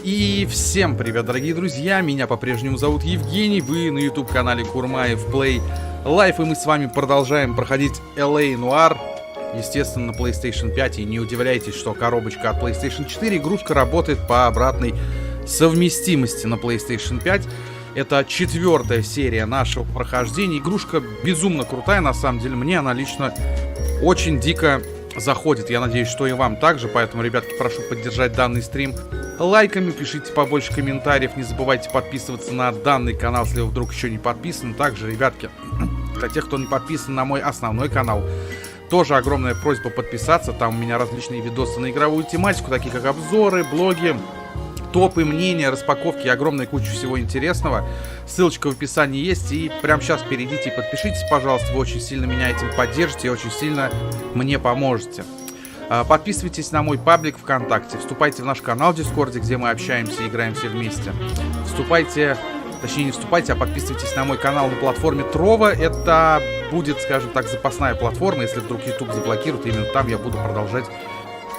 И всем привет, дорогие друзья, меня по-прежнему зовут Евгений, вы на YouTube-канале Курмаев Play Life, и мы с вами продолжаем проходить LA Noire, естественно, на PlayStation 5, и не удивляйтесь, что коробочка от PlayStation 4, игрушка работает по обратной совместимости на PlayStation 5. Это 4-я серия нашего прохождения, игрушка безумно крутая, на самом деле, мне она лично очень дико заходит, я надеюсь, что и вам также, поэтому, ребятки, прошу поддержать данный стрим лайками, пишите побольше комментариев, не забывайте подписываться на данный канал, если вы вдруг еще не подписаны. Также, ребятки, для тех, кто не подписан на мой основной канал, тоже огромная просьба подписаться, там у меня различные видосы на игровую тематику, такие как обзоры, блоги, топы, мнения, распаковки, огромная куча всего интересного. Ссылочка в описании есть, и прямо сейчас перейдите и подпишитесь, пожалуйста, вы очень сильно меня этим поддержите и очень сильно мне поможете. Подписывайтесь на мой паблик ВКонтакте, вступайте в наш канал в Дискорде, где мы общаемся и играем все вместе. Вступайте, точнее не вступайте, а подписывайтесь на мой канал на платформе Трова. Это будет, скажем так, запасная платформа, если вдруг YouTube заблокирует, именно там я буду продолжать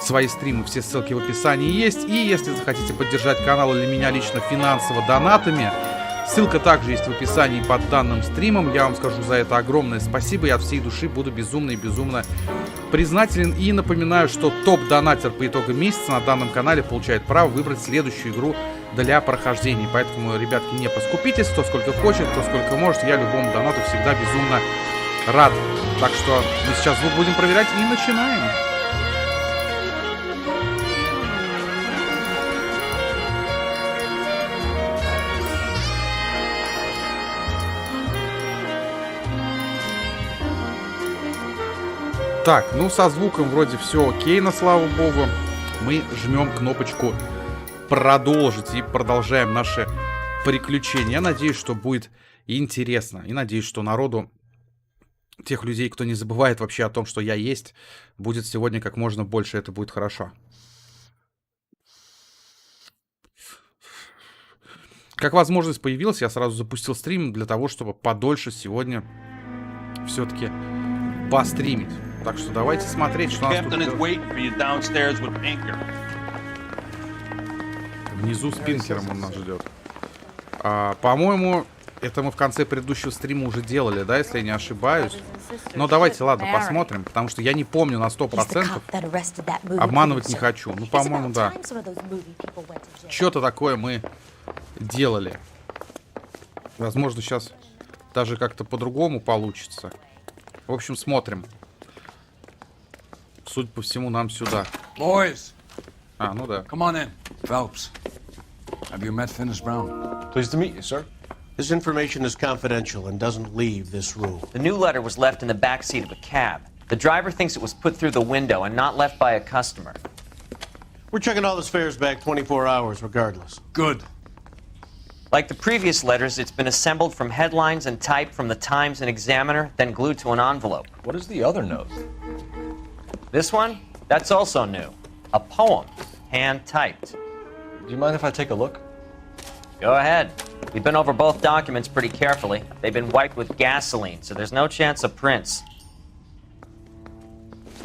свои стримы. Все ссылки в описании есть. И если захотите поддержать канал или меня лично финансово донатами, ссылка также есть в описании под данным стримом. Я вам скажу за это огромное спасибо. Я от всей души буду безумно и безумно признателен. И напоминаю, что топ-донатер по итогам месяца на данном канале получает право выбрать следующую игру для прохождения. Поэтому, ребятки, не поскупитесь. Кто сколько хочет, кто сколько может. Я любому донату всегда безумно рад. Так что мы сейчас будем проверять и начинаем. Так, ну со звуком вроде все окей, на слава богу. Мы жмем кнопочку продолжить и продолжаем наши приключения. Я надеюсь, что будет интересно. И надеюсь, что народу, тех людей, кто не забывает вообще о том, что я есть, будет сегодня как можно больше. Это будет хорошо. Как возможность появилась, я сразу запустил стрим для того, чтобы подольше сегодня все-таки постримить. Так что давайте смотреть, что нас тут внизу с Пинкером он нас ждет. По-моему, Это мы в конце предыдущего стрима уже делали, да, если я не ошибаюсь. Но давайте, ладно, посмотрим, потому что я не помню на 100%. Обманывать не хочу. Ну, по-моему, да. Что-то такое мы делали. Возможно, сейчас даже как-то по-другому получится. В общем, смотрим. Судя по всему, нам сюда. Boys. А, ну да. Come on in. Phelps. Have you met Finis Brown? Pleased to meet you, sir. This information is confidential and doesn't leave this room. The new letter was left in the back seat of a cab. The driver thinks it was put through the window and not left by a customer. We're checking all this fares back 24 hours regardless. Good. Like the previous letters, it's been assembled from headlines and typed from the Times and Examiner, then glued to an envelope. What is the other note? This one? That's also new. A poem, hand-typed. Do you mind if I take a look? Go ahead. We've been over both documents pretty carefully. They've been wiped with gasoline, so there's no chance of prints.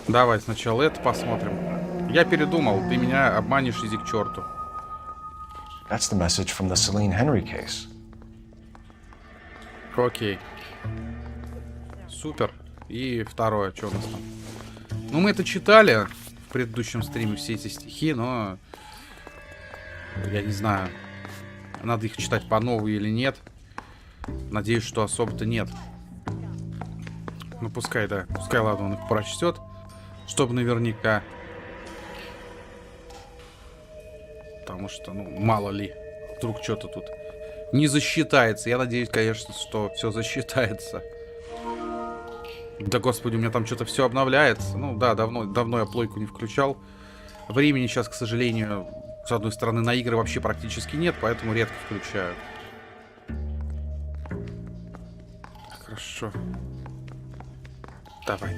Давай сначала это посмотрим. Я передумал, ты меня обманешь, иди к черту. That's the message from the Celine Henry case. Окей. Супер. И второе, что у нас там? Ну, мы это читали в предыдущем стриме, все эти стихи, но... Я не знаю, надо их читать по новой или нет. Надеюсь, что особо-то нет. Ну, пускай, да. Пускай, ладно, он их прочтет, чтобы наверняка. Потому что, ну, мало ли, вдруг что-то тут не засчитается. Я надеюсь, конечно, что все засчитается. Да, господи, у меня там что-то все обновляется. Ну, да, давно я плойку не включал. Времени сейчас, к сожалению, с одной стороны, на игры вообще практически нет, поэтому редко включаю. Хорошо. Давай.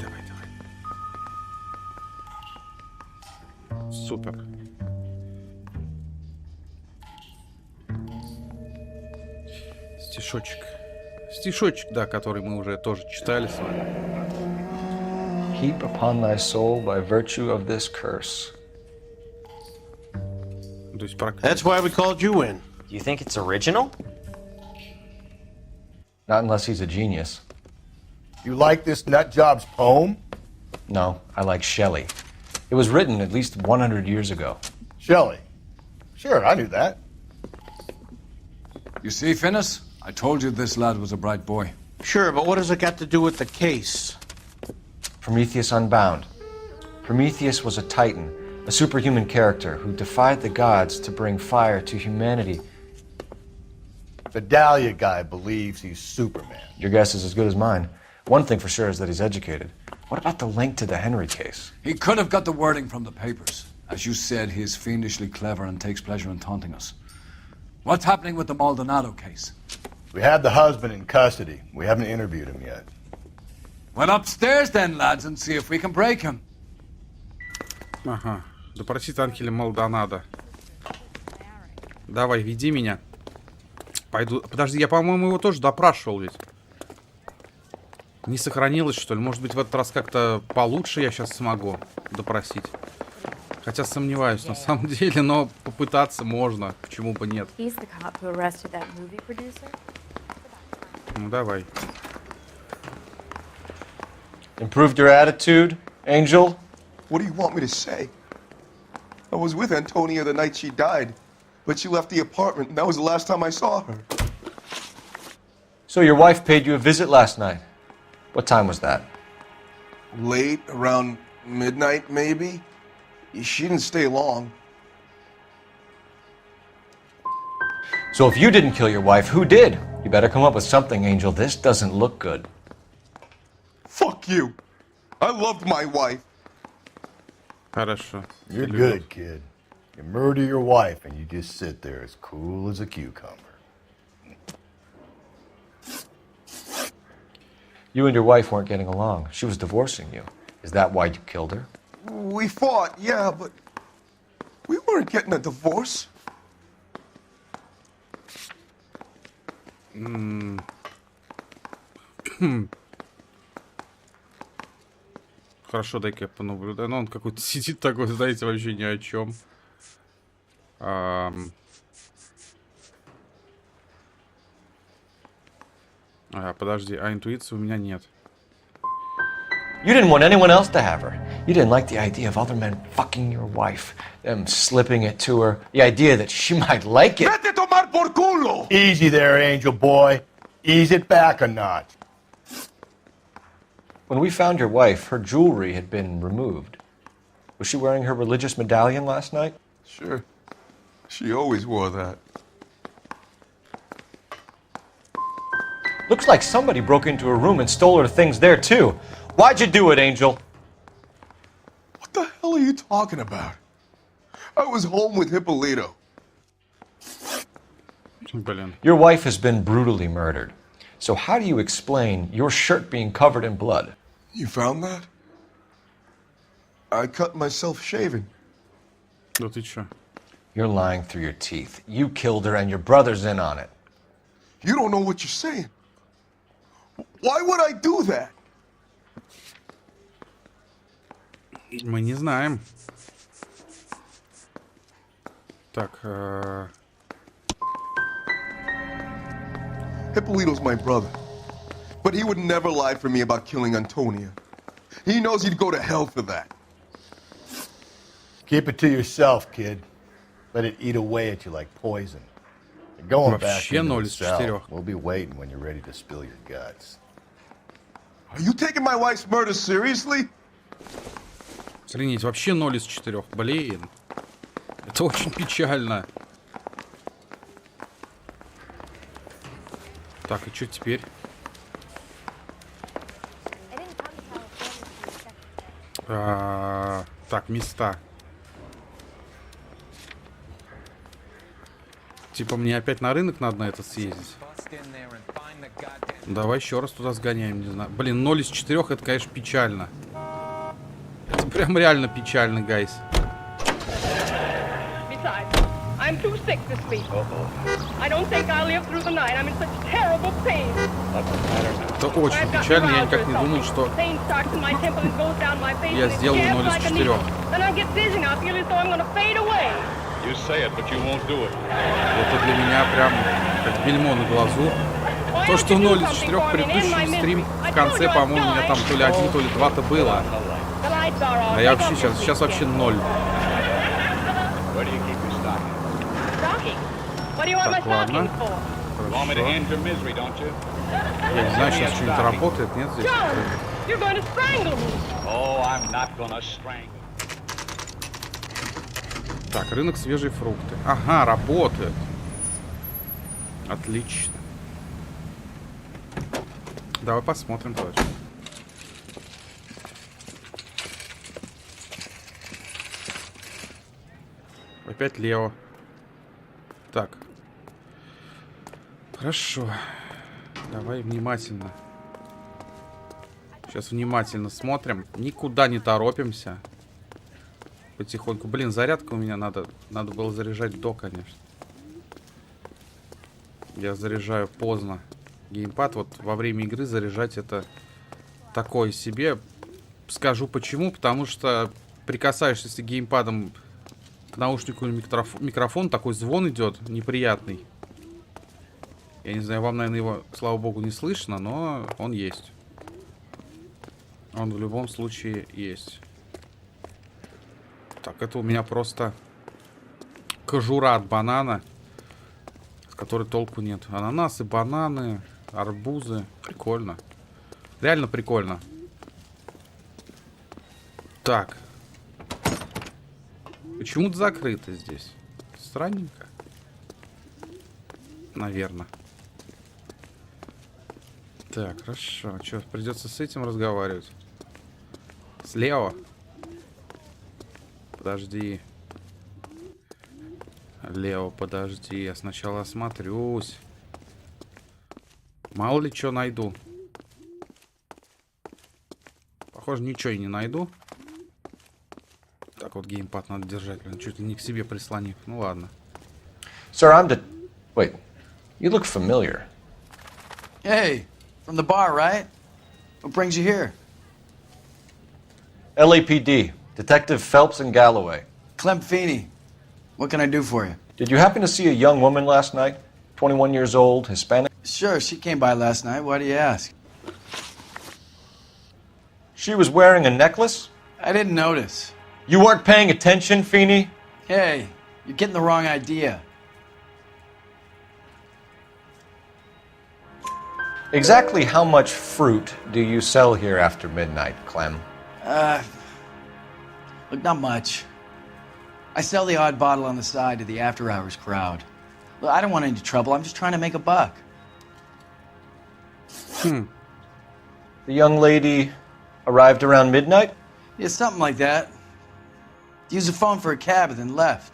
Супер. Стишочек, да, который мы уже тоже читали с вами. Heap upon thy soul by virtue of this curse. То есть That's why we called you in. Do you think it's original? Not unless he's a genius. You like this nutjob's poem? No, I like Shelley. It was written at least 100 years ago. Shelley. Sure, I knew that. You see, Finis? I told you this lad was a bright boy. Sure, but what has it got to do with the case? Prometheus Unbound. Prometheus was a titan, a superhuman character who defied the gods to bring fire to humanity. The Dahlia guy believes he's Superman. Your guess is as good as mine. One thing for sure is that he's educated. What about the link to the Henry case? He could have got the wording from the papers. As you said, he is fiendishly clever and takes pleasure in taunting us. What's happening with the Maldonado case? We have the husband in custody. We haven't interviewed him yet. Well, upstairs then, lads, and see if we can break him. Ага. Допросить Анхеля Малдонадо. Давай, веди меня. Пойду. Подожди, я, по-моему, его тоже допрашивал ведь. Не сохранилось, что ли? Может быть, в этот раз как-то получше я сейчас смогу допросить. Хотя сомневаюсь, на самом деле, но попытаться можно. Почему бы нет? Ну, давай. Improved your attitude, Angel? What do you want me to say? I was with Antonia the night she died, but she left the apartment, and that was the last time I saw her. So your wife paid you a visit last night. What time was that? Late, around midnight, maybe? She didn't stay long. So if you didn't kill your wife, who did? You better come up with something, Angel. This doesn't look good. Fuck you! I loved my wife. Хорошо. You're good, kid. You murder your wife and you just sit there as cool as a cucumber. You and your wife weren't getting along. She was divorcing you. Is that why you killed her? We fought, yeah, but we weren't getting a divorce. Хорошо, дай-ка я понаблюдаю. Ну, он какой-то сидит такой, знаете, вообще ни о чем. Подожди, а интуиции у меня нет. You didn't want anyone else to have her. You didn't like the idea of other men fucking your wife, them slipping it to her, the idea that she might like it. Vete a tomar por culo! Easy there, Angel Boy. Ease it back a notch. When we found your wife, her jewelry had been removed. Was she wearing her religious medallion last night? Sure. She always wore that. Looks like somebody broke into her room and stole her things there, too. Why'd you do it, Angel? What the hell are you talking about? I was home with Hippolito. Блин. Your wife has been brutally murdered. So how do you explain your shirt being covered in blood? You found that? I cut myself shaving. Да ты чё? You're lying through your teeth. You killed her and your brother's in on it. You don't know what you're saying. Why would I do that? Мы не знаем. Так, Hippolito's my brother. But he would never lie for me about killing Antonia. He knows he'd go to hell for that. Keep it to yourself, kid. Let it eat away at you like poison. You're going back Вообще into 0 the из cell. 4. We'll be waiting when you're ready to spill your guts. Are you taking my wife's murder seriously? Охренеть, вообще 0 из 4. Блин. Это очень печально. Так, и что теперь? Так, места. Типа мне опять на рынок надо на это съездить. Давай еще раз туда сгоняем, не знаю. Блин, 0 из 4 это, конечно, печально. Это прям реально печально, гайс. I'm too sick to sleep. I don't think I'll live through the night. I'm in such terrible pain. Это очень печально, я никак не думал, что я сделаю 0 из 4. Это для меня прям как бельмо на глазу. То, что 0 из 4 предыдущий стрим в конце, по-моему, у меня там то ли 1, то ли 2-то было. А я вообще сейчас вообще 0. Так, ладно. Хорошо. Я не знаю, сейчас что-нибудь работает, нет здесь? Так, рынок свежие фрукты. Ага, работает. Отлично. Давай посмотрим тоже. Опять лево. Так. Хорошо. Давай внимательно. Сейчас внимательно смотрим. Никуда не торопимся. Потихоньку. Блин, зарядка у меня надо было заряжать до, конечно. Я заряжаю поздно. Геймпад вот во время игры заряжать это такое себе. Скажу почему. Потому что прикасаешься с геймпадом к наушнику или микрофон, такой звон идет неприятный. Я не знаю, вам, наверное, его, слава богу, не слышно, но он есть. Он в любом случае есть. Так, это у меня просто кожура от банана, с которой толку нет. Ананасы, бананы, арбузы. Прикольно. Реально прикольно. Так. Почему-то закрыто здесь. Странненько. Наверное. Так, хорошо. Что, придется с этим разговаривать? Слева. Подожди. Лево, подожди. Я сначала осмотрюсь. Мало ли что найду. Похоже, ничего и не найду. Так вот геймпад надо держать. Чуть ли не к себе прислонив. Ну ладно. Sir, I'm the... Wait. You look familiar. Hey, from the bar, right? What brings you here? LAPD. Detective Phelps and Galloway. Clem Feeney. What can I do for you? Did you happen to see a young woman last night? 21 years old, Hispanic? Sure, she came by last night. Why do you ask? She was wearing a necklace? I didn't notice. You weren't paying attention, Feeney? Hey, you're getting the wrong idea. Exactly how much fruit do you sell here after midnight, Clem? Look, not much. I sell the odd bottle on the side to the after-hours crowd. Look, I don't want any trouble. I'm just trying to make a buck. The young lady arrived around midnight? Yeah, something like that. Used the phone for a cab and then left.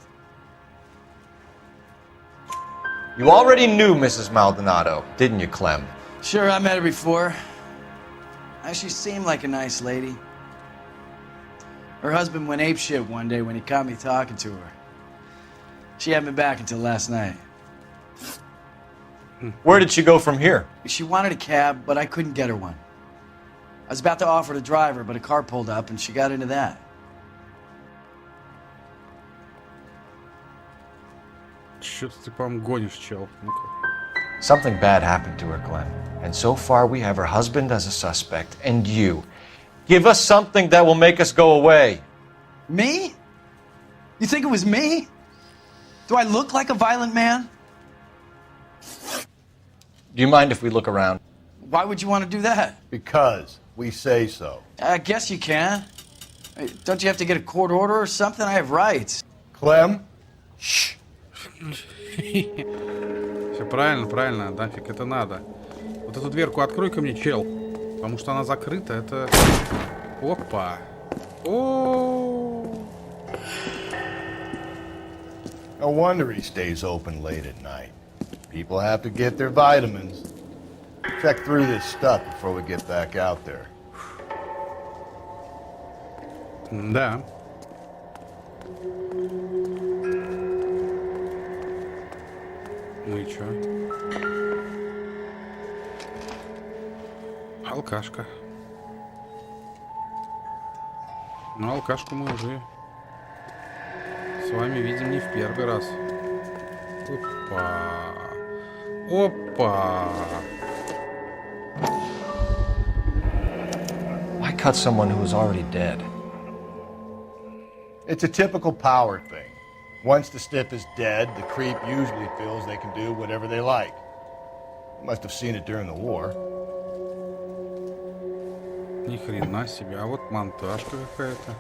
You already knew Mrs. Maldonado, didn't you, Clem? Sure, I met her before. She seemed like a nice lady. Her husband went apeshit one day when he caught me talking to her. She had me back until last night. Where did she go from here? She wanted a cab, but I couldn't get her one. I was about to offer to drive her, but a car pulled up and she got into that. Чё ты, по-моему, гонишь, чел? Ну-ка. Something bad happened to her, Clem. And so far we have her husband as a suspect, and you. Give us something that will make us go away. Me? You think it was me? Do I look like a violent man? Do you mind if we look around? Why would you want to do that? Because we say so. I guess you can. Hey, don't you have to get a court order or something? I have rights. Clem? Shh. Все правильно, правильно, нафиг это надо. Вот эту дверку открой-ка мне, чел. Потому что она закрыта, это... Опа. О. No wonder he stays open late at night. People have to get their vitamins. Check through this stuff before we get back out there. Да. Ну и чё? Алкашка. Ну, алкашку мы уже с вами видим не в первый раз. Опа. Опа. Why cut someone who is already dead? It's a typical power thing. Once the stiff is dead, the creep usually feels they can do whatever they like. You must have seen it during the war. Ни хрена себе. А вот монтажка какая-то.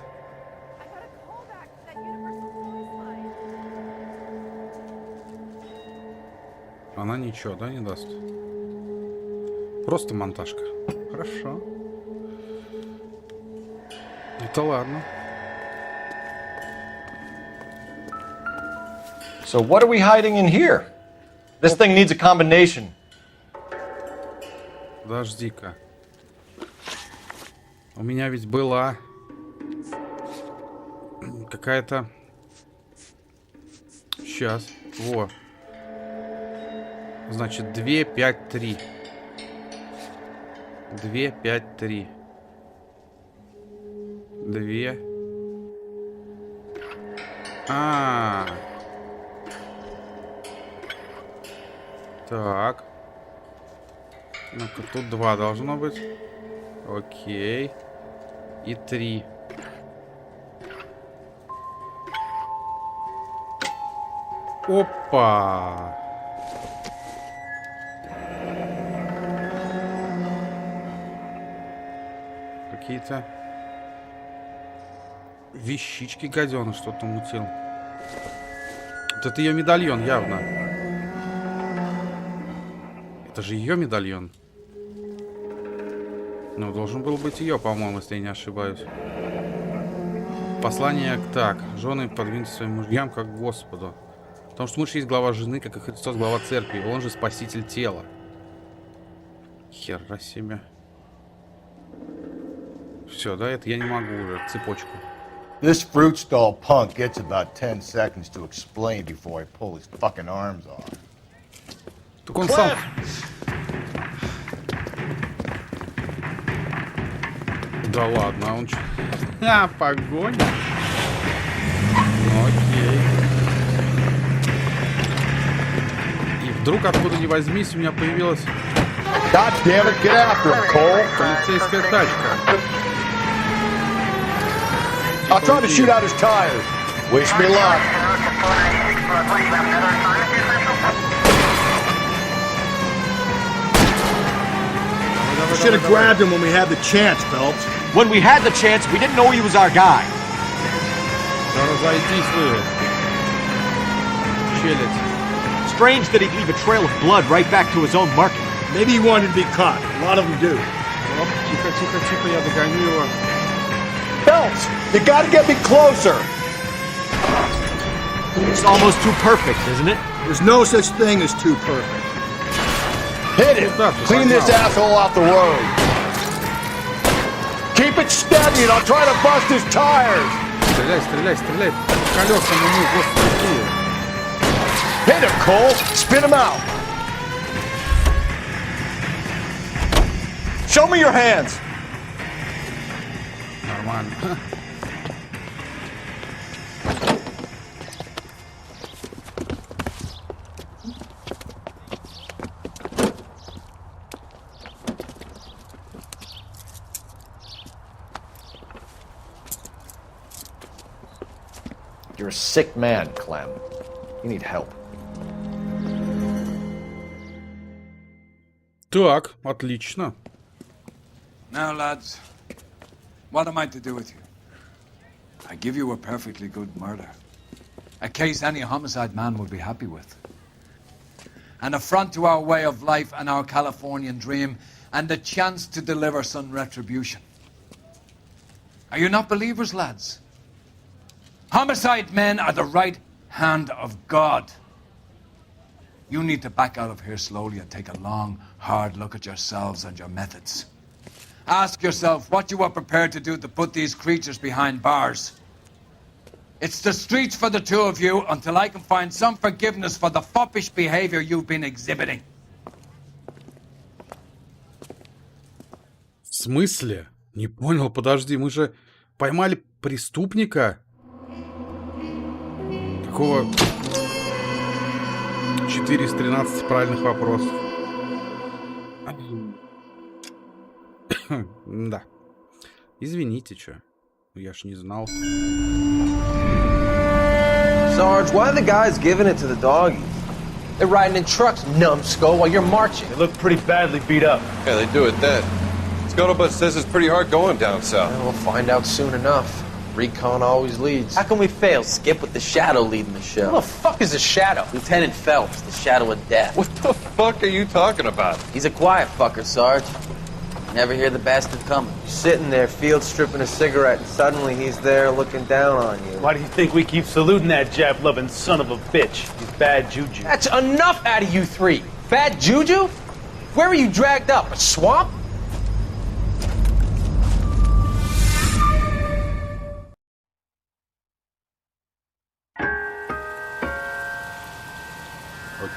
Она ничего, да, не даст? Просто монтажка. Хорошо. Это ладно. So what are we hiding in here? This thing needs a combination. Подожди-ка. У меня ведь была какая-то... Сейчас. Во. Значит, 2, 5, 3. 2, 5, 3. 2. Так. Ну-ка, тут 2 должно быть. Окей. И 3. Опа! Какие-то вещички гадены что-то мутил. Вот это ее медальон, явно. Это же ее медальон. Ну, должен был быть ее, по-моему, если я не ошибаюсь. Послание так. Жены подвиньте своим мужьям как Господу. Потому что муж есть глава жены, как и Христос глава церкви. Он же спаситель тела. Хера себе. Все, да, это я не могу уже. Цепочку. This fruit stall punk gets about 10 seconds to explain before I pull his fucking arms off. Так он сам... Да ладно, он... погоня. Окей. И Вдруг откуда ни возьмись у меня появилась God damn it, get after him, Cole. полицейская тачка. I'll try to shoot out his tires. Wish me luck. Should have grabbed him when we had the chance, Phelps. When we had the chance, we didn't know he was our guy. Да разойдись вы. Челядь. Strange that he'd leave a trail of blood right back to his own market. Maybe he wanted to be caught. A lot of them do. Оп, тихо, тихо, тихо, я догоню его. Phelps, you gotta get me closer. It's almost too perfect, isn't it? There's no such thing as too perfect. Hit it. Clean this asshole off the road. Keep it steady and I'll try to bust his tires. Стреляй, стреляй, стреляй. Колесам ему, господи. Hit him, Cole. Spin him out. Show me your hands. Нормально. You're a sick man, Clem. You need help. Так, отлично. Now, lads, what am I to do with you? I give you a perfectly good murder. A case any homicide man would be happy with. An affront to our way of life and our Californian dream, and a chance to deliver some retribution. Are you not believers, lads? Homicide men are the right hand of God. You need to back out of here slowly and take a long, hard look at yourselves and your methods. Ask yourself what you are prepared to do to put these creatures behind bars. It's the streets for the two of you until I can find some forgiveness for the foppish behavior you've been exhibiting. В смысле? Не понял, подожди, мы же поймали преступника? Какого 4 из 13 правильных вопросов? Да. Извините, чё. Я ж не знал. Sarge, why are the guys giving it to the doggies? They're riding in trucks, numbskull, while you're marching. They look pretty badly beat up. Yeah, they do it then. Scuttlebutt says it's pretty hard going down south. Well, we'll find out soon enough. Recon always leads. How can we fail, Skip, with the Shadow leading the show? Who the fuck is the Shadow? Lieutenant Phelps, the Shadow of Death. What the fuck are you talking about? He's a quiet fucker, Sarge. Never hear the bastard coming. You're sitting there, field stripping a cigarette, and suddenly he's there looking down on you. Why do you think we keep saluting that Jap-loving son of a bitch? He's bad juju. That's enough out of you three. Bad juju? Where were you dragged up? A swamp?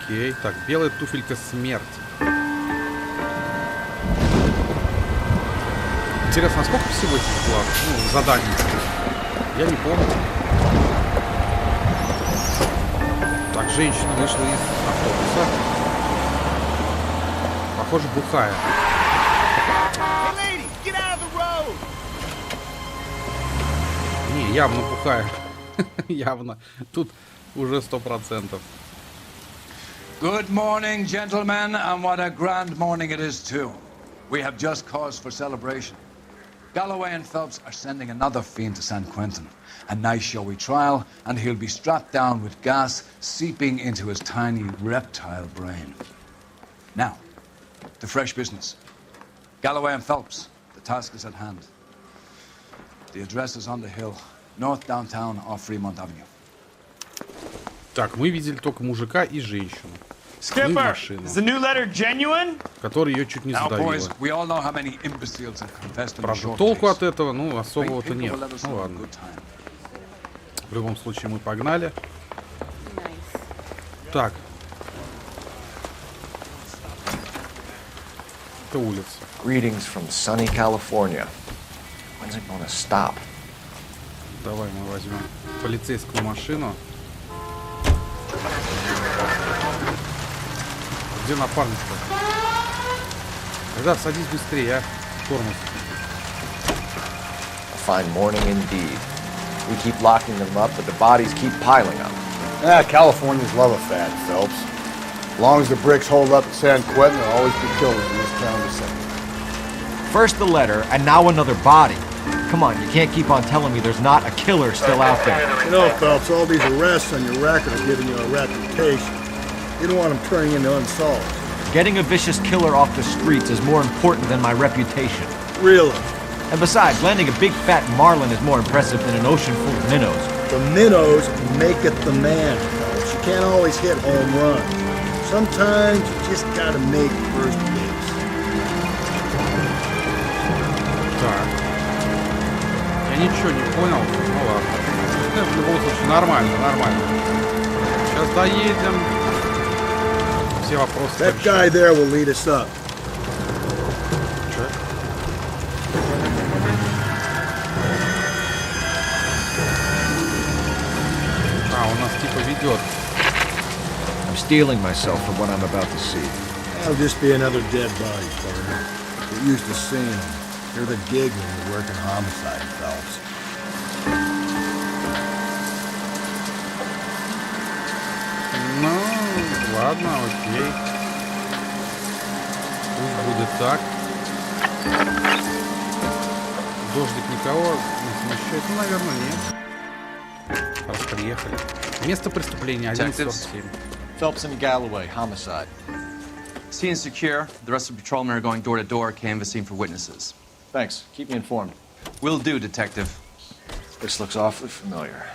Окей, так, белая туфелька смерти. Интересно, а сколько всего этих плат? Ну, заданий? Я не помню. Так, женщина вышла из автобуса. Похоже, бухая. Не, явно бухая. Явно. Тут уже 100%. Good morning, gentlemen, and what a grand morning it is, too. We have just cause for celebration. Galloway and Phelps are sending another fiend to San Quentin. A nice showy trial, and he'll be strapped down with gas seeping into his tiny reptile brain. Now, to fresh business. Galloway and Phelps, the task is at hand. The address is on the hill, north downtown off Fremont Avenue. Так, мы видели только мужика и женщину. Skipper, is the new letter genuine? Который ее чуть не задавила. Правда, толку от этого, ну, особого-то нет. Ну ладно. В любом случае, мы погнали. Так. Это улица. Greetings from sunny California. When's it gonna stop? Давай мы возьмем полицейскую машину. Где напарник-то? Тогда садись быстрее, а? Тормоз. A fine morning indeed. We keep locking them up, but the bodies keep piling up. Californians love a fad, Phelps. As long as the bricks hold up at San Quentin, there'll always be killers in this town to say. First the letter, and now another body. Come on, you can't keep on telling me there's not a killer still out there. You know, Phelps, all these arrests on your record are giving you a reputation. You don't want them turning into unsolved. Getting a vicious killer off the streets is more important than my reputation. Really? And besides, landing a big fat marlin is more impressive than an ocean full of minnows. The minnows make it the man, Phelps. You can't always hit home runs. Sometimes you just gotta make first base. Так. Я ничего не понял. Ну ладно. В любом случае, нормально. Сейчас доедем. Все вопросы. That guy there will lead us up. Че? Он нас типа ведет. I'm steeling myself for what I'm about to see. That'll just be another dead body, partner. Get used to seeing them. You're the gig when you're working homicide, Phelps. Ну, ладно, окей. Пусть будет так. Дождик никого не смущает? Ну, наверное, нет. Раз приехали. Место преступления 147. Phelps and Galloway, homicide. Scene is secure. The rest of the patrolmen are going door to door, canvassing for witnesses. Thanks. Keep me informed. Will do, Detective. This looks awfully familiar.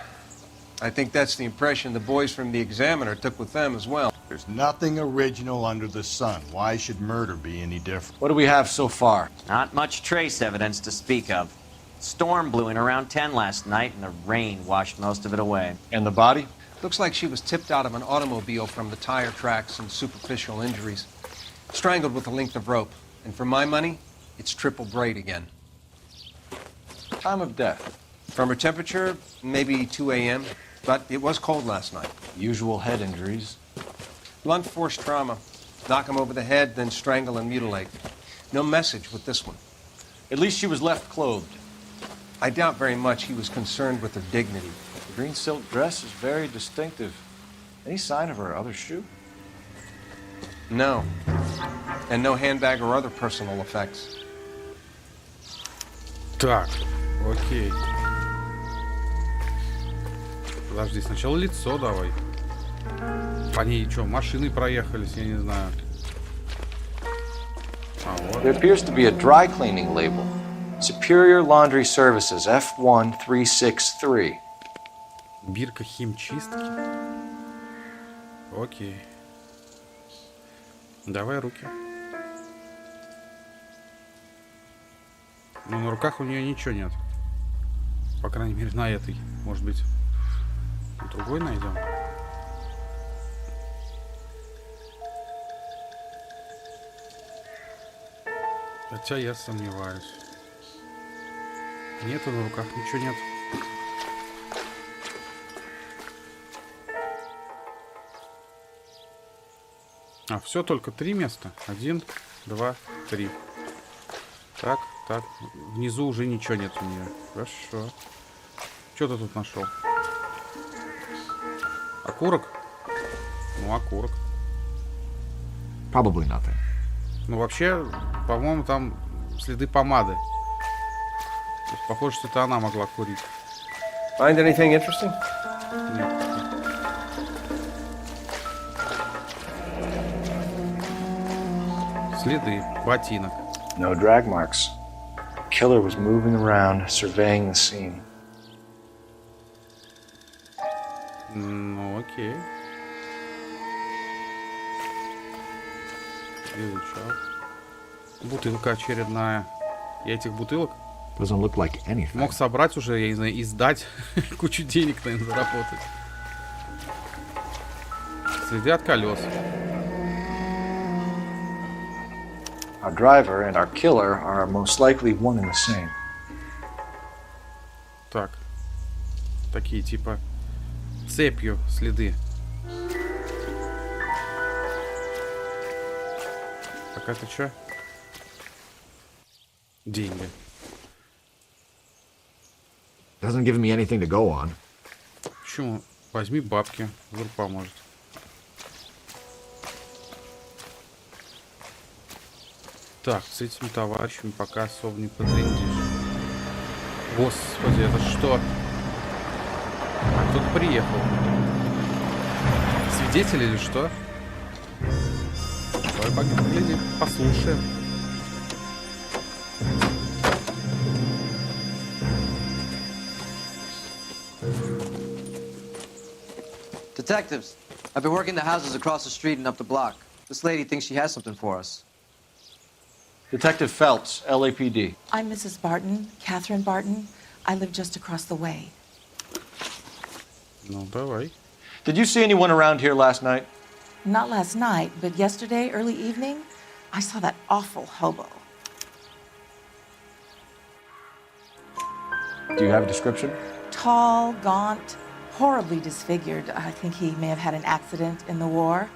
I think that's the impression the boys from the Examiner took with them as well. There's nothing original under the sun. Why should murder be any different? What do we have so far? Not much trace evidence to speak of. Storm blew in around 10 last night, and the rain washed most of it away. And the body? Looks like she was tipped out of an automobile from the tire tracks and superficial injuries. Strangled with a length of rope. And for my money, it's triple braid again. Time of death? From her temperature, maybe 2 a.m., but it was cold last night. Usual head injuries. Blunt force trauma. Knock him over the head, then strangle and mutilate. No message with this one. At least she was left clothed. I doubt very much he was concerned with her dignity. The green silk dress is very distinctive. Any sign of her other shoe? No. And no handbag or other personal effects. Так, окей. Подожди, сначала лицо давай. По ней что, машины проехались, я не знаю. А, вот. There appears to be a dry cleaning label. Superior Laundry Services, F1363. Бирка химчистки. Окей. Давай руки. Ну, на руках у нее ничего нет. По крайней мере, на этой. Может быть, другой найдем. Хотя я сомневаюсь. Нету на руках, ничего нет. А, все, только 3 места. 1, 2, 3. Так, так. Внизу уже ничего нет у нее. Хорошо. Что ты тут нашел? Окурок? Ну, окурок. Probably nothing. Ну, вообще, по-моему, там следы помады. То есть, похоже, что это она могла курить. Find anything interesting? Нет. Следы ботинок. No drag marks. The killer was moving around, surveying the scene. Ну, окей. Изучал. Бутылка очередная. Я этих бутылок Doesn't look like anything. мог собрать уже, я не знаю, и сдать. Кучу денег, наверное, заработать. Следы от колес. Our driver and our killer are most likely one and the same. Так. Такие типа цепью следы. Так, это что? Деньги. Doesn't give me anything to go on. Почему? Возьми бабки, вдруг поможет. Так, с этими товарищами пока особо не потрендишь. Господи, это что? А кто-то приехал. Свидетели или что? Давай поглядим, послушаем. Detectives, I've been working the houses across the street and up the block. This lady thinks she has something for us. Detective Phelps, LAPD. I'm Mrs. Barton, Catherine Barton. I live just across the way. Ну, давай. Did you see anyone around here last night? Not last night, but yesterday, early evening, I saw that awful hobo. Do you have a description? Tall, gaunt, horribly disfigured. I think he may have had an accident in the war.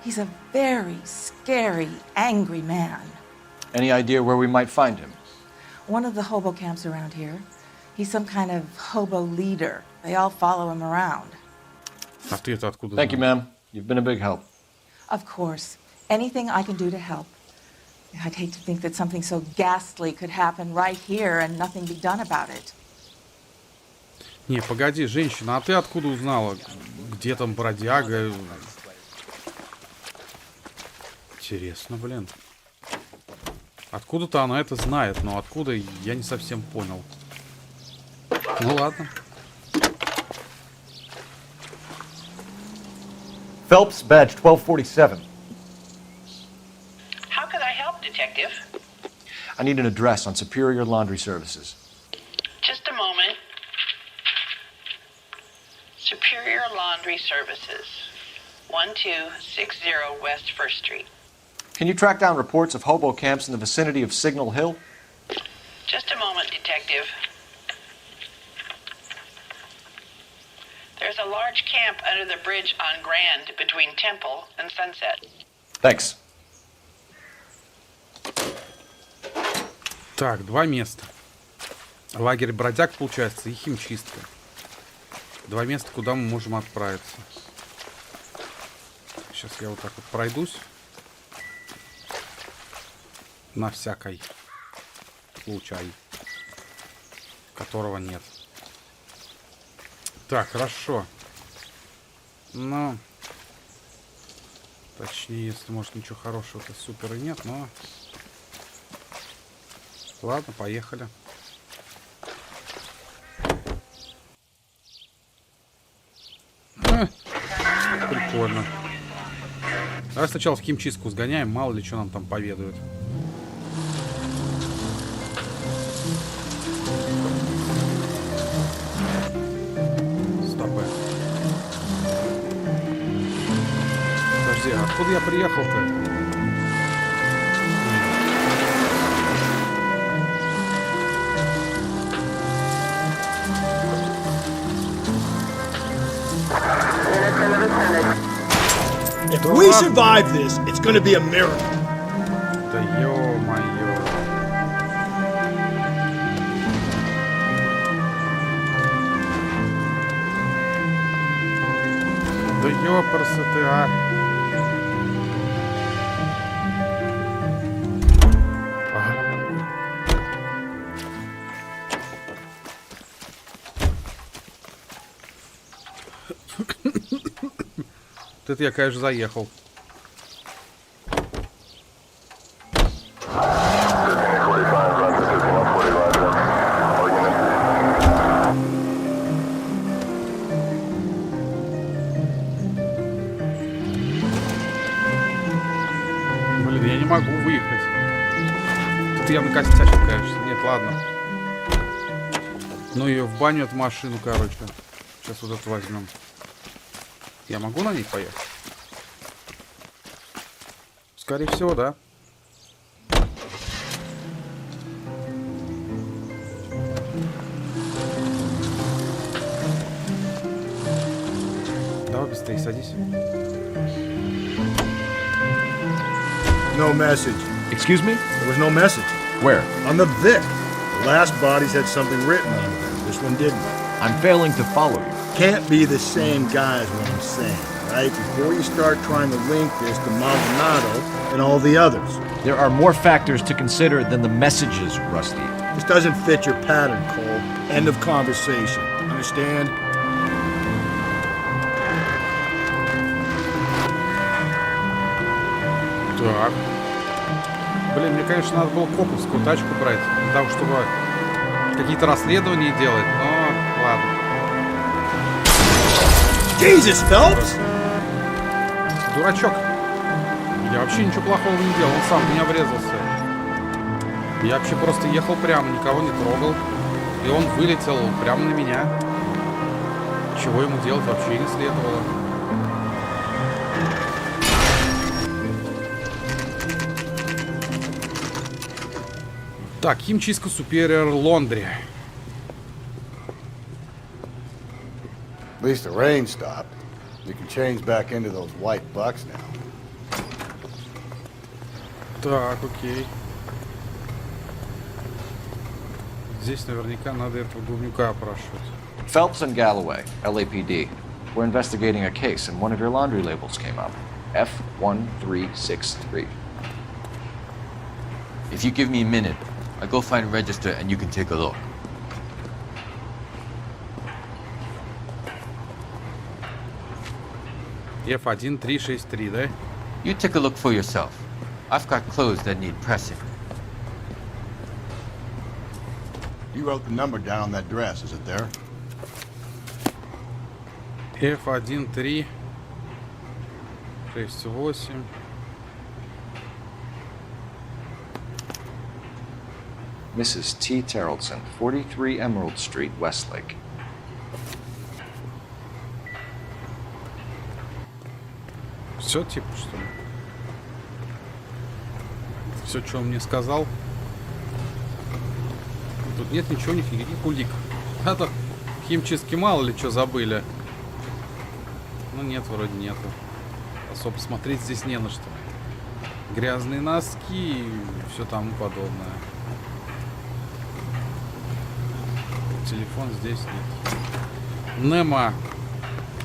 He's a very scary, angry man. Any idea where we might find him? One of the hobo camps around here. He's some kind of hobo leader. They all follow him around. А ты-то откуда Thank you, ma'am. You've been a big help. Of course. Anything I can do to help. I'd hate to think that something so ghastly could happen right here and nothing be done about it. Не, погоди, женщина, а ты откуда узнала, где там бродяга? Интересно, блин. Откуда-то она это знает, но откуда, я не совсем понял. Ну ладно. Phelps, badge 1247. How can I help, Detective? I need an address on Superior Laundry Services. Just a moment. Superior Laundry Services, 1260 West 1st Street. Can you track down reports of hobo camps in the vicinity of Signal Hill? Just a moment, Detective. There's a large camp under the bridge on Grand between Temple and Sunset. Thanks. Так, два места. Лагерь бродяг, получается, и химчистка. Два места, куда мы можем отправиться. Сейчас я вот так вот пройдусь. На всякой случай, которого нет. Так, хорошо. Ну, точнее, если, может, ничего хорошего-то супер и нет, но... Ладно, поехали. Прикольно. Давай сначала в химчистку сгоняем, мало ли что нам там поведают. Стопэ. Подожди, а откуда я приехал-то? If we survive this, it's gonna be a miracle. Да ё-моё. Да ёпарсы ты, а. Это я, конечно, заехал. Блин, я не могу выехать. Тут я накосячил, конечно. Нет, ладно. Ну ее в баню, эту машину, короче. Сейчас вот это возьмем. Я могу на них поехать? Скорее всего, да. Давай быстрее садись. No message. Excuse me? There was no message. Where? On the Vic. The last bodies had something written on them. This one didn't. I'm failing to follow you. Can't be the same guy is what I'm saying, right? Before you start trying to link this to Maldonado and all the others. There are more factors to consider than the messages, Rusty. This doesn't fit your pattern, Cole. End of conversation. Understand? Так. Блин, мне, конечно, надо было коповскую тачку брать, для того, чтобы какие-то расследования делать, но ладно. Jesus, Phelps! Дурачок. Я вообще ничего плохого не делал, он сам в меня врезался. Я вообще просто ехал прямо, никого не трогал. И он вылетел прямо на меня. Чего ему делать вообще не следовало. Так, химчистка Superior Laundry. At least the rain stopped. You can change back into those white bucks now. Так, окей. Здесь наверняка надо этого говнюка опрашивать. Phelps and Galloway, LAPD. We're investigating a case, and one of your laundry labels came up. F1363. If you give me a minute, I'll go find a register and you can take a look. F1363, да? You take a look for yourself. I've got clothes that need pressing. You wrote the number down on that dress, is it there? F1368. Mrs. T. Terrellson, 43 Emerald Street, Westlake. Все, типа, что ли? Все, что он мне сказал. Тут нет ничего, никаких улик. А-то химчистки мало ли что забыли. Ну нет, вроде нету. Особо смотреть здесь не на что. Грязные носки и все тому подобное. Телефон здесь нет. Нема.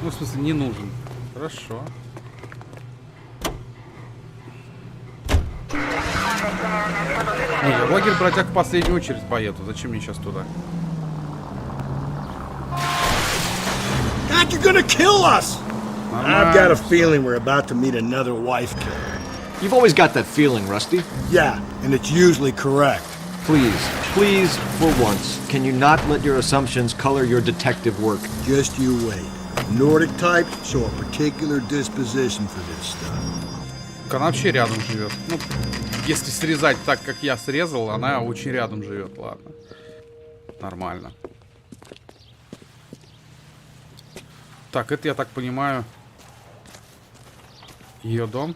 Ну, в смысле, не нужен. Хорошо. Не, я в лагерь бродяг в последнюю очередь поеду. Зачем мне сейчас туда? God, you're gonna kill us! I've got a feeling we're about to meet another wife killer. You've always got that feeling, Rusty. Yeah, and it's usually correct. Please, for once, can you not let your assumptions color your detective work? Just you wait. Nordic types show a particular disposition for this stuff. Она вообще рядом живет. Ну, если срезать так, как я срезал, она очень рядом живет. Ладно. Нормально. Так, это, я так понимаю, ее дом.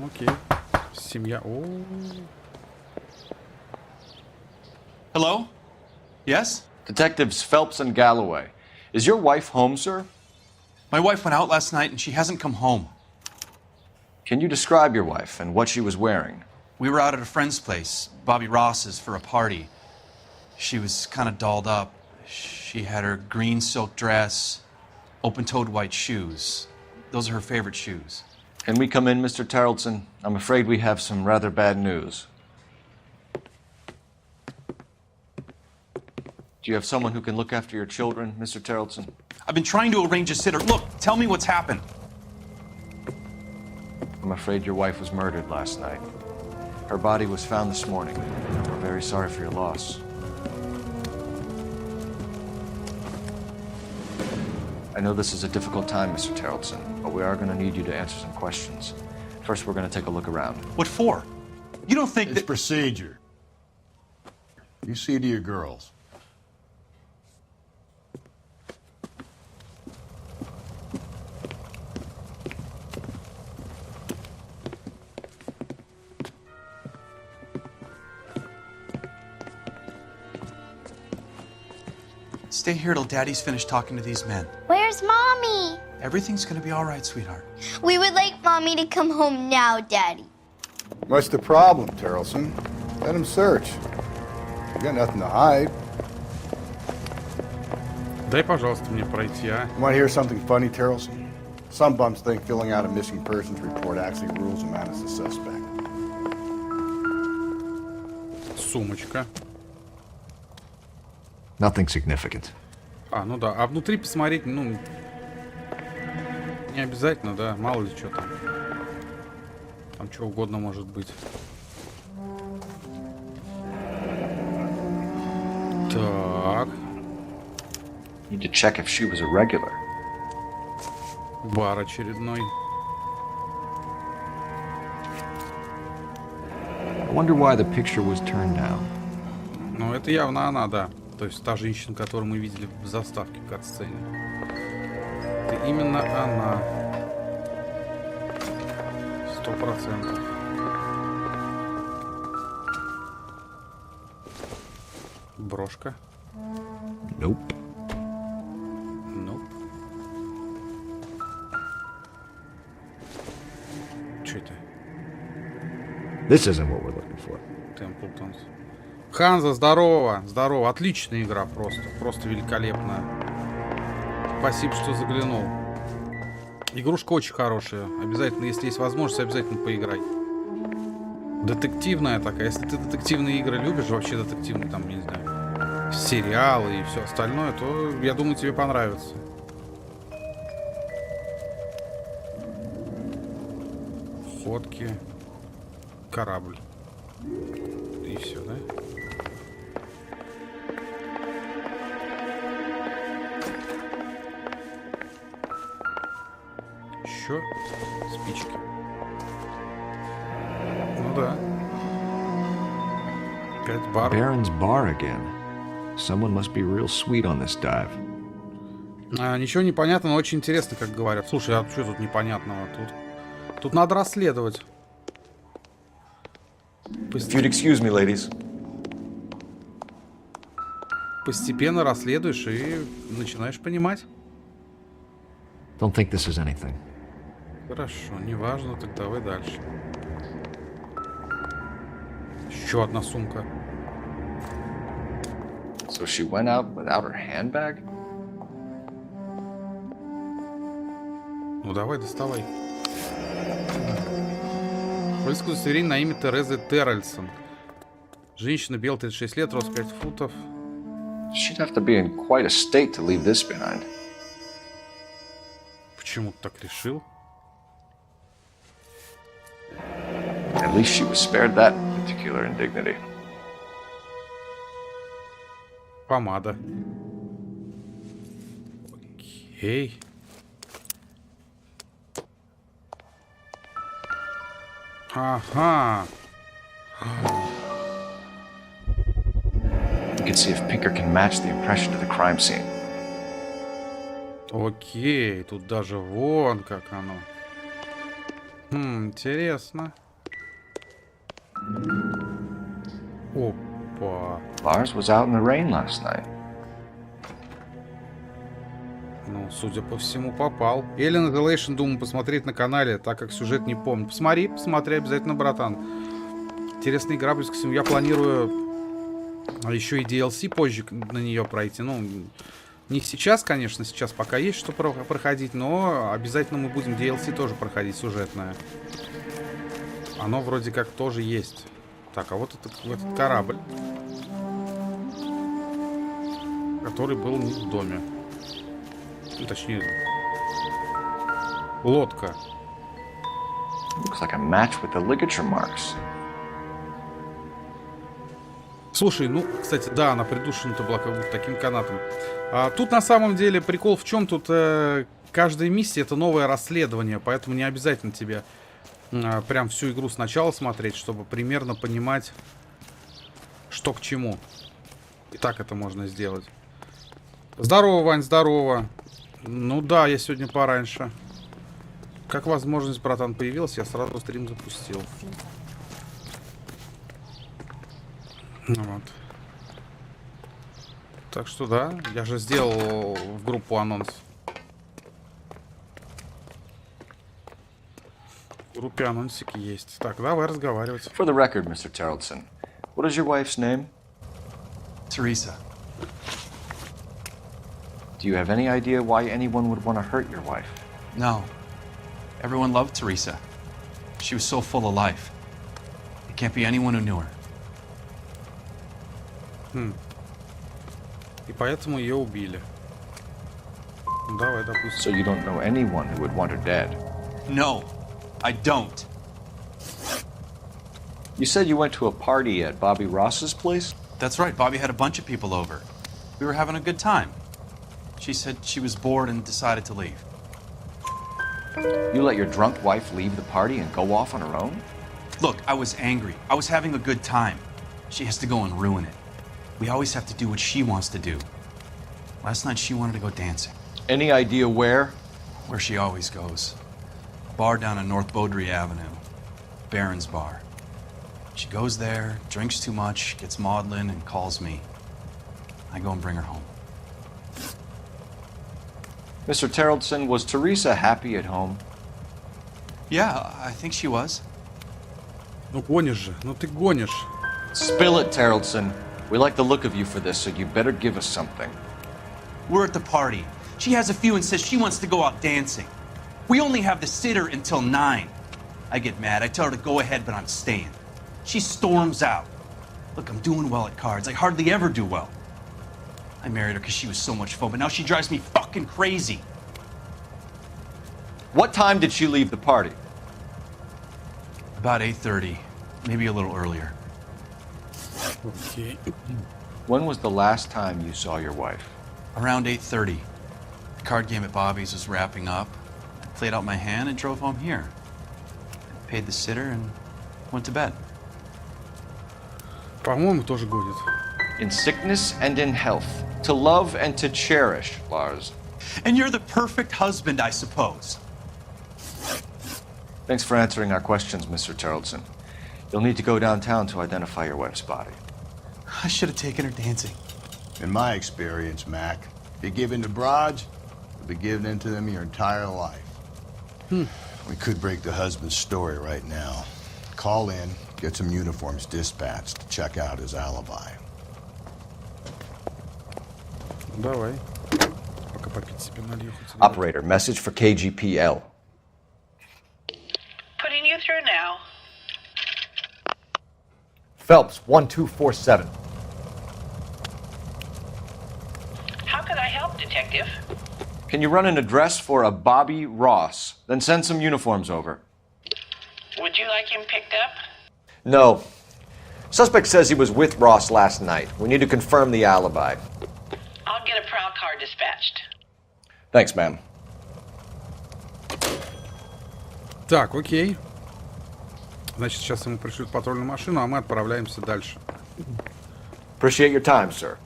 Окей. Семья. Hello? Yes? Detectives Phelps and Galloway. Is your wife home, sir? My wife went out last night and she hasn't come home. Can you describe your wife and what she was wearing? We were out at a friend's place, Bobby Ross's, for a party. She was kind of dolled up. She had her green silk dress, open-toed white shoes. Those are her favorite shoes. Can we come in, Mr. Tarleton? I'm afraid we have some rather bad news. Do you have someone who can look after your children, Mr. Tarleton? I've been trying to arrange a sitter. Look, tell me what's happened. I'm afraid your wife was murdered last night. Her body was found this morning. We're very sorry for your loss. I know this is a difficult time, Mr. Tarleton, but we are going to need you to answer some questions. First, we're going to take a look around. What for? You don't think it's procedure. You see to your girls. Stay here till Daddy's finished talking to these men. Where's Mommy? Everything's gonna be all right, sweetheart. We would like Mommy to come home now, Daddy. What's the problem, Terrelson? Let him search. You got nothing to hide. Дай, пожалуйста, мне пройти, а? Want to hear something funny, Terrelson? Some bums think filling out a missing persons report actually rules him out as a suspect. Сумочка. Nothing significant. А, ну да. А внутри посмотреть, ну... Не обязательно, да. Мало ли что там. Там что угодно может быть. Так. Need to check if she was a regular. Бар очередной. I wonder why the picture was turned down. Ну, это явно она, да. То есть та женщина, которую мы видели в заставке в катсцене. Это именно она. 100%. Брошка. Nope. Nope. Что это? This isn't what we're looking for. Темплтонс. Ханза, здорово. Здорово. Отличная игра просто. Просто великолепная. Спасибо, что заглянул. Игрушка очень хорошая. Обязательно, если есть возможность, обязательно поиграй. Детективная такая. Если ты детективные игры любишь, вообще детективные, там, не знаю, сериалы и все остальное, то, я думаю, тебе понравится. Фотки. Корабль. И все, да? Еще спички. Ну да. Опять бар. Baron's bar again. Someone must be real sweet on this dive. Ничего не понятно, но очень интересно, как говорят. Слушай, а что тут непонятного? Тут надо расследовать. If you'd excuse me, ladies. Постепенно расследуешь и начинаешь понимать. Don't think this is anything. Хорошо, неважно, так давай дальше. Еще одна сумка. So she went out without her handbag? Ну давай, доставай. Полицейское удостоверение на имя Терезы Террельсон. Женщина, белая, 36 лет, рост 5 футов. She'd have to be in quite a state to leave this behind. Почему ты так решил? At least she was spared that particular indignity. Помада. Окей. Ага. You can see if Pinker can match the impression to the crime scene. Окей, тут даже вон как оно. Интересно. Опа. Lars was out in the rain last night. Ну, судя по всему, попал. Alien Isolation, думаю, посмотреть на канале, так как сюжет не помню. Посмотри обязательно, братан. Интересная игра, плюс ко всему. Я планирую еще и DLC позже на нее пройти. Ну, не сейчас, конечно, сейчас пока есть что проходить, но обязательно мы будем DLC тоже проходить, сюжетное. Оно вроде как тоже есть. Так, а вот этот корабль, который был не в доме. Ну, точнее, лодка. Looks like a match with the ligature marks. Слушай, ну, кстати, да, она придушена-то была как будто таким канатом. Тут на самом деле прикол в чем? Тут каждая миссия — это новое расследование, поэтому не обязательно тебе прям всю игру сначала смотреть, чтобы примерно понимать, что к чему. И так это можно сделать. Здорово, Вань, здорово. Ну да, я сегодня пораньше. Как возможность, братан, появилась, я сразу стрим запустил. Вот. Так что да, я же сделал в группу анонс. В группе анонсики есть. Так, давай разговаривать. For the record, Mr. Tarleton, what is your wife's name? Teresa. Do you have any idea why anyone would want to hurt your wife? No. Everyone loved Teresa. She was so full of life. It can't be anyone who knew her. И поэтому ее убили. Ну, давай, допустим. So you don't know anyone who would want her dead? No, I don't. You said you went to a party at Bobby Ross's place? That's right, Bobby had a bunch of people over. We were having a good time. She said she was bored and decided to leave. You let your drunk wife leave the party and go off on her own? Look, I was angry. I was having a good time. She has to go and ruin it. We always have to do what she wants to do. Last night she wanted to go dancing. Any idea where? Where she always goes. A bar down on North Beaudry Avenue. Baron's Bar. She goes there, drinks too much, gets maudlin, and calls me. I go and bring her home. Mr. Tarleton, was Teresa happy at home? Yeah, I think she was. Ну гонишь же, ну ты гонишь. Spill it, Tarleton. We like the look of you for this, so you better give us something. We're at the party. She has a few and says she wants to go out dancing. We only have the sitter until 9. I get mad. I tell her to go ahead, but I'm staying. She storms out. Look, I'm doing well at cards. I hardly ever do well. I married her because she was so much fun, but now she drives me fucking crazy. What time did she leave the party? About 8:30, maybe a little earlier. Okay. When was the last time you saw your wife? Around 8:30. The card game at Bobby's was wrapping up. I played out my hand and drove home here. I paid the sitter and went to bed. По-моему, тоже гонит. In sickness and in health. To love and to cherish, Lars. And you're the perfect husband, I suppose. Thanks for answering our questions, Mr. Tarleton. You'll need to go downtown to identify your wife's body. I should have taken her dancing. In my experience, Mac, if you give in to broads, you'll be giving in to them your entire life. We could break the husband's story right now. Call in, get some uniforms dispatched to check out his alibi. Давай. Пока попить себе налью. Operator, message for KGPL. Putting you through now. Phelps, 1247. How could I help, Detective? Can you run an address for a Bobby Ross? Then send some uniforms over. Would you like him picked up? No. Suspect says he was with Ross last night. We need to confirm the alibi. I'll get a prowl car dispatched. Thanks, ma'am. Так, окей. Значит, сейчас ему пришлют патрульную машину, а мы отправляемся дальше. Appreciate your time, sir.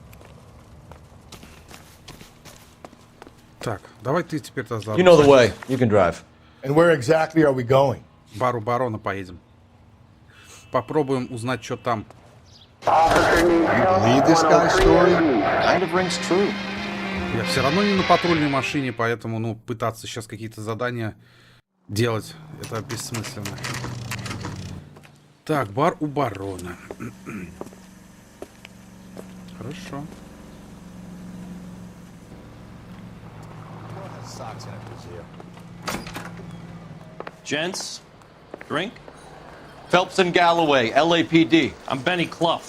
Так, давай ты теперь-то за You know the way. You can drive. And where exactly are we going? В бару барона поедем. Попробуем узнать, что там. You believe this guy's story? Kind of rings true. Я все равно не на патрульной машине, поэтому, ну, пытаться сейчас какие-то задания делать, это бессмысленно. Так, бар у барона. Хорошо. Gents, drink? Phelps and Galloway, LAPD. I'm Benny Clough.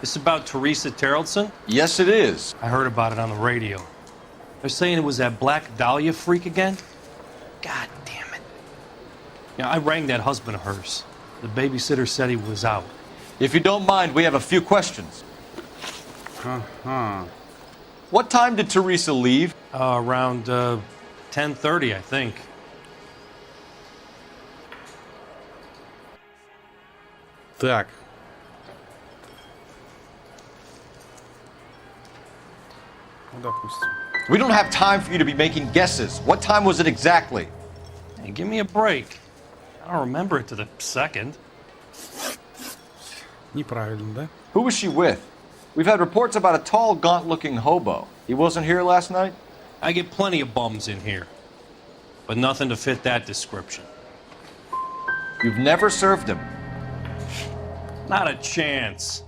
This about Teresa Tarleton? Yes, it is. I heard about it on the radio. They're saying it was that Black Dahlia freak again? God damn it. Yeah, I rang that husband of hers. The babysitter said he was out. If you don't mind, we have a few questions. Ага. What time did Teresa leave? Around 10:30, I think. Так. Ну, допустим. We don't have time for you to be making guesses. What time was it exactly? Hey, give me a break. I don't remember it to the second. Неправильно, да? Who was she with? We've had reports about a tall, gaunt-looking hobo. He wasn't here last night? I get plenty of bums in here, but nothing to fit that description. You've never served him? Not a chance.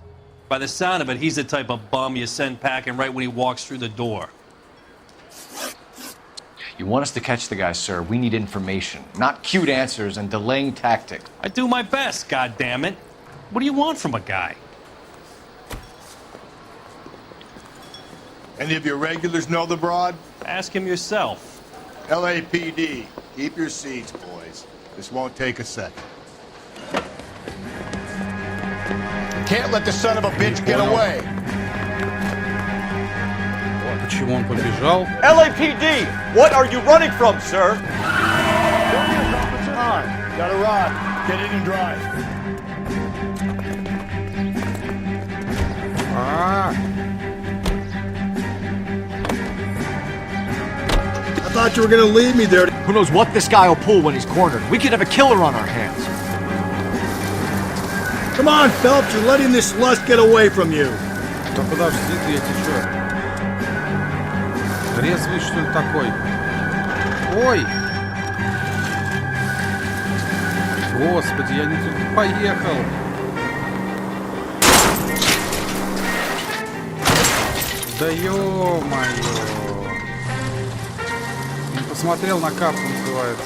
By the sound of it, he's the type of bum you send packing right when he walks through the door. You want us to catch the guy, sir. We need information, not cute answers and delaying tactics. I do my best, goddammit. What do you want from a guy? Any of your regulars know the broad? Ask him yourself. LAPD, keep your seats, boys. This won't take a second. Can't let the son of a bitch get away. Почему он побежал? LAPD, what are you running from, sir? Got a rod. Get in and drive. I thought you were gonna leave me there. Who knows what this guy will pull when he's cornered? We could have a killer on our hands. Come on, Phelps, you're letting this lust get away from you. Да подожди ты, я тебе чё? Резвый, что ли, такой? Ой! Господи, я не тут поехал! Да ё-моё! Не посмотрел на карту, называется.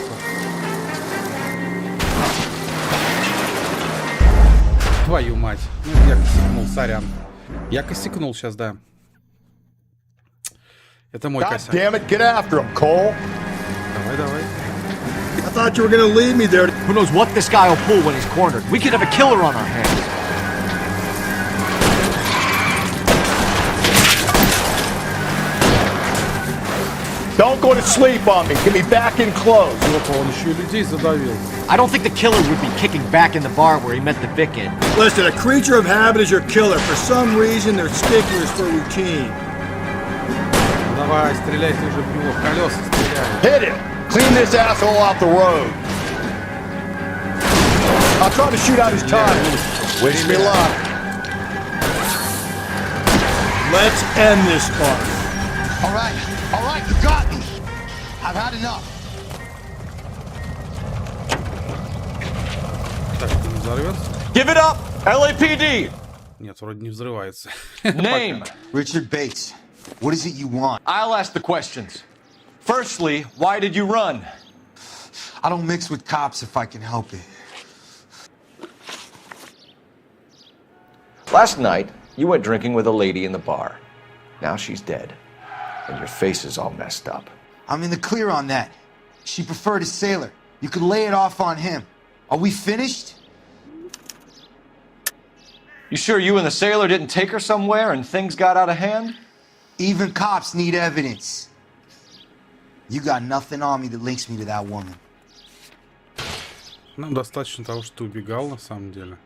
Твою мать. Ну, я косякнул, сорян. Я косякнул сейчас, да. Это мой косяк. Damn it, get after him, Cole. Давай, давай. I thought you were gonna leave me there. Who knows what this guy will pull when he's cornered? We could have a killer on our hands. Don't go to sleep on me. Get me back in close. Он еще и людей задавил. I don't think the killer would be kicking back in the bar where he met the Vic in. Listen, a creature of habit is your killer. For some reason, they're sticklers for routine. Давай, стреляй ты уже в него, в колеса стреляй. Hit him. Clean this asshole off the road. I'll try to shoot out his time. Wish me luck. Let's end this part. All right, you got me. I've had enough. Так, это не взорвется? Give it up, LAPD. Нет, вроде не взрывается. Name. Richard Bates. What is it you want? I'll ask the questions. Firstly, why did you run? I don't mix with cops if I can help it. Last night, you went drinking with a lady in the bar. Now she's dead. And your face is all messed up. I'm in the clear on that. She preferred a sailor. You could lay it off on him. Are we finished? You sure you and the sailor didn't take her somewhere and things got out of hand? Even cops need evidence. You got nothing on me that links me to that woman. Нам достаточно того, что ты убегал, на самом деле.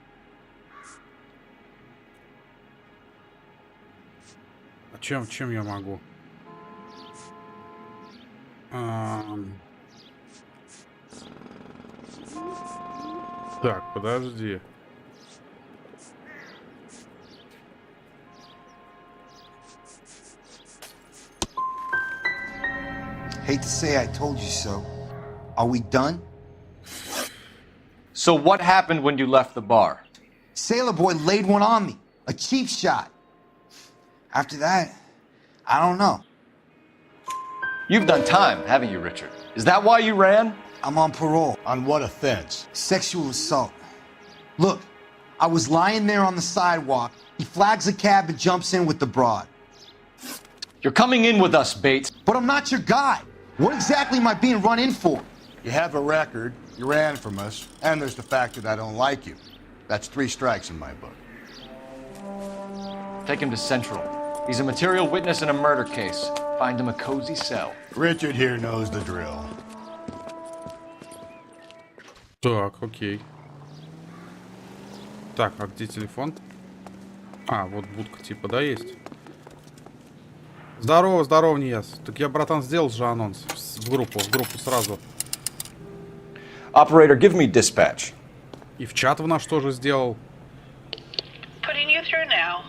А чем я могу? Так, подожди. Hate to say I told you so. Are we done? So what happened when you left the bar? Sailor Boy laid one on me. A cheap shot. After that, I don't know. You've done time, haven't you, Richard? Is that why you ran? I'm on parole. On what offense? Sexual assault. Look, I was lying there on the sidewalk. He flags a cab and jumps in with the broad. You're coming in with us, Bates. But I'm not your guy. What exactly am I being run in for? You have a record, you ran from us, and there's the fact that I don't like you. That's 3 strikes in my book. Take him to Central. He's a material witness in a murder case. Find him a cozy cell. Richard here knows the drill. Так, окей. Так, а где телефон? А, вот будка типа, да, есть? Здорово, здорово, Нияс. Так я, братан, сделал же анонс в группу сразу. Operator, give me dispatch. И в чат в наш тоже сделал. Putting you through now.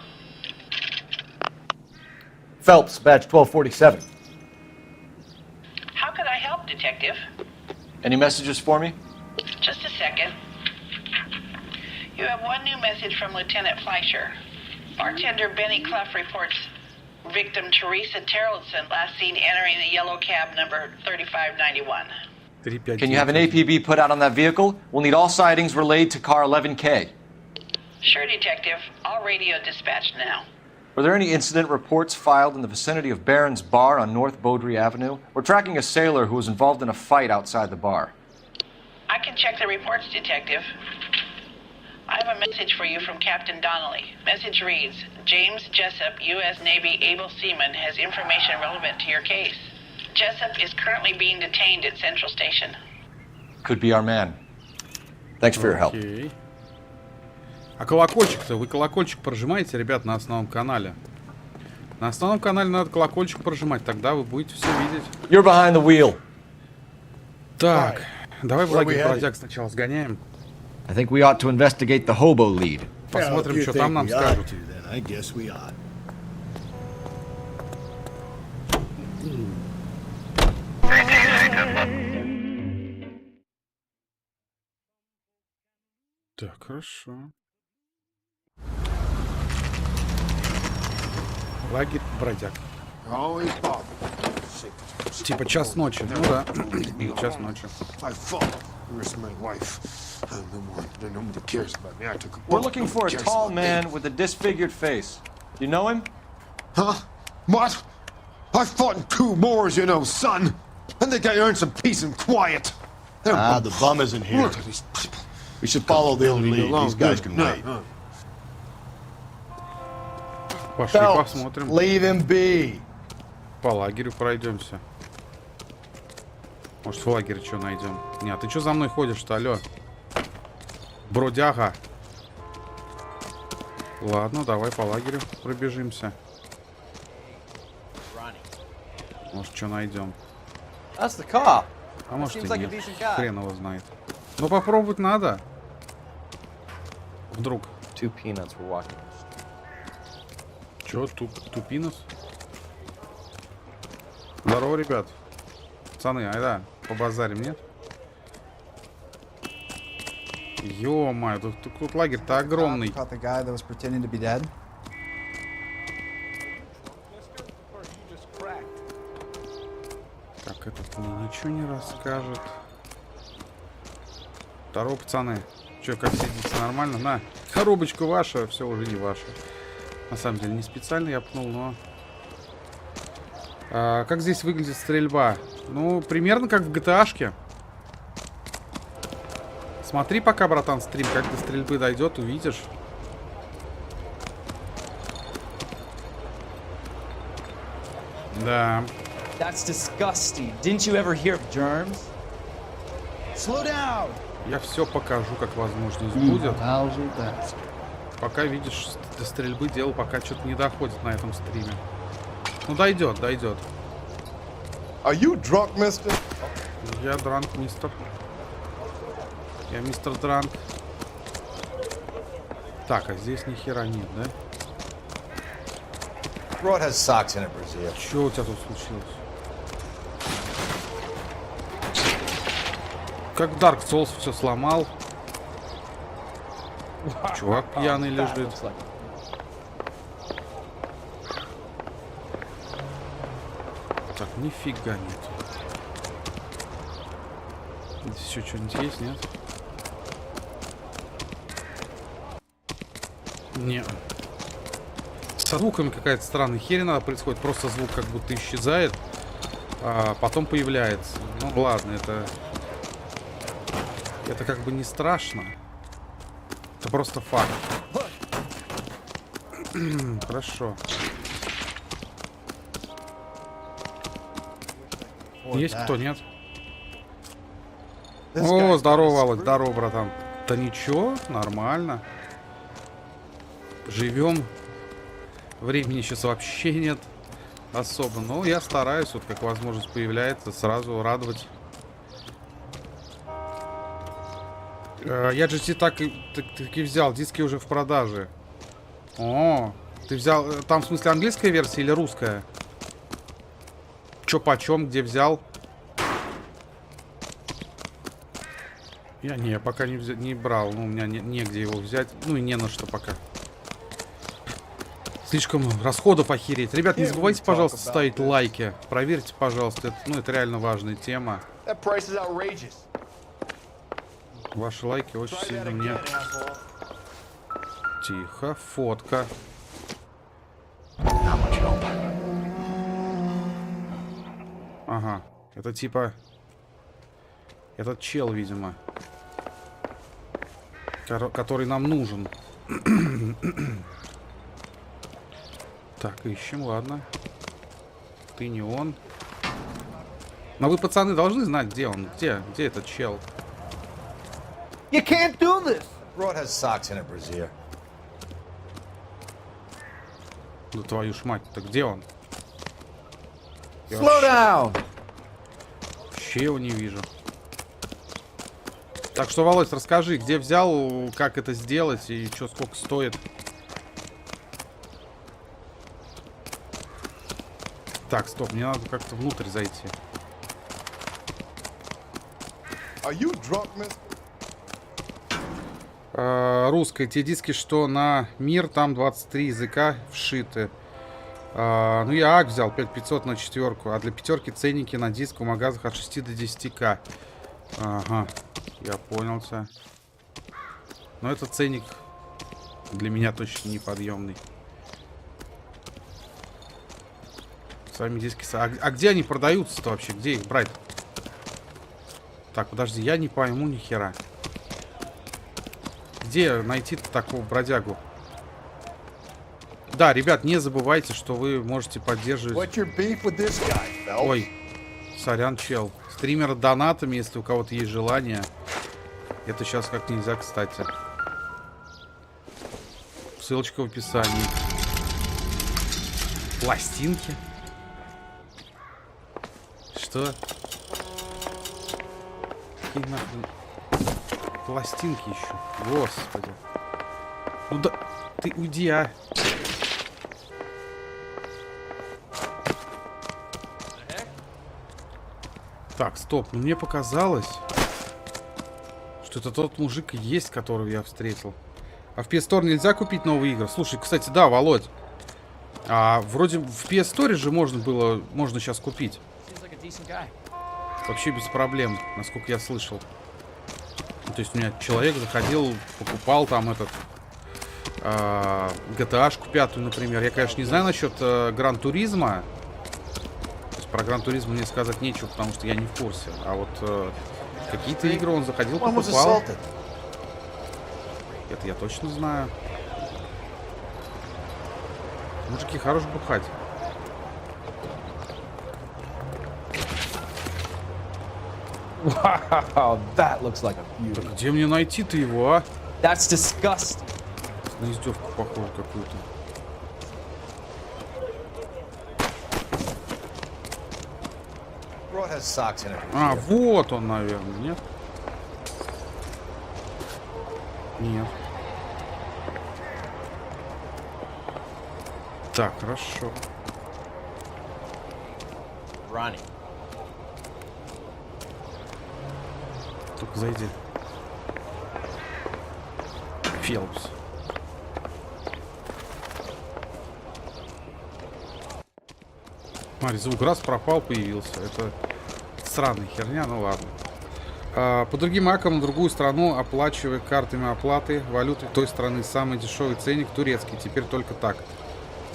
Phelps, badge 1247. How could I help, Detective? Any messages for me? Just a second. You have one new message from Lieutenant Fleischer. Bartender Benny Clough reports victim Teresa Terrellson last seen entering the yellow cab number 3591. Can you have an APB put out on that vehicle? We'll need all sightings relayed to car 11K. Sure, Detective. I'll radio dispatch now. Were there any incident reports filed in the vicinity of Barron's Bar on North Beaudry Avenue? We're tracking a sailor who was involved in a fight outside the bar. I can check the reports, Detective. I have a message for you from Captain Donnelly. Message reads, James Jessup, U.S. Navy able seaman, has information relevant to your case. Jessup is currently being detained at Central Station. Could be our man. Thanks for your help. А колокольчик-то? Вы колокольчик прожимаете, ребят, на основном канале? На основном канале надо колокольчик прожимать, тогда вы будете все видеть. You're behind the wheel. Так, давай в лагерь бродяг сначала сгоняем. I think we ought to investigate the hobo lead. Посмотрим, что там нам скажут. I guess we ought. Так, хорошо. Лагерь бродяг. Типа час ночи, ну да. Час ночи. We're looking for a tall man with a disfigured face. Do you know him? Huh? What? I fought in 2 wars, you know, son. I think I earned some peace and quiet. The bum isn't here. We should follow the lead. These guys can wait. Пошли посмотрим. Leave him be. По лагерю пройдемся. Может, в лагере что найдем? Нет, ты что за мной ходишь-то, алло? Бродяга. Ладно, давай по лагерю пробежимся. Может, что найдем? А может и нет. Хрен его знает. Но попробовать надо. Вдруг. Чё, тупинус? Здорово, ребят. Пацаны, айда, побазарим, нет? Ё-моё, тут лагерь-то огромный. Так, этот мне ничего не расскажет. Здорово, пацаны. Чё, как сидите, нормально? На, коробочка ваша, все уже не ваша. На самом деле, не специально я пнул, но... как здесь выглядит стрельба? Ну, примерно как в GTA-шке. Смотри пока, братан, стрим, как до стрельбы дойдет, увидишь. Да. That's disgusting. Didn't you ever hear of germs? Slow down. Я все покажу, как возможность будет. Пока, видишь, до стрельбы дело пока что-то не доходит на этом стриме. Ну, дойдет, дойдет. Are you drunk, mister? Я дранк, мистер. Я мистер дранк. Так, а здесь ни хера нет, да? Что у тебя тут случилось? Как Dark Souls все сломал. Чувак пьяный лежит. Так, нифига нет. Здесь еще что-нибудь есть, нет? Нет. Со звуками какая-то странная херня происходит. Просто звук как будто исчезает, а потом появляется. Ну ладно, это как бы не страшно. Это просто факт. Хорошо. Есть кто, нет? О, здорово, Алек, здорово, братан. Да ничего, нормально. Живем. Времени сейчас вообще нет особо. Но я стараюсь, вот как возможность появляется, сразу радовать. Я же так и взял. Диски уже в продаже. О, ты взял... Там в смысле английская версия или русская? Чё почем, где взял? Я пока не брал. Ну, у меня негде его взять. Ну и не на что пока. Слишком расходов охереть. Ребят, не забывайте, пожалуйста, ставить лайки. Проверьте, пожалуйста. Это реально важная тема. Ваши лайки очень сильно мне... Тихо, фотка. Ага, это типа... Этот чел, видимо. Который нам нужен. Так, ищем, ладно. Ты не он. Но вы, пацаны, должны знать, где он. Где этот чел? You can't do this. Rod has socks in it, Brazier. Да твою ж мать, так где он? Slow down. Вообще его не вижу. Так что, Володь, расскажи, где взял, как это сделать и что, сколько стоит. Так, стоп, мне надо как-то внутрь зайти. Русская, те диски, что на мир, там 23 языка вшиты. Ну, я АК взял, 5500 на четверку. А для пятерки ценники на диск в магазах от 6 до 10к. Ага, я понял тебя. Но этот ценник для меня точно неподъемный. Сами диски... А где они продаются-то вообще? Где их брать? Так, подожди, я не пойму ни хера. Где найти-то такого бродягу? Да, ребят, не забывайте, что вы можете поддерживать... Ой, сорян, чел. Стример донатами, если у кого-то есть желание. Это сейчас как нельзя, кстати. Ссылочка в описании. Пластинки? Что? Какие нахрен... Пластинки еще. Господи. Ну да... Ты уйди, а. Так, стоп. Ну, мне показалось, что это тот мужик и есть, которого я встретил. А в PS Store нельзя купить новые игры? Слушай, кстати, да, Володь. А вроде в PS Store же можно сейчас купить. Вообще без проблем, насколько я слышал. То есть у меня человек заходил, покупал там этот GTA-шку 5, например. Я, конечно, не знаю насчет Гран-туризма. Про Гран-туризм мне сказать нечего, потому что я не в курсе. А вот какие-то игры он заходил, покупал. Это я точно знаю. Мужики, хорош бухать. Wow, that looks like a beauty. Так где мне найти-то его, а? That's disgusting. На издевку похоже какую-то. А, вот он, наверное, нет? Нет. Так, хорошо. Ronnie. Только зайди. Фелпс. Смотри, звук раз пропал, появился. Это странная херня, ну ладно. По другим акам на другую страну, оплачивая картами оплаты, валюты той страны, самый дешевый ценник турецкий. Теперь только так.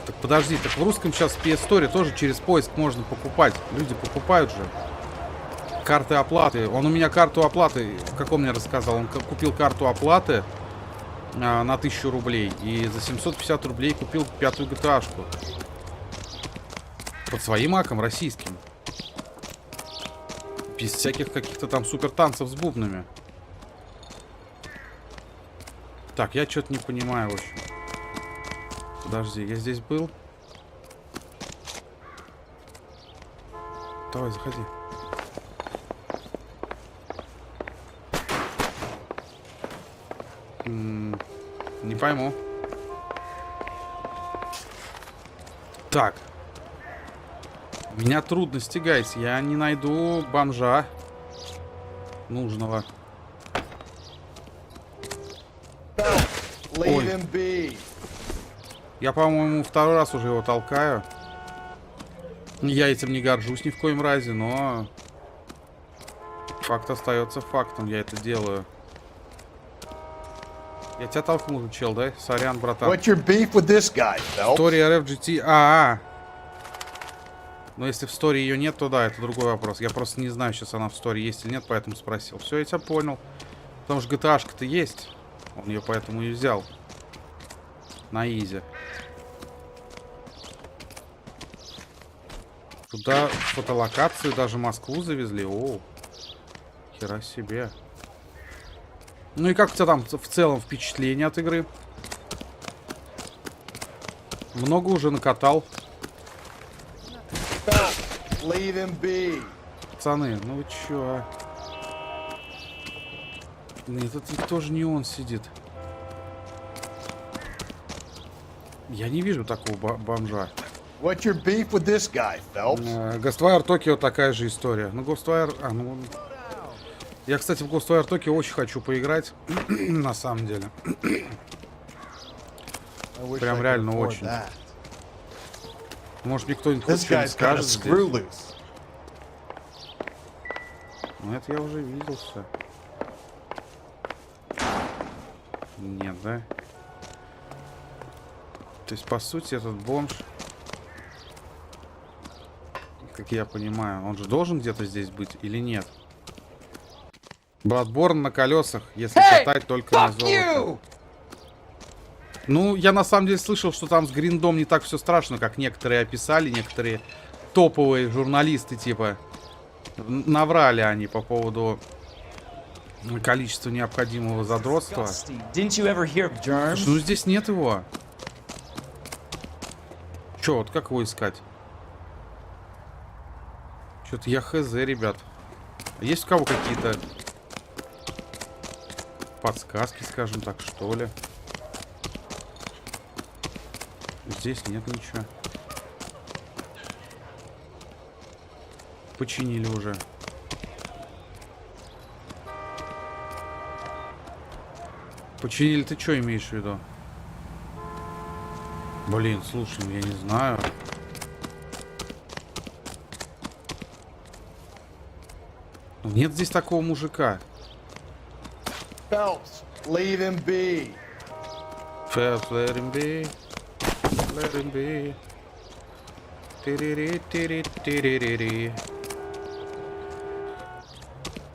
Так подожди, так в русском сейчас в PS Store тоже через поиск можно покупать. Люди покупают же. Карты оплаты. Он у меня карту оплаты, как он мне рассказал, он купил карту оплаты на 1000 рублей. И за 750 рублей купил 5-ю GTA-шку. Под своим аком, российским. Без всяких каких-то там супер танцев с бубнами. Так, я что-то не понимаю, в общем. Подожди, я здесь был? Давай, заходи. Не пойму. Меня трудности, гайс. Я не найду бомжа нужного. Ой. Я, по-моему, второй раз уже его толкаю. Я этим не горжусь ни в коем разе, но факт остается фактом. Я это делаю. Я тебя толкнул, чел, да? Сорян, братан. What's your beef with this guy, Phelps? История RFGT. Но если в истории ее нет, то да, это другой вопрос. Я просто не знаю, сейчас она в истории есть или нет, поэтому спросил. Все, я тебя понял. Потому что GTA-шка-то есть. Он ее поэтому и взял. На изи. Туда фотолокацию, даже Москву завезли. О, хера себе. Ну и как у тебя там в целом впечатление от игры? Много уже накатал. Пацаны, ну вы чё? Нет, это тоже не он сидит. Я не вижу такого бомжа. What's your beef with this guy, Phelps? Ghostwire Tokyo такая же история. Ну, Ghostwire... Я, кстати, в Ghostwire Tokyo очень хочу поиграть. На самом деле. Прям реально очень. Может, мне кто-нибудь хоть что-нибудь скажет здесь? Ну, это я уже видел все. Нет, да? То есть, по сути, этот бомж... Как я понимаю, он же должен где-то здесь быть или нет? Bloodborne на колесах, если катать только на золото. Ну, я на самом деле слышал, что там с гриндом не так все страшно, как некоторые описали, некоторые топовые журналисты, типа, наврали они по поводу количества необходимого задротства. Слушай, ну здесь нет его. Че, вот как его искать? Что-то я хз, ребят. Есть у кого какие-то подсказки, скажем так, что ли? Здесь нет ничего. Починили уже. Починили, ты что имеешь в виду? Блин, слушай, я не знаю. Нет здесь такого мужика. Phelps, leave him be. Phelps, let him be. Let him be. Тири-ри-тири-тири-ри-ри.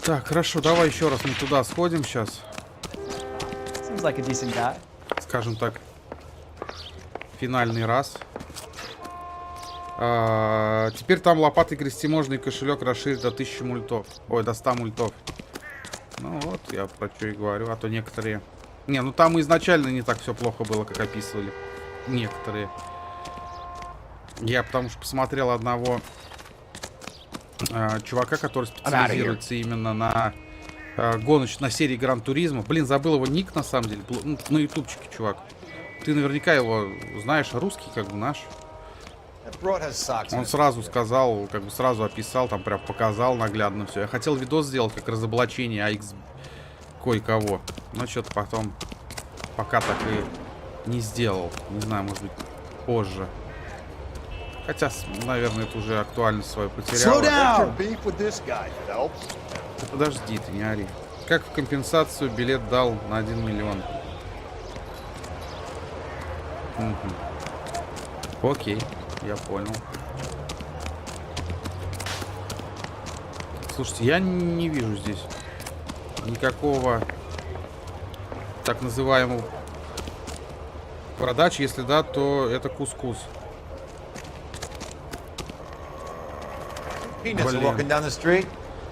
Так, хорошо, давай еще раз мы туда сходим сейчас. Like a decent guy. Скажем так, финальный раз. Теперь там лопатой грести можно и кошелек расширить до 1000 мультов. Ой, до 100 мультов. Ну вот, я про что и говорю. А то некоторые... Не, ну там изначально не так все плохо было, как описывали. Некоторые. Я потому что посмотрел одного чувака, который специализируется именно на на серии Гран Туризма. Блин, забыл его ник на самом деле. На ютубчике, чувак. Ты наверняка его знаешь, русский, как бы наш. Он сразу сказал, как бы сразу описал, там прям показал наглядно все. Я хотел видос сделать, как разоблачение AX кое-кого. Но что-то потом пока так и не сделал. Не знаю, может быть, позже. Хотя, наверное, это уже актуальность свою потеряла. Ты подожди, ты не ори. Как в компенсацию билет дал на 1 миллион? Угу. Окей, я понял. Слушайте, я не вижу здесь никакого так называемого продачи. Если да, то это кускус. Блин.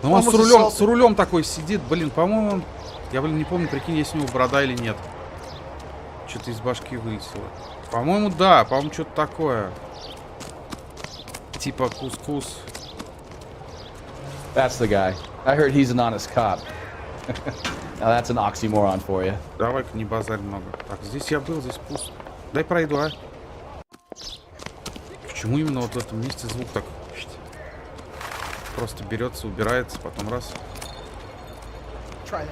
Ну он с рулем такой сидит, блин, по-моему, я, блин, не помню, прикинь, есть у него борода или нет. Что-то из башки вылетело. По-моему, да, по-моему, что-то такое. Типа кускус. That's the guy. I heard he's an honest cop. Now that's an oxymoron for you. Давай-ка не базарь много. Так, здесь я был, здесь пусто. Дай пройду, а. Почему именно вот в этом месте звук так Просто берется, убирается, потом раз.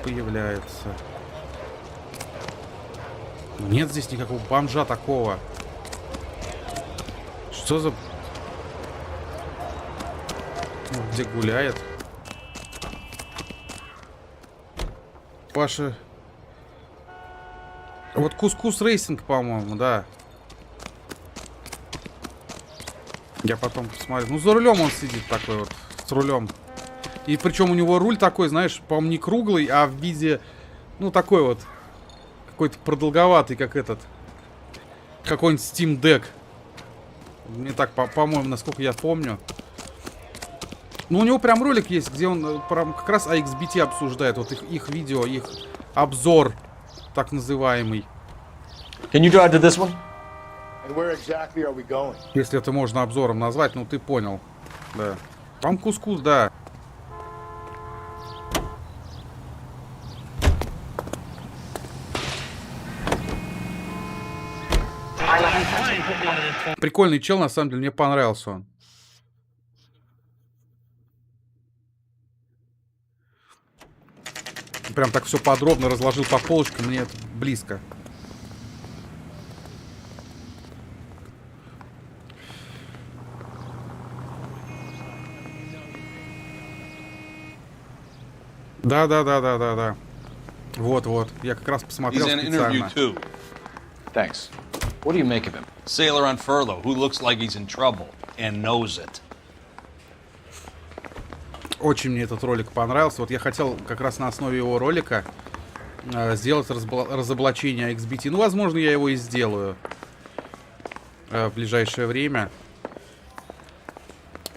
Появляется. Нет здесь никакого бомжа такого. Что за... Где гуляет? Паша... Вот Кускус Рейсинг, по-моему, да. Я потом посмотрю. Ну, за рулем он сидит такой вот, с рулем. И причем у него руль такой, знаешь, по-моему, не круглый, а в виде, ну, такой вот, какой-то продолговатый, как этот. Какой-нибудь Steam Deck. Не так, по-моему, насколько я помню. Ну, у него прям ролик есть, где он прям как раз AXBT обсуждает. Вот их видео, их обзор, так называемый. Can you drive to this one? And where exactly are we going? Если это можно обзором назвать, ну ты понял. Да. Вам кускус, да. Прикольный чел, на самом деле, мне понравился он. Прям так все подробно разложил по полочкам, мне это близко. Да. Вот. Я как раз посмотрел специально. Thanks. What do you make of him? Sailor on furlough who looks like he's in trouble and knows it. Очень мне этот ролик понравился. Вот я хотел как раз на основе его ролика сделать разоблачение XBT. Ну, возможно, я его и сделаю в ближайшее время.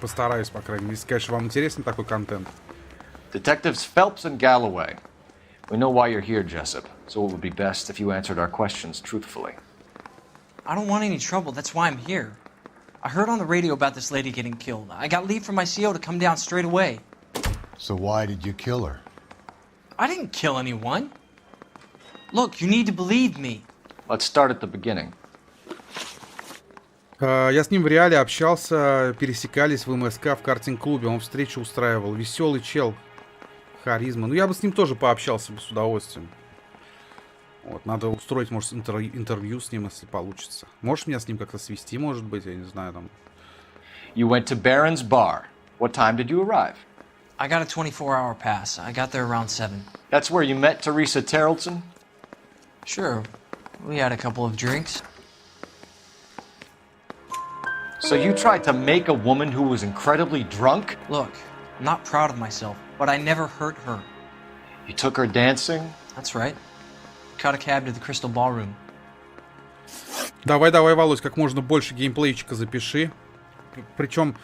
Постараюсь, по крайней мере, если, конечно, вам интересен такой контент. Detectives Phelps and Galloway. We know why you're here, Jessup, so it would be best if you answered our questions truthfully. I don't want any trouble. That's why I'm here. I heard on the radio about this lady getting killed. I got leave from my CO to come down straight away. So why did you kill her? I didn't kill anyone. Look, you need to believe me. Let's start at the beginning. Я с ним в реале общался, пересекались в МСК в картинг-клубе. Он встречу устраивал. Веселый чел. Харизма. Ну, я бы с ним тоже пообщался бы с удовольствием. Вот, надо устроить, может, интервью с ним, если получится. Можешь меня с ним как-то свести, может быть, я не знаю, там. You went to Barron's bar. What time did you arrive? I got a 24-hour pass. I got there around 7. That's where you met Teresa Terrelson? Sure. We had a couple of drinks. So you tried to make a woman who was incredibly drunk? Look, I'm not proud of myself, but I never hurt her. You took her dancing? That's right. Caught a cab to the Crystal Ballroom. Давай, Володь, как можно больше геймплейчика запиши. Причем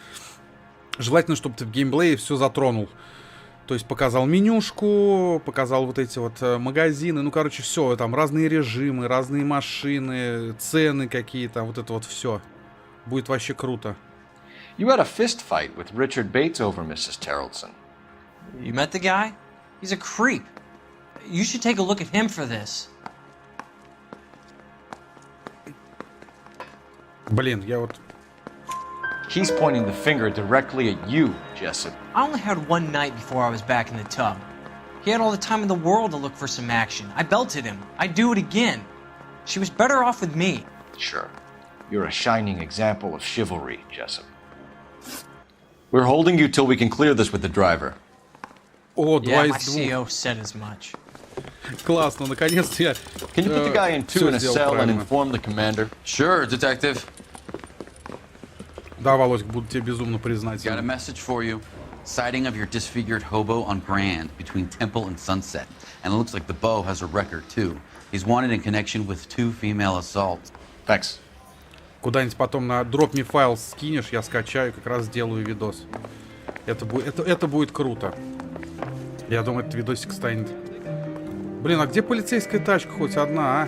желательно, чтобы ты в геймплее все затронул. То есть показал менюшку, показал вот эти вот магазины. Ну, короче, все. Там разные режимы, разные машины, цены какие-то. Вот это вот все. Будет вообще круто. You had a fist fight with Richard Bates over Mrs. Terrelson. You met the guy? He's a creep. You should take a look at him for this. Блин, я вот... He's pointing the finger directly at you, Jessup. I only had one night before I was back in the tub. He had all the time in the world to look for some action. I belted him. I'd do it again. She was better off with me. Sure. You're a shining example of chivalry, Jessup. We're holding you till we can clear this with the driver. О, yeah, my CO said as much. Классно, наконец-то я... Can you put the guy in two in a cell and inform the commander? Sure, detective. Да, Володь, буду тебе безумно признателен. Got a message for you. Sighting of your disfigured hobo on Grand between Temple and Sunset. And it looks like the Beau has a record, too. He's wanted in connection with 2 female assaults. Thanks. Куда-нибудь потом на Drop Me File скинешь, я скачаю, как раз сделаю видос. Это будет круто. Я думаю, этот видосик станет... Блин, а где полицейская тачка хоть одна, а?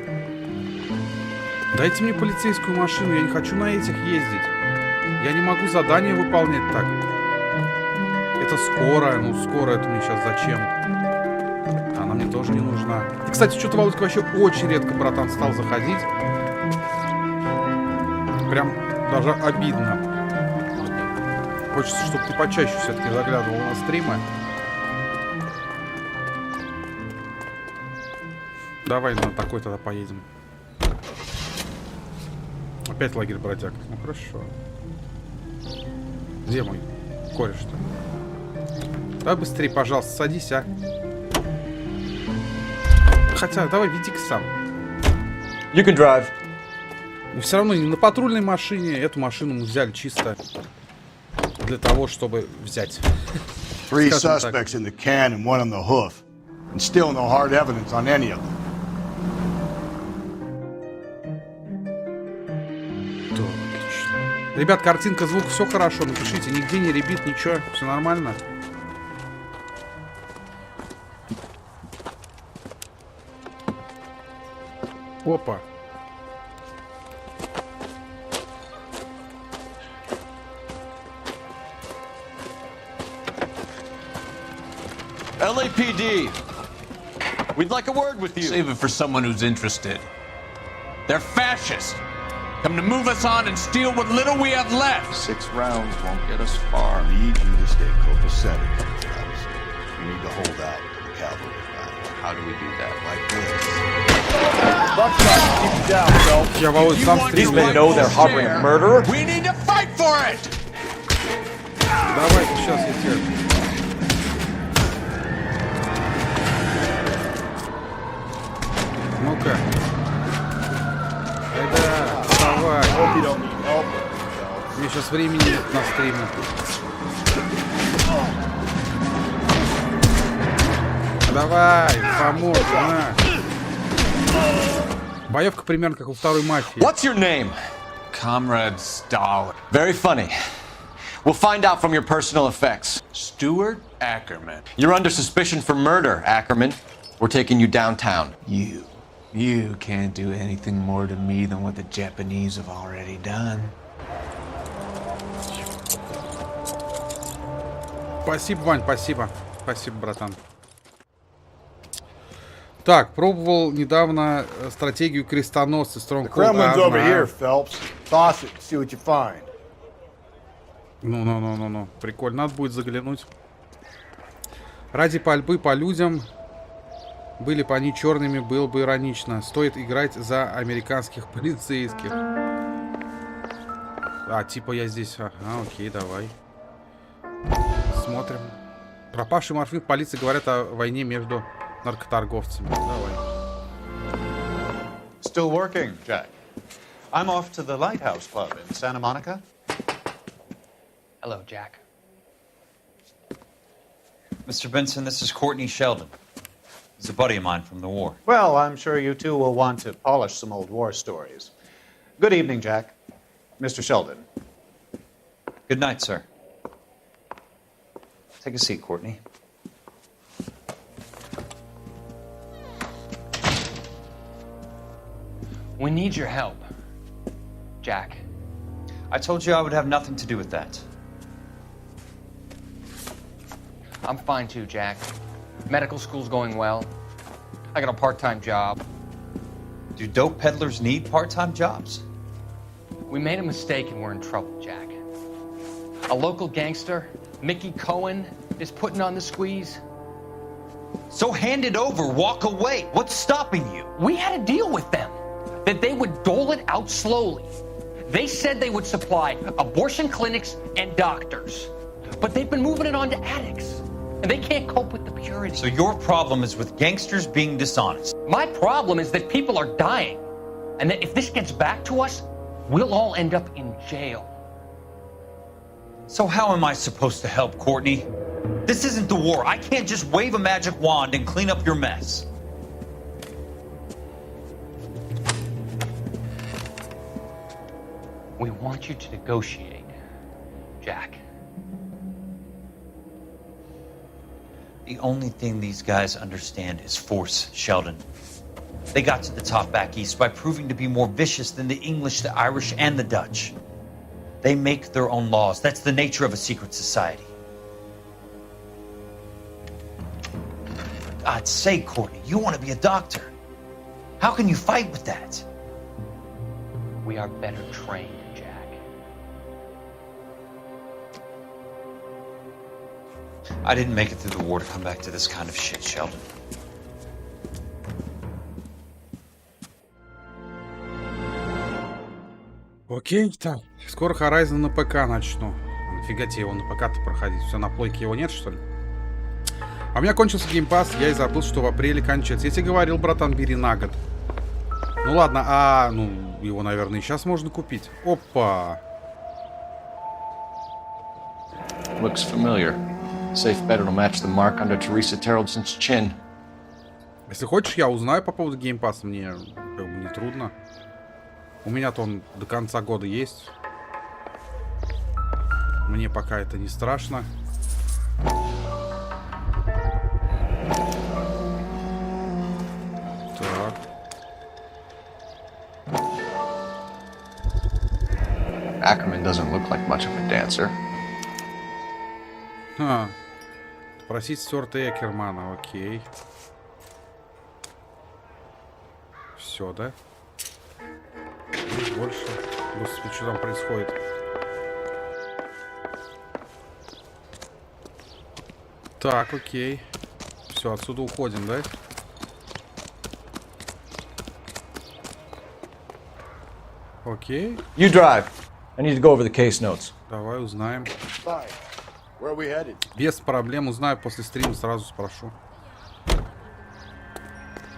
Дайте мне полицейскую машину, я не хочу на этих ездить. Я не могу задания выполнять так. Это скорая, ну скорая это мне сейчас зачем? Она мне тоже не нужна. И, кстати, что-то Володька вообще очень редко, братан, стал заходить. Прям даже обидно. Хочется, чтобы ты почаще все-таки заглядывал на стримы. Давай на такой тогда поедем. Опять лагерь бродяг. Ну хорошо. Где мой кореш-то? Давай быстрее, пожалуйста, садись, а. Хотя, давай, веди-ка сам. You can drive. Но все равно не на патрульной машине. Эту машину мы взяли чисто для того, чтобы взять. 3 suspects in the can and 1 on the hoof. And still no hard evidence on any of them. Ребят, картинка, звук, все хорошо. Напишите, нигде не ребит, ничего, все нормально. Опа. LAPD. We'd like a word with you. Save it for someone who's interested. They're fascists. Come to move us on and steal what little we have left. 6 rounds won't get us far. I need you to stay copacetic, fellas. You need to hold out until the cavalry arrives. How do we do that? Like this. Buckshot, keep you down, Phelps. Я волнуюсь, сам These men know they're harboring a murderer. We need to fight for it. Давай, сейчас я тебе. Ну-ка. Давай. Мне сейчас времени нет на стриме. Давай, поможем, на. Боевка примерно как у второй мафии. What's your name? Comrade Stalin. Very funny. We'll find out from your personal effects. Stuart Ackerman. You're under suspicion for murder, Ackerman. We're taking you downtown. You can't do anything more to me than what the Japanese have already done. Спасибо, Вань, спасибо. Спасибо, братан. Так, пробовал недавно стратегию крестоносца Stronghold. Kremlin's over here, Phelps. Toss it, see what you find. Ну. Прикольно, надо будет заглянуть. Ради пальбы по людям, были бы они черными, было бы иронично. Стоит играть за американских полицейских. А, типа я здесь... Ага, окей, давай. Смотрим. Пропавший морфин в полиции говорят о войне между наркоторговцами. Давай. Still working, Jack. I'm off to the Lighthouse Club in Santa Monica. Hello, Jack. Mr. Benson, this is Courtney Sheldon. He's a buddy of mine from the war. Well, I'm sure you two will want to polish some old war stories. Good evening, Jack. Mr. Sheldon. Good night, sir. Take a seat, Courtney. We need your help, Jack. I told you I would have nothing to do with that. I'm fine too, Jack. Medical school's going well. I got a part-time job. Do dope peddlers need part-time jobs? We made a mistake and we're in trouble, Jack. A local gangster, Mickey Cohen, is putting on the squeeze. So hand it over, walk away. What's stopping you? We had a deal with them that they would dole it out slowly. They said they would supply abortion clinics and doctors, but they've been moving it on to addicts, and they can't cope with the purity. So your problem is with gangsters being dishonest. My problem is that people are dying, and that if this gets back to us, we'll all end up in jail. So how am I supposed to help, Courtney? This isn't the war. I can't just wave a magic wand and clean up your mess. We want you to negotiate, Jack. The only thing these guys understand is force, Sheldon. They got to the top back east by proving to be more vicious than the English, the Irish, and the Dutch. They make their own laws. That's the nature of a secret society. For God's sake, Courtney, you want to be a doctor. How can you fight with that? We are better trained, Jack. I didn't make it through the war to come back to this kind of shit, Sheldon. Окей, так. Скоро Horizon на ПК начну. Нафига тебе его на ПК-то проходить? Все, на плойке его нет, что ли? А у меня кончился геймпасс, я и забыл, что в апреле кончается. Я тебе говорил, братан, бери на год. Ну ладно, ну, его, наверное, и сейчас можно купить. Опа! Looks familiar. Safe bet it'll match the mark under Teresa Terreldson's chin. Если хочешь, я узнаю по поводу геймпасса, мне как бы не трудно. У меня-то он до конца года есть. Мне пока это не страшно. Так. Ackerman doesn't look like much of a dancer. Просить Стюарта Экермана, окей. Все, да? Больше. Господи, что там происходит? Так, окей. Все, отсюда уходим, да? Окей. You drive. I need to go over the case notes. Давай узнаем. Fine. Where are we headed? Без проблем, узнаю после стрима, сразу спрошу.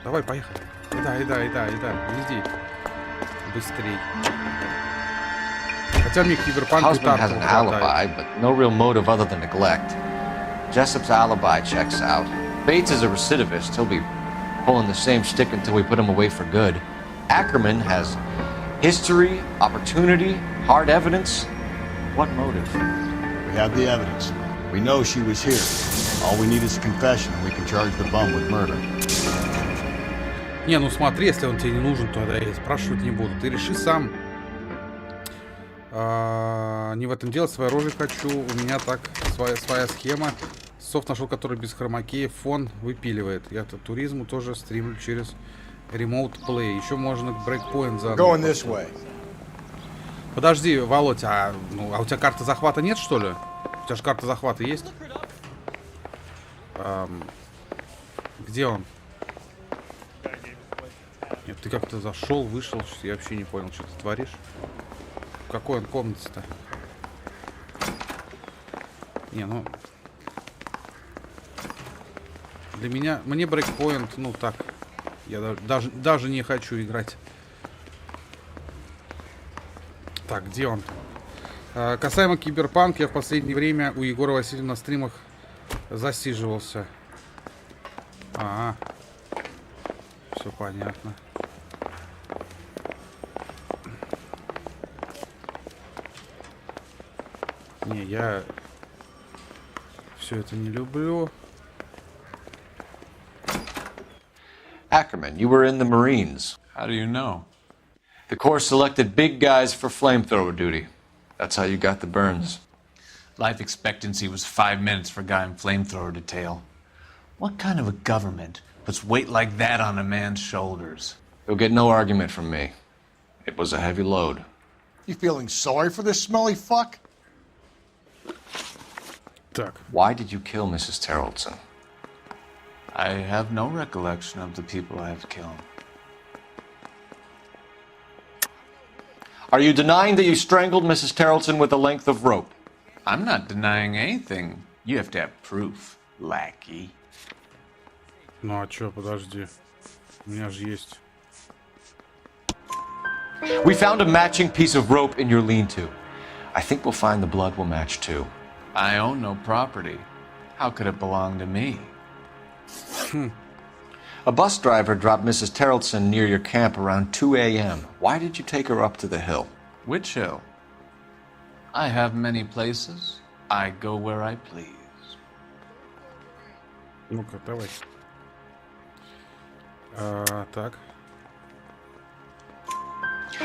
Давай, поехали. Да, иди. Быстрей. Хотя мне киберпанк Husband has an alibi, but no real motive other than neglect. Jessup's alibi checks out. Bates is a recidivist. He'll be pulling the same stick until we put him away for good. Ackerman has history, opportunity, hard evidence. What motive? We have the evidence. We know she was here. All we need is a confession, and we can charge the bum with murder. Не, ну смотри, если он тебе не нужен, то я спрашивать не буду. Ты реши сам. Не в этом дело, своей рожей хочу. У меня так своя схема. Софт нашел, который без хромакея фон выпиливает. Я-то туризму тоже стримлю через Remote Play. Еще можно Breakpoint заодно. Подожди, Володь, а у тебя карты захвата нет, что ли? У тебя же карта захвата есть? Где он? Нет, ты как-то зашел, вышел, я вообще не понял, что ты творишь. В какой он комнате-то? Не, ну... Для меня... Мне брейкпоинт, ну так... Я даже не хочу играть. Так, где он? Касаемо киберпанк, я в последнее время у Егора Васильева на стримах засиживался. Все понятно. Не, я все это не люблю. Ackerman, you were in the Marines. How do you know? The Corps selected big guys for flamethrower duty. That's how you got the burns. Life expectancy was 5 minutes for a guy in flamethrower detail. What kind of a government puts weight like that on a man's shoulders? You'll get no argument from me. It was a heavy load. You feeling sorry for this smelly fuck? Так. Why did you kill Mrs. Terrelson? I have no recollection of the people I have killed. Are you denying that you strangled Mrs. Terrelson with a length of rope? I'm not denying anything. You have to have proof, lackey. Ну а чё, подожди. У меня же есть. We found a matching piece of rope in your lean-to. I think we'll find the blood will match too. I own no property. How could it belong to me? A bus driver dropped Mrs. Terrelson near your camp around 2 a.m. Why did you take her up to the hill? Which hill? I have many places. I go where I please. Ну-ка, давай. Так.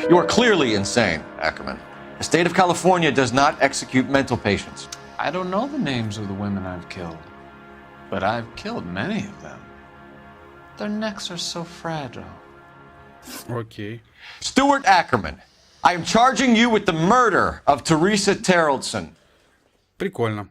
You are clearly insane, Ackerman. The state of California does not execute mental patients. I don't know the names of the women I've killed, but I've killed many of them. Their necks are so fragile. Окей. Stuart Ackerman, I am charging you with the murder of Teresa Terrelson. Прикольно.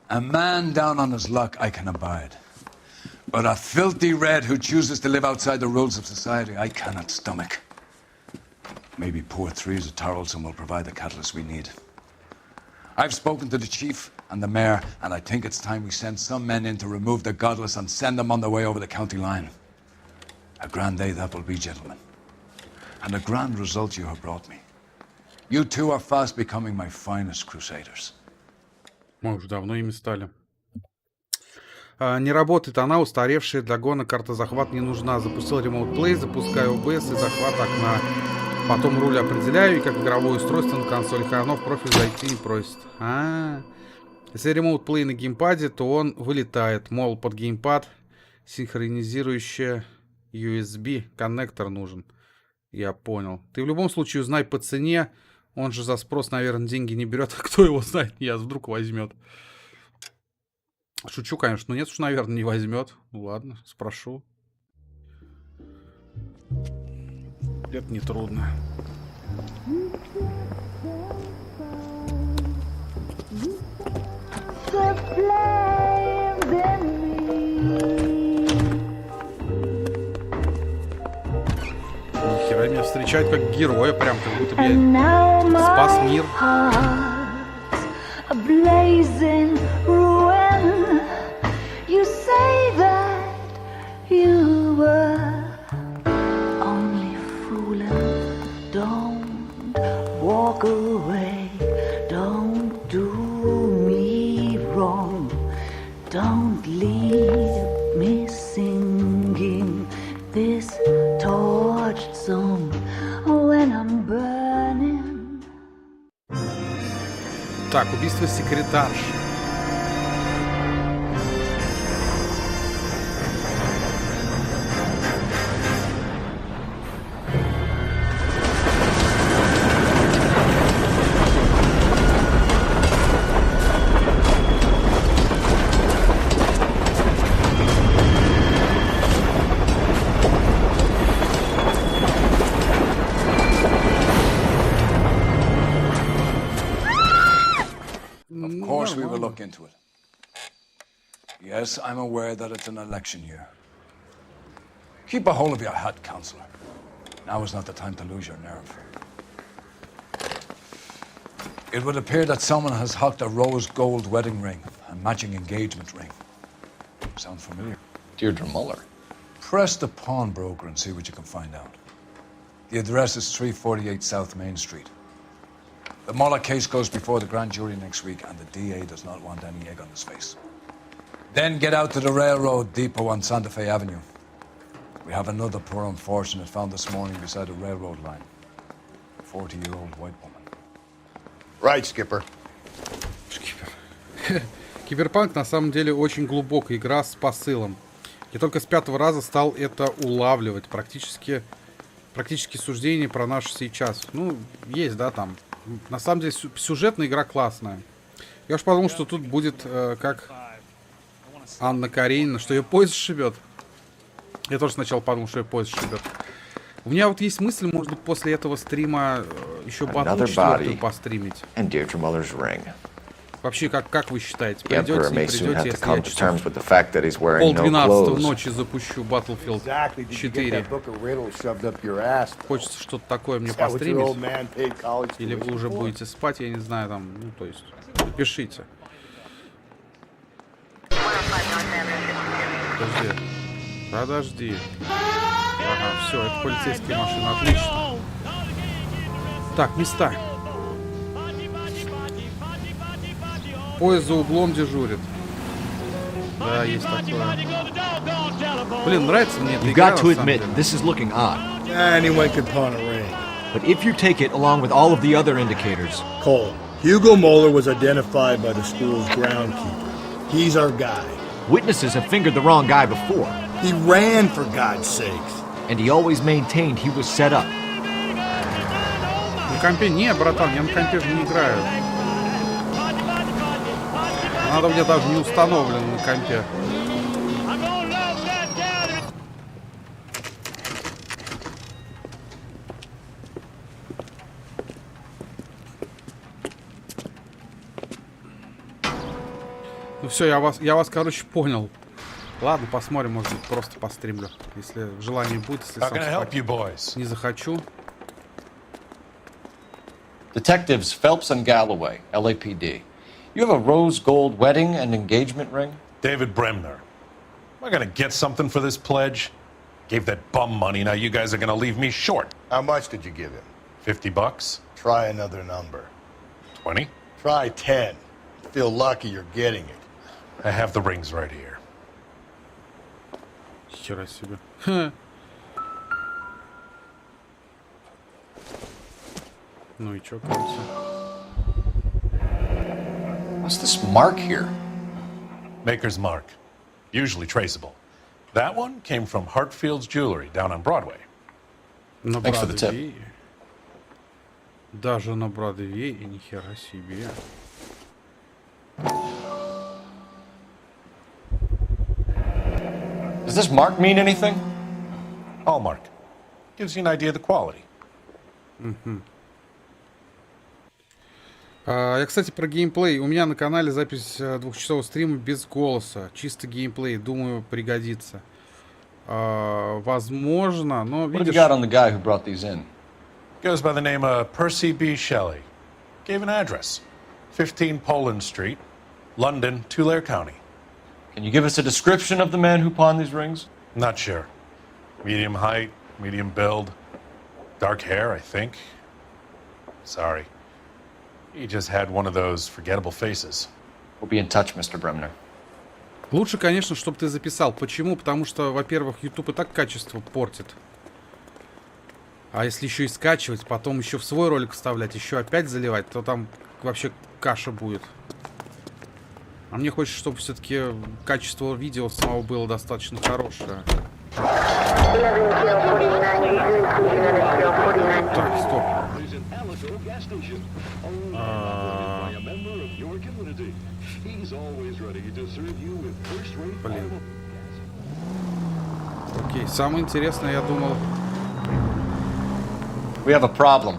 A man down on his luck I can abide. But a filthy red who chooses to live outside the rules of society, I cannot stomach. Maybe poor Threes of Tarleton will provide the catalyst we need. I've spoken to the chief and the mayor, and I think it's time we send some men in to remove the godless and send them on their way over the county line. A grand day that will be, gentlemen. And a grand result you have brought me. You two are fast becoming my finest crusaders. Мы уже давно ими стали. Не работает она, устаревшая для гона карта захват не нужна. Запустил Remote Play, запускаю OBS и захват окна. Потом руль определяю, и как игровое устройство на консоли оно в профиль зайти не просит. Если Remote Play на геймпаде, то он вылетает. Мол, под геймпад синхронизирующий USB коннектор нужен. Я понял. Ты в любом случае узнай по цене. Он же за спрос, наверное, деньги не берет. А кто его знает? Я вдруг возьмет. Шучу, конечно. Но нет уж, наверное, не возьмет. Ну ладно, спрошу. Это нетрудно. Нихера меня встречают как героя, прям как будто бы я спас мир. You say that you were only fooling. Don't walk away. Don't do me wrong. Don't leave me singing this torched song when I'm burning. Так, убийство секретарши. Into it. Yes, I'm aware that it's an election year. Keep a hold of your hat, Counselor. Now is not the time to lose your nerve. It would appear that someone has hocked a rose gold wedding ring and matching engagement ring. Sound familiar? Deirdre Muller. Press the pawnbroker and see what you can find out. The address is 348 South Main Street. The Muller case goes before the grand jury next week, and the DA does not want any egg on his face. Then get out to the railroad depot on Santa Fe Avenue. We have another poor unfortunate found this morning beside a railroad line. A 40-year-old white woman. Right, Skipper. Киберпанк на самом деле очень глубокая игра с посылом. Я только с 5-го раза стал это улавливать. Практически суждение про наш сейчас. Ну, есть, да, там. На самом деле сюжетная игра классная. Я уж подумал, что тут будет как Анна Каренина, что ее поезд шибет. Я тоже сначала подумал, что ее поезд шибет. У меня вот есть мысль, может быть, после этого стрима еще батл 4 постримить. Вообще, как вы считаете, придете, не придете, если я часов 11:30 ночи запущу Battlefield 4? Хочется что-то такое мне постримить? Или вы уже будете спать, я не знаю, там, ну, то есть, напишите. Подожди. Ага, все, это полицейские машины, отлично. Так, места. Поезд за углом дежурит. Да, есть такое. Блин, нравится мне эта игра, You've got to admit, this is looking odd. Anyone could pawn a ring. But if you take it along with all of the other indicators... Cole, Hugo Moeller was identified by the school's groundkeeper. He's our guy. Witnesses have fingered the wrong guy before. He ran, for God's sakes. And he always maintained he was set up. На компе? Не, братан, я на компе же не играю. Надо мне даже не установлен на компе. Ну все, я вас, короче, понял. Ладно, посмотрим, может быть, просто постримлю. Если желание будет, если сам не захочу. Detectives Phelps and Galloway, LAPD. You have a rose gold wedding and engagement ring? David Bremner. Am I gonna get something for this pledge? Gave that bum money, now you guys are gonna leave me short. How much did you give him? $50? Try another number. 20? Try 10. Feel lucky you're getting it. I have the rings right here. Хера себе. Ну и чё, кажется? What's this mark here? Maker's mark. Usually traceable. That one came from Hartfield's Jewelry down on Broadway. На Thanks for the tip. Бродвее. Даже на Бродвее, нихера себе. Does this mark mean anything? Hallmark. Gives you an idea of the quality. Я, кстати, про геймплей. У меня на канале запись двухчасового стрима без голоса. Чисто геймплей. Думаю, пригодится. Возможно, но What have you видишь... got on the guy who brought these in? Goes by the name of Percy B. Shelley. Gave an address. 15 Poland Street, London, Tulare County. Can you give us a description of the man who pawned these rings? Not sure. Medium height, medium build. Dark hair, I think. Sorry. He just had one of those forgettable faces. We'll be in touch, Mr. Bremner. Лучше, конечно, чтобы ты записал. Почему? Потому что, во-первых, YouTube и так качество портит. А если еще и скачивать, потом еще в свой ролик вставлять, еще опять заливать, то там вообще каша будет. А мне хочется, чтобы все-таки качество видео самого было достаточно хорошее. Так, стоп. Блин. Окей, самое интересное, я думал... We have a problem.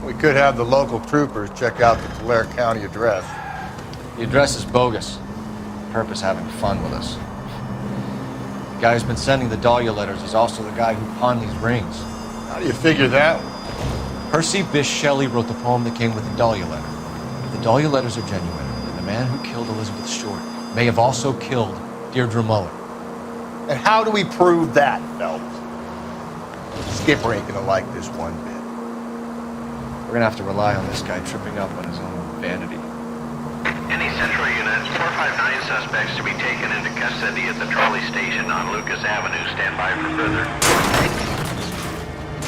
We could have the local troopers check out the Tulare County address. The address is bogus. Purpose having fun with us. The guy who's been sending the Dahlia letters is also the guy who pawned these rings. How do you figure that? Percy Bysshe Shelley wrote the poem that came with the Dahlia letter. If the Dahlia letters are genuine, then the man who killed Elizabeth Short may have also killed Deirdre Mullen. And how do we prove that, Phelps? Skipper ain't gonna like this one bit. We're gonna have to rely on this guy tripping up on his own vanity. Any central unit, 459 suspects to be taken into custody at the trolley station on Lucas Avenue. Stand by for further.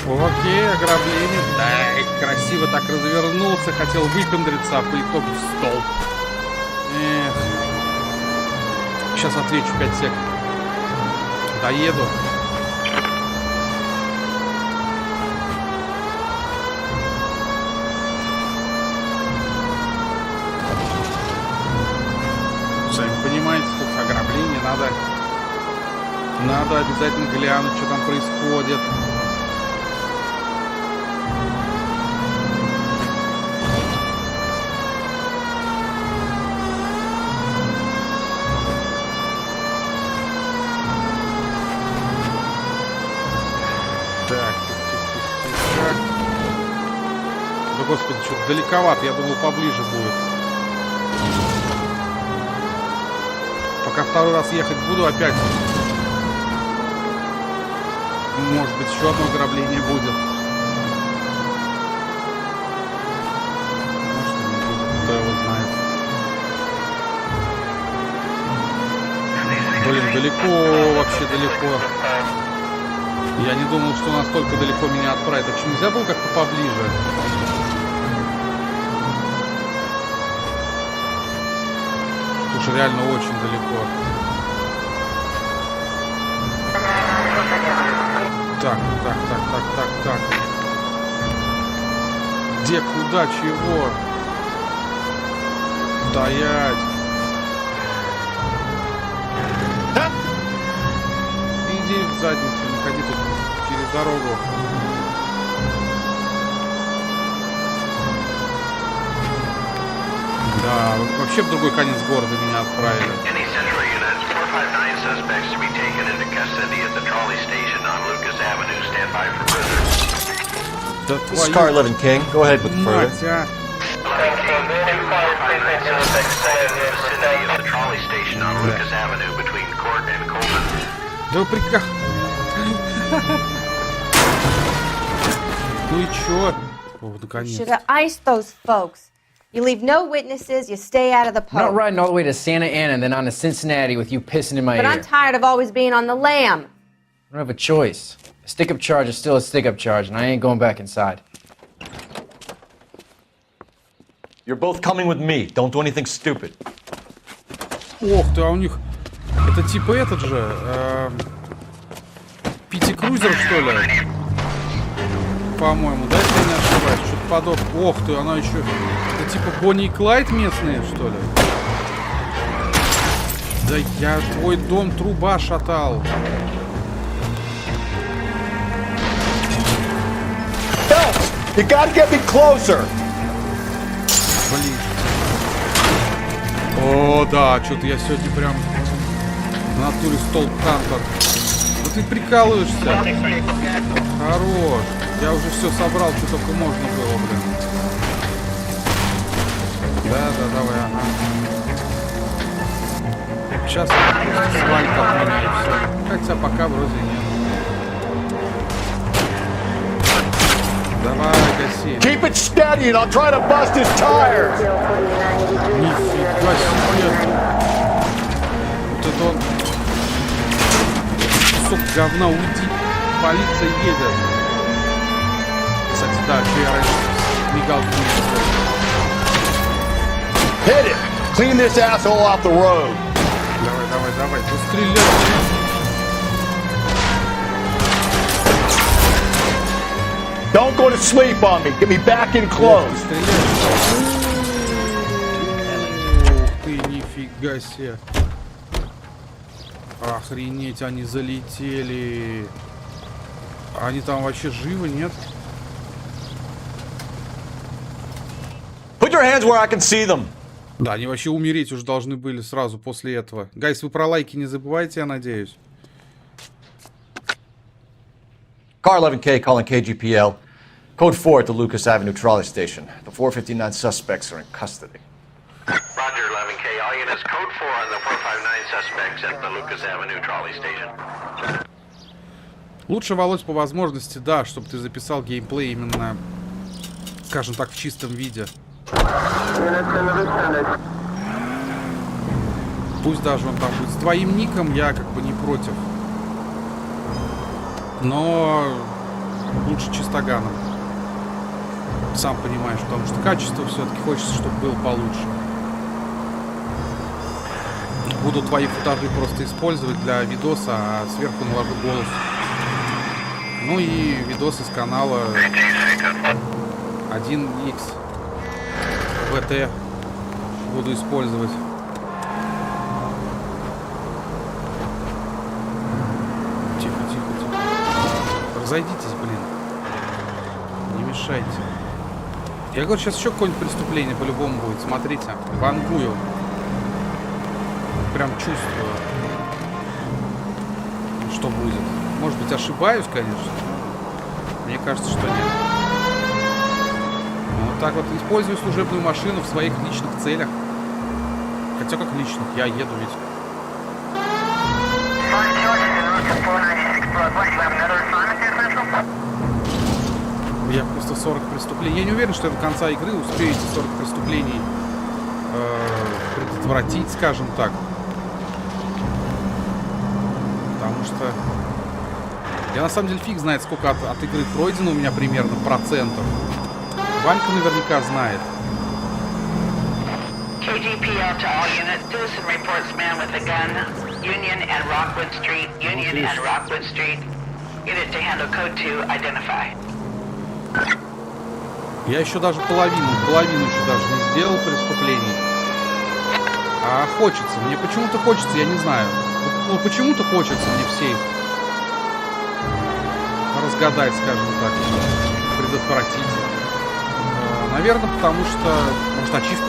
Окей, ограбление. Да, красиво так развернулся, хотел выпендриться, а по итогу в стол. Эх. Сейчас отвечу 5 сек. Доеду. Сами понимаете, тут ограбление, надо обязательно глянуть, что там происходит. Так. Да господи, что-то далековато, я думал, поближе будет. Пока второй раз ехать буду, опять. Может быть, еще одно ограбление будет. Может, и не будет, кто его знает. Блин, далеко, вообще далеко. Я не думал, что настолько далеко меня отправят. Так что нельзя было как-то поближе? Слушай, реально очень далеко. Так. Где, куда, чего? Стоять. Иди в задницу, не ходи тут через дорогу. Да, вообще в другой конец города меня отправили. Any Central units, 459 suspects to be taken into custody at the trolley station on Lucas Avenue. Stand by for further. Да This is Car 11 King. Go ahead with the further. Мать, а. 11 King, 459 suspects sighted in the vicinity of the trolley station on Lucas Avenue between Court and Coleman. Да прикол. Ну и чё? О, наконец. Should have iced those folks. You leave no witnesses, you stay out of the I'm not post. riding all the way to Santa Ana and then on to Cincinnati with you pissing in my But ear. I'm tired of always being on the lam. I don't have a choice. A stick-up charge is still a stick-up charge, and I ain't going back inside. You're both coming with me. Don't do anything stupid. Ох ты, а у них... Это типа этот же... Пяти-крузер, что ли? По-моему, да, если я не ошибаюсь? Что-то подобное. Ох ты, она еще... Это типа Бонни и Клайд местные, что ли? Да я твой дом труба шатал. You gotta get me closer. Блин. О, да, что-то я сегодня прям в натуре столб Хантер. Ну ты прикалываешься. Хорош. Я уже все собрал, что только можно было, блин. Да, давай, ага. Сейчас свалька отменяю все. Хотя пока вроде нет. Давай, гаси. Keep it steady and I'll try to bust his tires. Нифига себе. Вот это он. Кусок говна, уйди. Полиция едет. Кстати, да, что я раньше мигалки не видел. Hit it. Clean this asshole off the road. Давай. Постреляй. Don't go to sleep on me. Get me back in close. Ух ты, нифига себе. Охренеть, они залетели. Они там вообще живы, нет? Put your hands where I can see them. Да, они вообще умереть уже должны были сразу после этого. Гайс, вы про лайки не забывайте, я надеюсь. Car 11K calling KGPL. Code 4 at the Lucas Avenue trolley station. The 459 suspects are in custody. Roger, 11K. All units, code 4 on the 459 suspects at the Lucas Avenue trolley station. Лучше, Володь, по возможности, да, чтобы ты записал геймплей именно, скажем так, в чистом виде. Пусть даже он там будет с твоим ником, я как бы не против. Но лучше чистоганом. Сам понимаешь, потому что качество все-таки хочется, чтобы было получше. Буду твои футажи просто использовать для видоса, а сверху наложу голос. Ну и видосы с канала 1x ВТ буду использовать. Тихо. Разойдитесь, блин. Не мешайте. Я говорю, сейчас еще какое-нибудь преступление по-любому будет. Смотрите, вангую. Прям чувствую, что будет. Может быть, ошибаюсь, конечно. Мне кажется, что нет. Вот так вот использую служебную машину в своих личных целях. Хотя как личных, я еду ведь. Я просто 40 преступлений. Я не уверен, что я до конца игры успею эти 40 преступлений предотвратить, скажем так. Потому что я на самом деле фиг знает, сколько от игры пройдено у меня примерно процентов. Ванька наверняка знает. KGPL to all units. Citizen reports man with a gun. Union and Rockwood Street. Union and Rockwood Street. Unit to handle code 2. Identify. Я еще даже половину еще даже не сделал преступлений. А хочется. Мне почему-то хочется, я не знаю. Ну, почему-то хочется мне все их разгадать, скажем так. Предотвратить. Наверное, потому что, может, ачивку...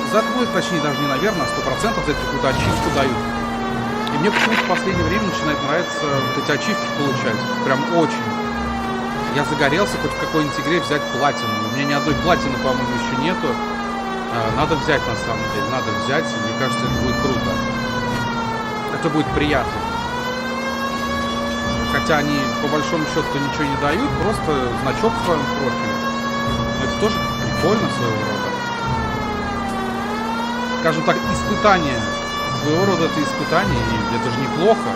точнее, даже не наверное, а 100% за это какую-то ачивку дают. И мне почему-то в последнее время начинает нравиться вот эти ачивки получать. Прям очень. Я загорелся хоть в какой-нибудь игре взять платину. У меня ни одной платины, по-моему, еще нету. Надо взять, на самом деле. Надо взять. И мне кажется, это будет круто. Это будет приятно. Хотя они, по большому счету, ничего не дают. Просто значок в своем профиле. Но это тоже прикольно своего рода. Скажем так, испытание. Своего рода это испытание. И это же неплохо.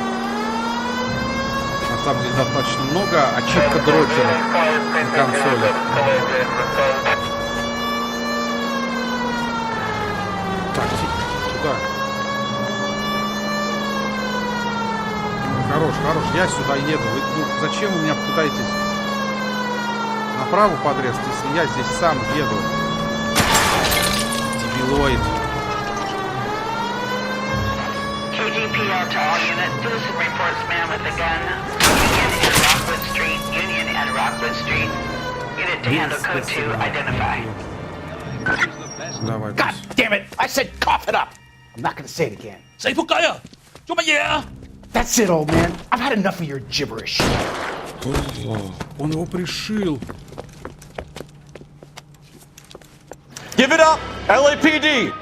На самом деле достаточно много ачивка дрочеров на консоли. Так, сюда. Хорош, я сюда еду. Вы, зачем вы меня пытаетесь направо подрезать, если я здесь сам еду? Дебилоид. KGPL to all units. Citizen reports man with a gun. Union and Rockwood Street. Unit to handle code 2. Identify. Давай. God damn it! I said cough it up! I'm not gonna say it again. Say That's it, old man. I've had enough of your gibberish. Он его пришил. Give it up, LAPD!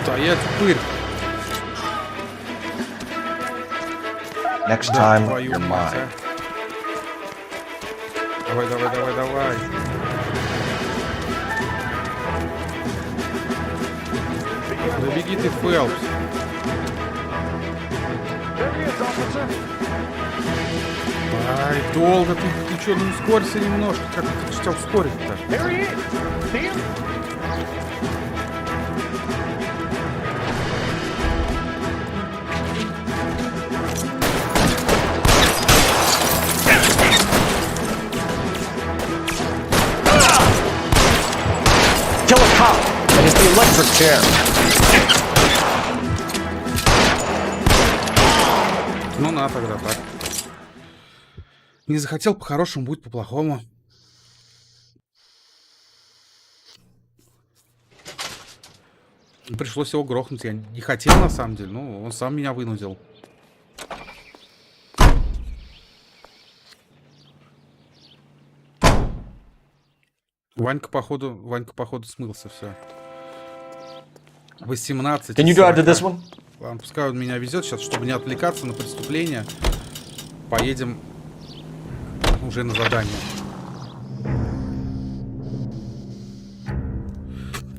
Стоять, пырь. Next time, you're mine. Давай. Да беги ты, Фелпс. Ай, долго ты что, ну ускорься немножко. Как ты тебя ускорить-то? Kill a cop, and it's the electric chair. Ну на, тогда так. Не захотел по-хорошему, будет по-плохому. Пришлось его грохнуть. Я не хотел, на самом деле. Ну, он сам меня вынудил. Ванька, походу, смылся, все. 18. Can you drive to this one? Ладно, пускай он меня везет сейчас, чтобы не отвлекаться на преступление. Поедем уже на задание.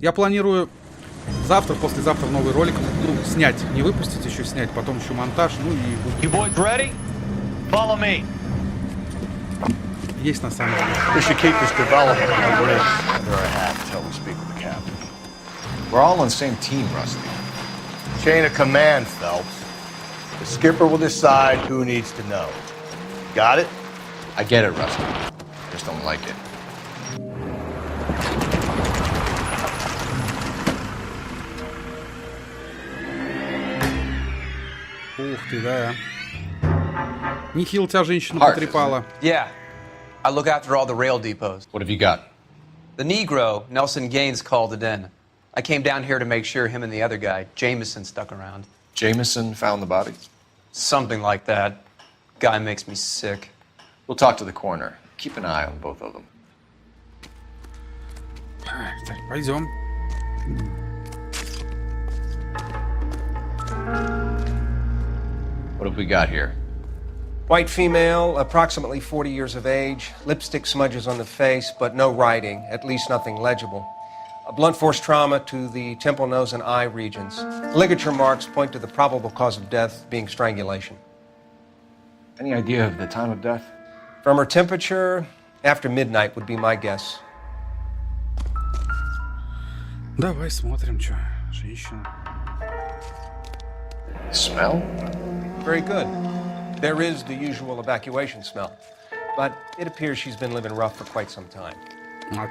Я планирую завтра, послезавтра новый ролик, ну, снять, не выпустить, еще снять, потом еще монтаж, ну и... You boys ready? Follow me. Есть на самом деле. We should keep this development under a hat until we speak with the captain. We're all on the same team, Rusty. Chain of command, Phelps. The skipper will decide who needs to know. Got it? I get it, Rusty. Just don't like it. Ух ты, да. Нехило тебя женщина потрепала. Yeah. I look after all the rail depots. What have you got? The Negro, Nelson Gaines, called it in. I came down here to make sure him and the other guy, Jameson, stuck around. Jameson found the body? Something like that. Guy makes me sick. We'll talk to the coroner. Keep an eye on both of them. Так, пойдем. What have we got here? White female, approximately 40 years of age, lipstick smudges on the face, but no writing, at least nothing legible. A blunt force trauma to the temple, nose, and eye regions. Ligature marks point to the probable cause of death being strangulation. Any idea of the time of death? From her temperature, after midnight would be my guess. Давай смотрим, что. Женщина. Smell? Very good. There is the usual evacuation smell, but it appears she's been living rough for quite some time.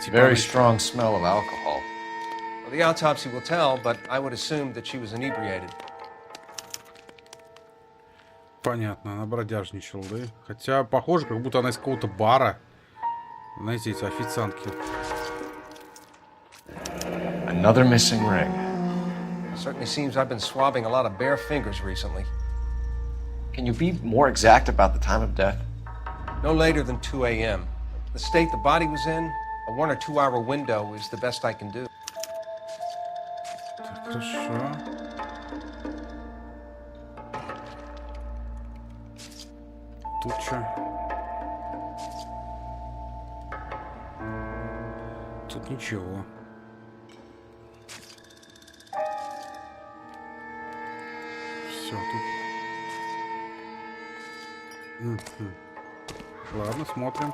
Very strong smell of alcohol. Well, the autopsy will tell, but I would assume that she was inebriated. Понятно, она бродяжничала, да? Хотя, похоже, как будто она из какого-то бара. Знаете, эти официантки. Another missing ring. It certainly seems I've been swabbing a lot of bare fingers recently. Can you be more exact about the time of death? No later than 2 a.m. The state the body was in, a 1 or 2 hour window is the best I can do. Так, хорошо. Тут что? Тут ничего. Все тут. Ладно, смотрим.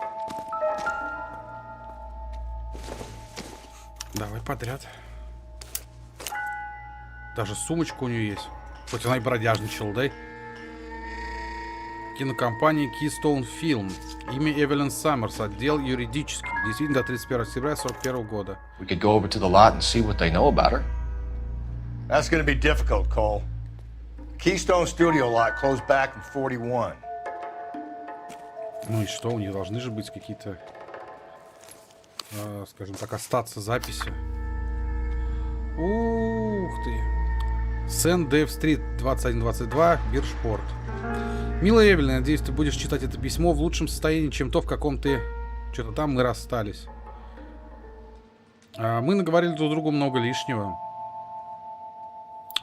Давай подряд. Даже сумочка у нее есть. Хоть она и бродяжничала, да? Кинокомпания Keystone Film. Имя Эвелин Саммерс. Отдел юридический. Действительно, до 31 октября 1941 года. We could go over to the lot and see what they know about her. That's gonna be difficult, Cole. Keystone Studio lot closed back in 41. Ну и что? У них должны же быть какие-то, скажем так, остаться записи. Ух ты. Сен-Дэйв-стрит, 2122, Биршпорт. Милая Эвелин, надеюсь, ты будешь читать это письмо в лучшем состоянии, чем то, в каком ты... Что-то там мы расстались. Мы наговорили друг другу много лишнего.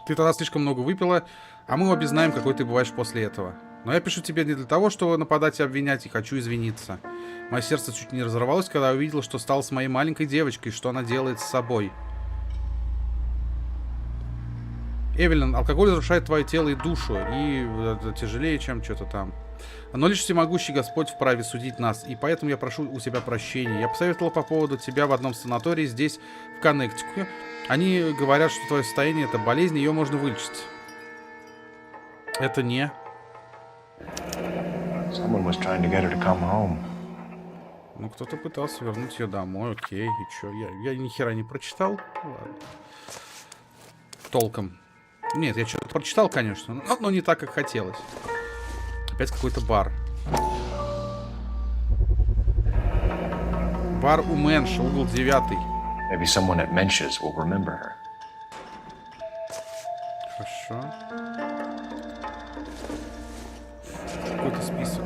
Ты тогда слишком много выпила, а мы обе знаем, какой ты бываешь после этого. Но я пишу тебе не для того, чтобы нападать и обвинять, и хочу извиниться. Мое сердце чуть не разорвалось, когда я увидела, что стало с моей маленькой девочкой, что она делает с собой. Эвелин, алкоголь разрушает твое тело и душу, и это тяжелее, чем что-то там. Но лишь всемогущий Господь вправе судить нас, и поэтому я прошу у тебя прощения. Я посоветовала по поводу тебя в одном санатории здесь, в Коннектикуте. Они говорят, что твое состояние — это болезнь, ее можно вылечить. Это не... Someone was trying to get her to come home. Ну, кто-то пытался вернуть ее домой, окей, и чё? Я ни хера не прочитал. Ладно. Толком. Нет, я что-то прочитал, конечно, но не так, как хотелось. Опять какой-то бар. Бар у Мэнша, угол 9. Maybe someone at Mensch's will remember her. Хорошо. Какой-то список.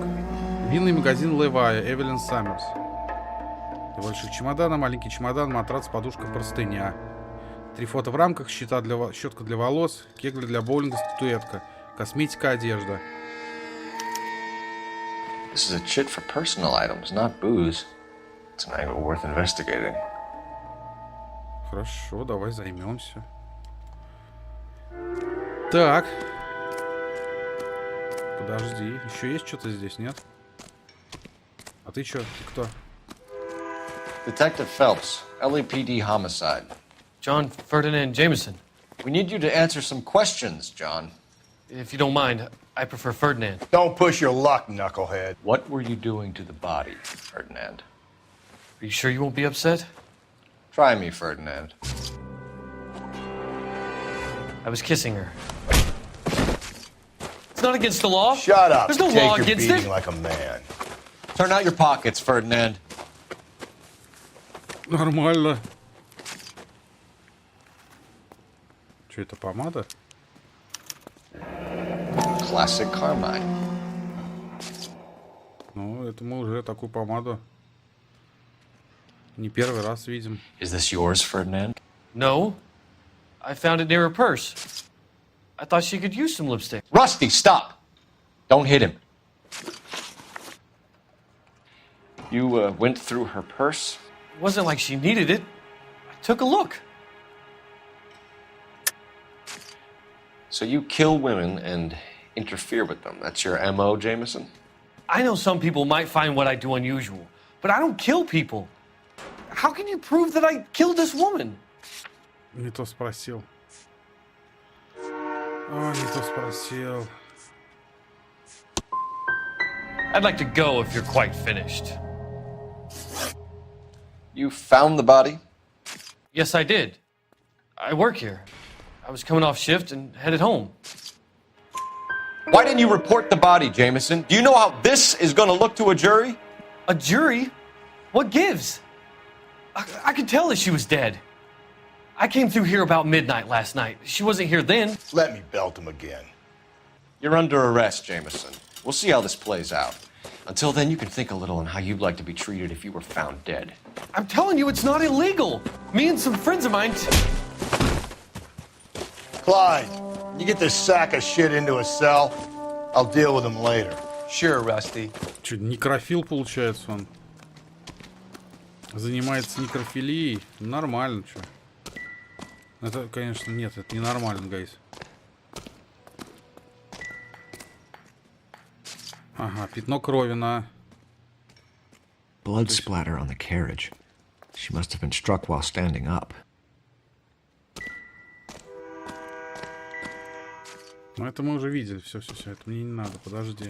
Винный магазин Левая, Эвелин Саммерс. Два больших чемодана, маленький чемодан, матрац, подушка, простыня. 3 фото в рамках, щетка для волос, кегли для боулинга, статуэтка, косметика, одежда. This is a chit for personal items, not booze. It's an angle worth investigating. Хорошо, давай займемся. Так. Подожди, еще есть что-то здесь, нет? А ты что? Ты кто? Detective Phelps, LAPD homicide. John Ferdinand Jameson. We need you to answer some questions, John. If you don't mind, I prefer Ferdinand. Don't push your luck, knucklehead. What were you doing to the body, Ferdinand? Are you sure you won't be upset? Try me, Ferdinand. I was kissing her. It's not against the law. Shut up. There's no Take law your against beating it. like a man. Turn out your pockets, Ferdinand. Нормально. Что это, помада? Classic Carmine. Ну, это мы уже такую помаду не первый раз видим. Is this yours, Ferdinand? No. I found it near her purse. I thought she could use some lipstick. Rusty, stop! Don't hit him. You went through her purse? It wasn't like she needed it. I took a look. So you kill women and interfere with them. That's your MO, Jameson? I know some people might find what I do unusual, but I don't kill people. How can you prove that I killed this woman? Не то спросил. О, не то спросил. I'd like to go if you're quite finished. You found the body? Yes, I did. I work here. I was coming off shift and headed home. Why didn't you report the body, Jameson? Do you know how this is going to look to a jury? A jury? What gives? I could tell that she was dead. I came through here about midnight last night. She wasn't here then. Let me belt him again. You're under arrest, Jameson. We'll see how this plays out. Until then, you can think a little on how you'd like to be treated if you were found dead. I'm telling you, it's not illegal. Me and some friends of mine... Clyde, you get this sack of shit into a cell. I'll deal with him later. Sure, Rusty. Че, некрофил получается он? Занимается некрофилией? Нормально, чё. Это, конечно, нет, это не нормально, гайс. Ага, пятно крови на... Blood splatter on the carriage. She must have been struck while standing up. Ну, это мы уже видели. Все, это мне не надо, подожди.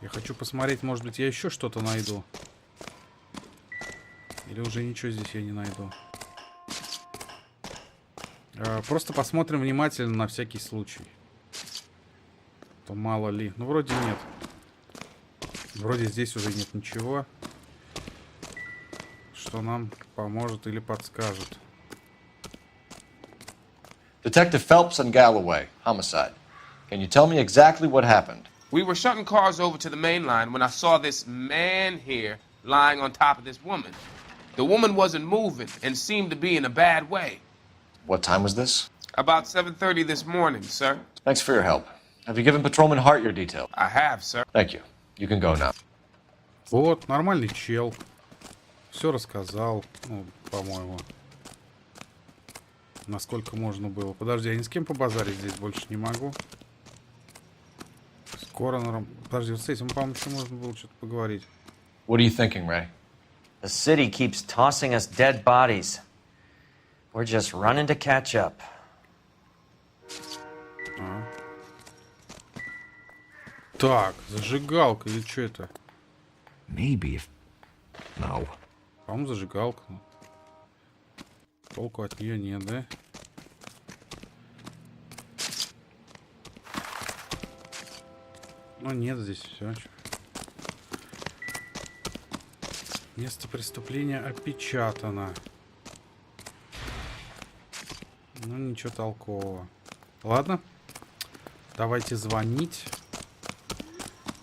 Я хочу посмотреть, может быть, я еще что-то найду. Или уже ничего здесь я не найду. Просто посмотрим внимательно на всякий случай. То мало ли. Ну, вроде нет. Вроде здесь уже нет ничего, что нам поможет или подскажет. Detective Phelps and Galloway, homicide. Can you tell me exactly what happened? We were shunting cars over to the main line when I saw this man here lying on top of this woman. The woman wasn't moving and seemed to be in a bad way. What time was this? About 7:30 this morning, sir. Thanks for your help. Have you given Patrolman Hart your details? I have, sir. Thank you. You can go now. Вот, нормальный чел. Все рассказал, ну, по-моему. Насколько можно было. Подожди, я ни с кем побазарить здесь больше не могу. С коронером. Подожди, вот с этим, по-моему, еще можно было что-то поговорить. What are you thinking, Ray? The city keeps tossing us dead bodies. We're just running to catch up. Так, зажигалка или что это? Maybe if... No. По-моему, зажигалка. Толку от нее нет, да? Ну, нет здесь все. Место преступления опечатано. Ну, ничего толкового. Ладно. Давайте звонить.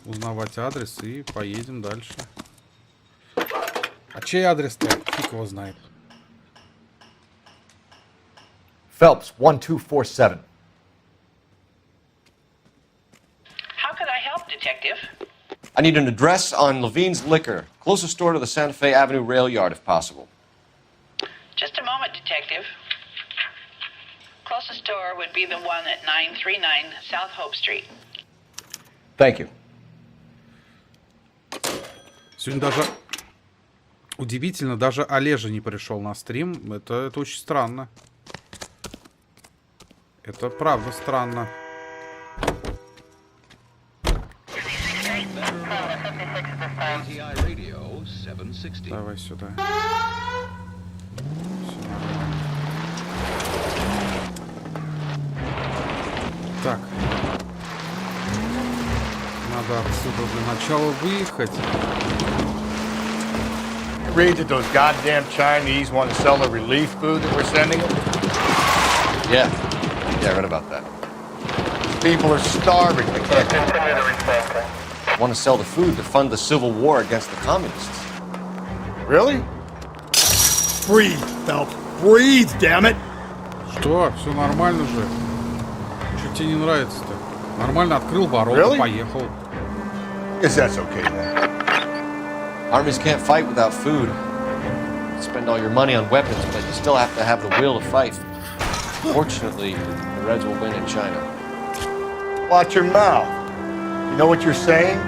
Узнавать адрес и поедем дальше. А чей адрес-то? Фиг его знает. Phelps, 1247. How could I help, Detective? I need an address on Levine's Liquor. Closest store to the Santa Fe Avenue rail yard, if possible. Just a moment, Detective. Closest store would be the one at 939 South Hope Street. Thank you. Сегодня даже... Удивительно, даже Олежа не пришел на стрим. Это очень странно. Это правда странно. Давай сюда. Так. Надо отсюда для начала выехать. Read that those goddamn Chinese want to sell the relief food that we're sending them? Yeah, I read about that. People are starving. They can't Want to sell the food to fund the civil war against the communists. Really? Breathe, Phelps. Breathe, damn it. Что? Все нормально же. Что тебе не нравится-то? Нормально открыл ворота, Really? поехал. Guess that's okay then. Armies can't fight without food. Spend all your money on weapons, but you still have to have the will to fight. Fortunately, the Reds will win in China. Watch your mouth. You know what you're saying?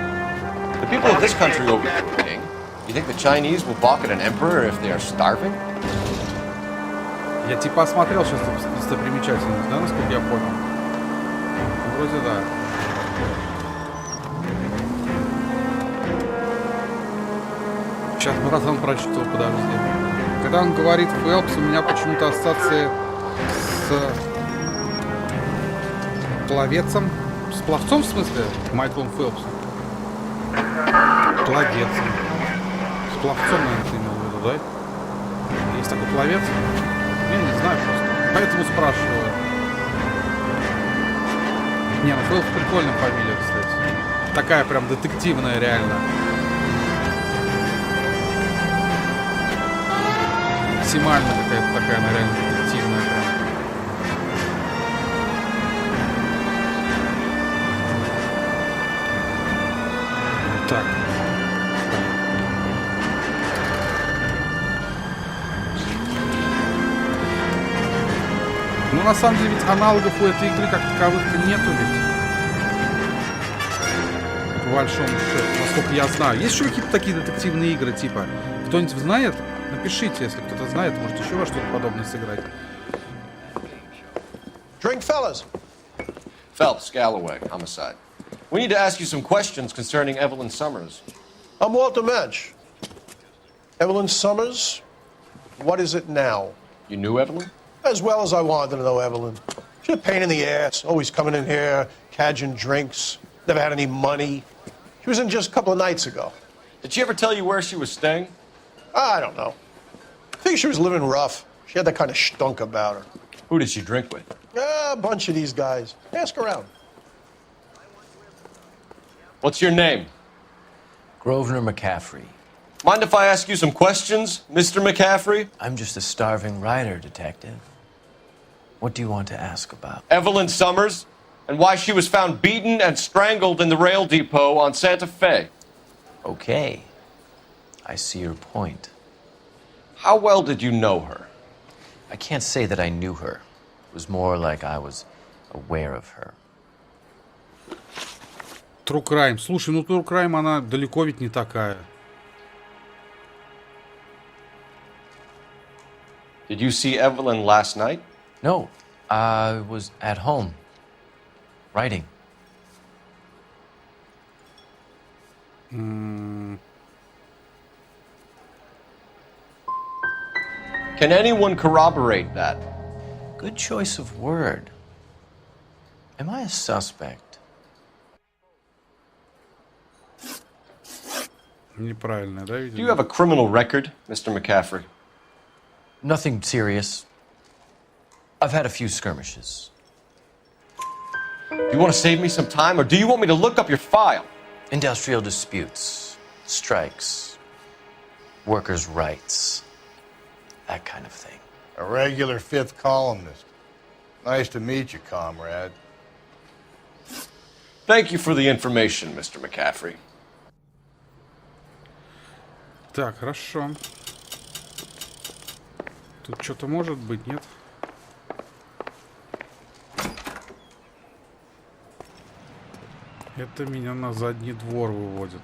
The people of this country overthink. You think the Chinese will balk at an emperor if they are starving? Я типа осмотрел сейчас достопримечательность, да, насколько я понял? Вроде да. Сейчас братан прочитал, подожди. Когда он говорит Фелпс, у меня почему-то ассоциация с пловецом пловцом, в смысле? Майклом Фелпсом? Пловецом. С пловцом, наверное, ты имел в виду, да? Есть такой пловец? Я не знаю просто. Поэтому спрашиваю. Не, ну Фелпс прикольная фамилия, кстати. Такая прям детективная, реально. Максимально какая-то такая, она реально детективная прям. Так. Ну, на самом деле, ведь аналогов у этой игры как таковых-то нету ведь. По большому счету, насколько я знаю. Есть еще какие-то такие детективные игры, типа? Кто-нибудь знает? Напишите, если кто-то знает, может еще во что-то подобное сыграть. Drink, fellas. Phelps, Galloway, homicide. We need to ask you some questions concerning Evelyn Summers. I'm Walter Mensch. Evelyn Summers, what is it now? You knew Evelyn? As well as I wanted to know Evelyn. She's a pain in the ass, always coming in here, cadging drinks, never had any money. She was in just a couple of nights ago. Did she ever tell you where she was staying? I don't know. I think she was living rough. She had that kind of stunk about her. Who did she drink with? A bunch of these guys. Ask around. What's your name? Grosvenor McCaffrey. Mind if I ask you some questions, Mr. McCaffrey? I'm just a starving writer, detective. What do you want to ask about? Evelyn Summers, and why she was found beaten and strangled in the rail depot on Santa Fe. Okay. I see your point. How well did you know her? I can't say that I knew her. It was more like I was aware of her. True Crime. Слушай, ну True Crime, она далеко ведь не такая. Did you see Evelyn last night? No, I was at home, writing. Can anyone corroborate that? Good choice of word. Am I a suspect? Неправильно, да, видимо? Do you have a criminal record, Mr. McCaffrey? Nothing serious. I've had a few skirmishes. Do you want to save me some time, or do you want me to look up your file? Industrial disputes, strikes, workers' rights, that kind of thing. A regular fifth columnist. Nice to meet you, comrade. Thank you for the information, Mr. McCaffrey. Так, хорошо. Тут что-то может быть, нет? Это меня на задний двор выводит.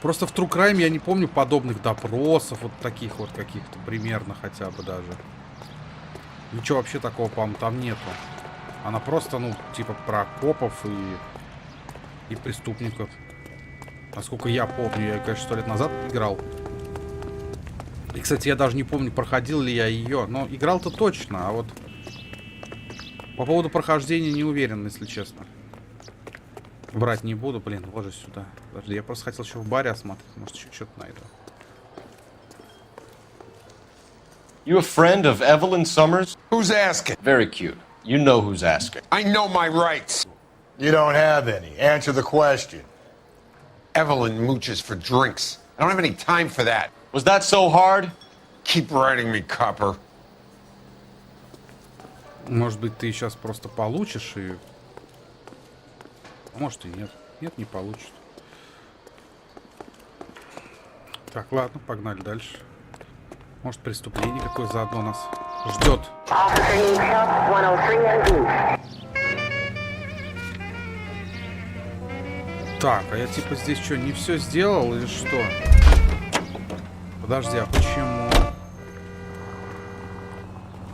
Просто в True Crime я не помню подобных допросов, вот таких вот каких-то, примерно хотя бы даже. Ничего вообще такого, по-моему, там нету. Она просто, ну, типа про копов и преступников. Насколько я помню, я, конечно, 100 лет назад играл. И, кстати, я даже не помню, проходил ли я ее. Но играл-то точно, а вот по поводу прохождения не уверен, если честно. Брать не буду, блин, вот же сюда. Подожди, я просто хотел еще в баре осмотреть. Может, еще что-то найду. You a friend of Evelyn Summers? Who's asking? Very cute. You know who's asking. I know my rights. You don't have any. Answer the question. Evelyn mooches for drinks. I don't have any time for that. Was that so hard? Keep writing me, copper. Может быть, ты сейчас просто получишь и... Может и нет. Нет, не получит. Так, ладно, погнали дальше. Может, преступление какое заодно нас ждет. Так, а я типа здесь что, не все сделал или что? Подожди, а почему?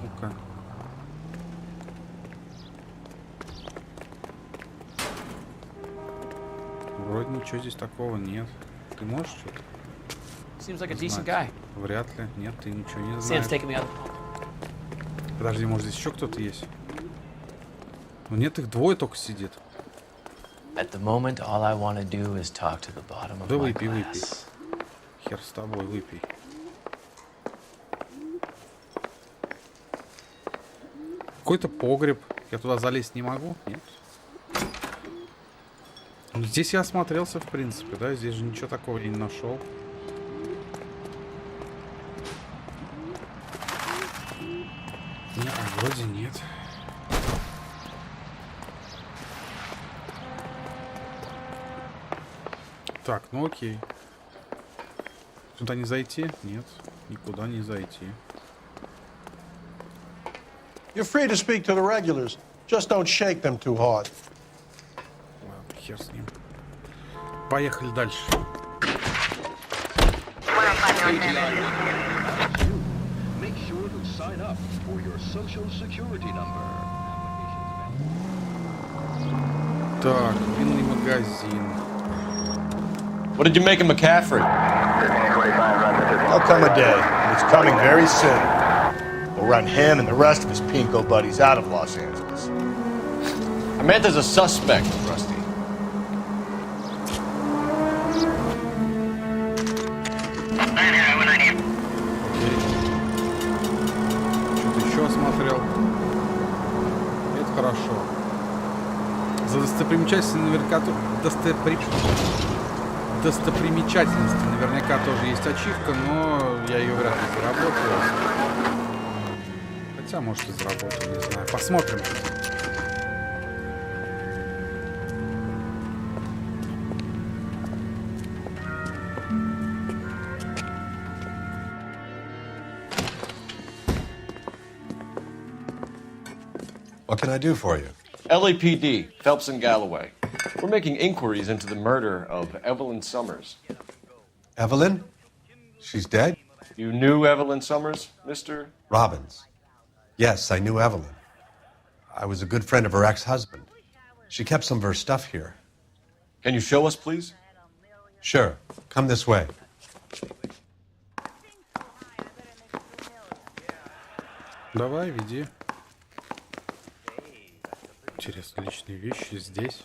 Ну-ка. Вроде ничего здесь такого нет. Ты можешь что-то? Seems like a decent guy. Вряд ли. Нет, ты ничего не Sam's знаешь. taking me out. Подожди, может здесь еще кто-то есть? Ну нет, их двое только сидит. At the moment, all I want to do is talk to the bottom of Да my выпей, выпей. glass. Хер с тобой, выпей. Какой-то погреб. Я туда залезть не могу? Нет. Ну, здесь я осмотрелся, в принципе, да? Здесь же ничего такого я не нашел. Нет, вроде нет. Так, ну окей. Сюда не зайти? Нет, никуда не зайти. You're free to speak to the regulars. Just don't shake them too hard. Ладно, хер с ним. Поехали дальше. Make sure to sign up for your social security number. Так, винный магазин. What did you make of McCaffrey? There'll come a day. It's coming very soon. We'll run him and the rest of his pinko buddies out of Los Angeles. I meant as a suspect, Rusty. Что-то еще осмотрел. Это хорошо. За достопримечательности наверняка достопримечательности наверняка тоже есть ачивка, но я ее вряд ли заработаю. Хотя, может, и заработаю, не знаю. Посмотрим. What can I do for you? LAPD, Phelps and Galloway. We're making inquiries into the murder of Evelyn Summers. Evelyn? She's dead? You knew Evelyn Summers, Mr. Robbins. Yes, I knew Evelyn. I was a good friend of her ex-husband. She kept some of her stuff here. Can you show us, please? Sure. Come this way. Давай, веди. Интересно, личные вещи здесь.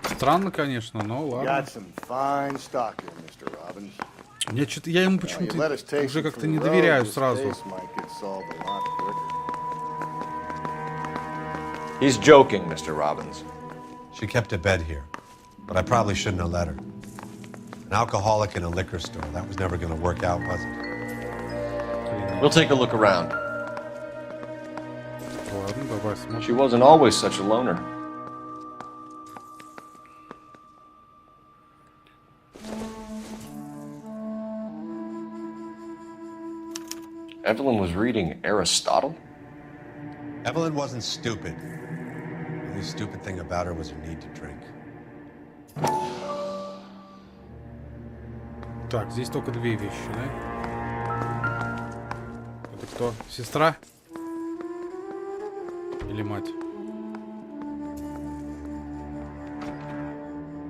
Странно, конечно, но ладно. Я ему почему-то уже как-то не доверяю сразу. He's joking, Mr. Robbins. She kept a bed here, but I probably shouldn't have let her. An alcoholic in a liquor store. That was never going to work out, was it? We'll take a look around. Ладно, давай смотрим. She wasn't always such a loner. Evelyn was reading Aristotle? Evelyn wasn't stupid. The only stupid thing about her was her need to drink. Так, здесь только две вещи, да? Это кто? Сестра? Или мать?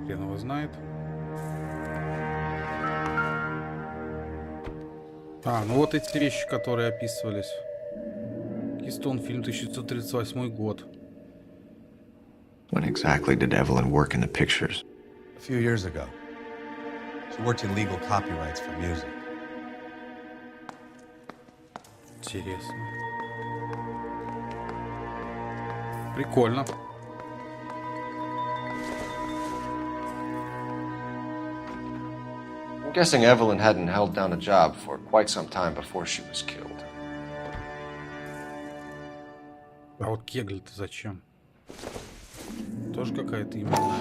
Хрен его знает. А, ну вот эти вещи, которые описывались. Кистон, фильм 1938 год. When exactly did Evelyn work in the pictures? A few years ago. She worked in legal copyrights for music. Интересно. Прикольно. I'm guessing Evelyn hadn't held down a job for quite some time before she was killed. А вот кегль-то зачем? Тоже какая-то именная.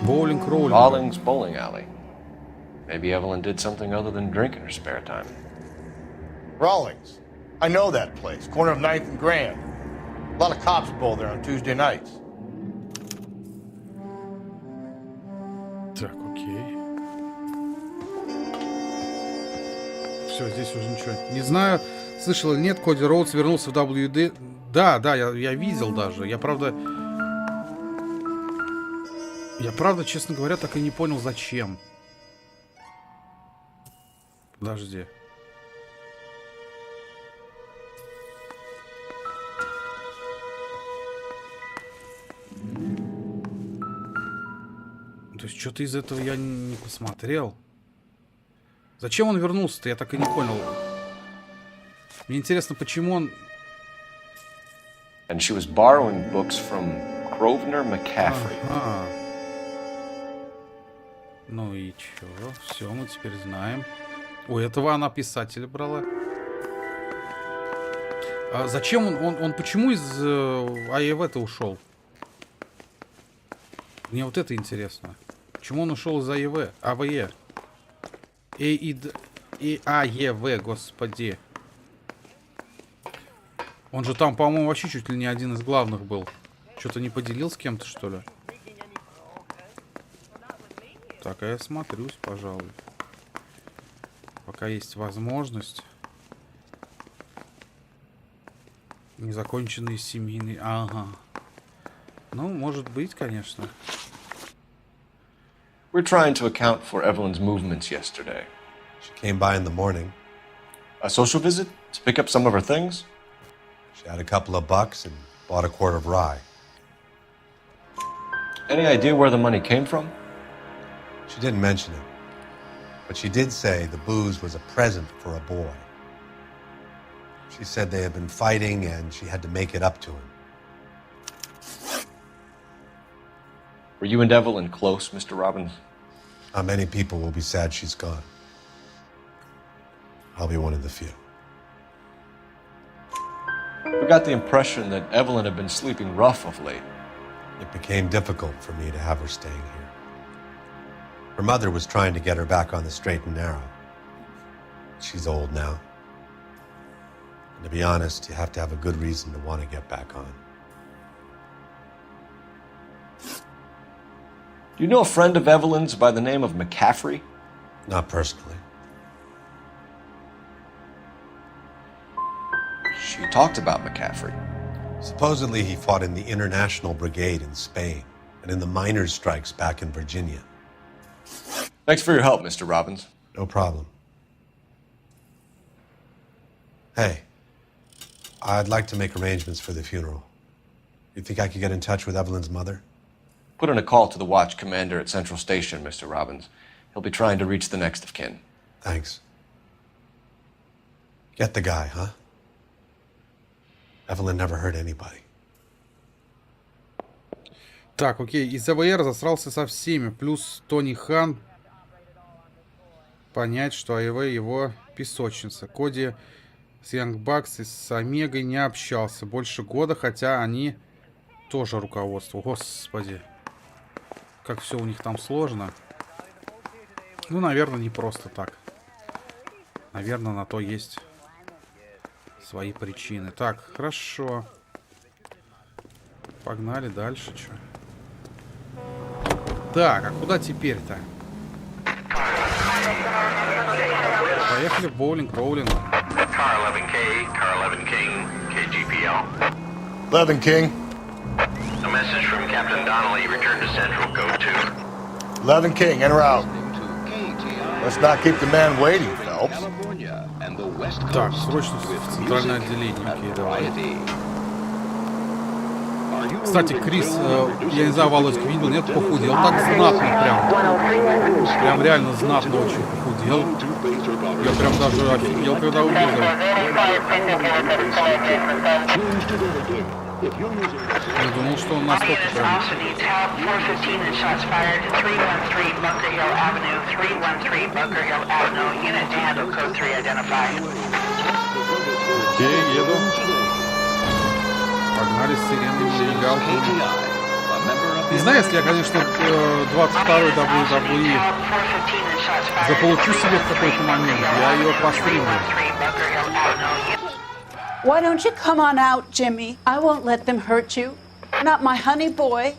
Боулинг-роулинг. Rawlings Bowling Alley. Maybe Evelyn did something other than drink in her spare time. Rawlings. I know that place. Corner of 9th and Grand. A lot of cops bowl there on Tuesday nights. Так, окей. Все, здесь уже ничего. Не знаю, слышал или нет, Коди Роудс вернулся в WD. Да, я видел даже. Я правда, честно говоря, так и не понял, зачем. Подожди. есть что-то из этого я не посмотрел. Зачем он вернулся-то, я так и не понял. Мне интересно, почему он... And she was borrowing books from Grosvenor McCaffrey. Ага. Ну и чё? Все, мы теперь знаем. У этого она писателя брала. А зачем он почему из АЕВ-то ушел? Мне вот это интересно. Почему он ушел из АЕВ? АВЕ. И АЕВ, господи. Он же там, по-моему, вообще чуть ли не один из главных был. Что-то не поделил с кем-то, что ли? Так, а я смотрюсь, пожалуй. Пока есть возможность. Незаконченные семейные... Ага. Ну, может быть, конечно. We're trying to account for Evelyn's movements yesterday. She came by in the morning. A social visit? To pick up some of her things? She had a couple of bucks and bought a quart of rye. Any idea where the money came from? She didn't mention it, but she did say the booze was a present for a boy. She said they had been fighting and she had to make it up to him. Were you and Evelyn close, Mr. Robbins? Not many people will be sad she's gone. I'll be one of the few. We got the impression that Evelyn had been sleeping rough of late. It became difficult for me to have her staying here. Her mother was trying to get her back on the straight and narrow. She's old now. And to be honest, you have to have a good reason to want to get back on. Do you know a friend of Evelyn's by the name of McCaffrey? Not personally. She talked about McCaffrey. Supposedly he fought in the International Brigade in Spain and in the miners' strikes back in Virginia. Thanks for your help, Mr. Robbins. No problem. Hey, I'd like to make arrangements for the funeral. You think I could get in touch with Evelyn's mother? Put in a call to the watch commander at Central Station, Mr. Robbins. He'll be trying to reach the next of kin. Thanks. Get the guy, huh? Evelyn never hurt anybody. Так, окей. Из АВР засрался со всеми. Плюс Тони Хан. Понять, что АВ его песочница. Коди с Янг Бакс и с Омегой не общался больше года, хотя они тоже руководство. Господи. Как все у них там сложно. Ну, наверное, не просто так. Наверное, на то есть свои причины. Так, хорошо. Погнали дальше, что? Так, а куда теперь-то? Поехали в боулинг, роулинг. Car 11K, Car 11 King, KGPL. 11 King. A message from Captain Donnelly. Return to Central, Code 2. 11 King, en route. Let's not keep the man waiting, Phelps. Так, срочно в центральное отделение. Окей, давай. Кстати, Крис, я не знаю, Володька видел, нет, похудел так знатно прям. Прям реально знатно очень похудел. Я прям даже офигел, когда увидел. Я думал, что он настолько прям... Окей, еду. Погнали с сиренами мигалками. Не знаю, если я, конечно, 22-й WWE заполучу себе в какой-то момент, я ее постримлю. Why don't you come on out, Jimmy? I won't let them hurt you. Not my honey boy.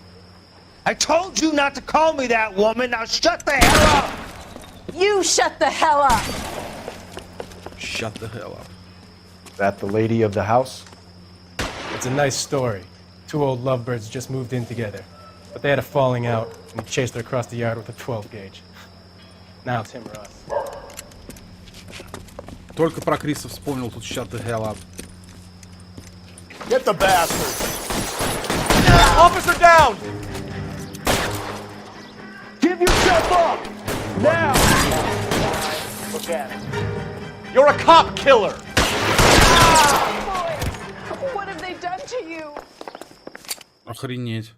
I told you not to call me that, woman. Now shut the hell up! You shut the hell up! Shut the hell up. That the lady of the house? It's a nice story. Two old lovebirds just moved in together. But they had a falling out, and he chased her across the yard with a 12 gauge. Now it's him or us. Только про Криса вспомнил, тут shut the hell up. Get the bastard! Officer down! Give Give yourself up! Now! Look at it. You're a cop killer! What have they done to you? Охренеть.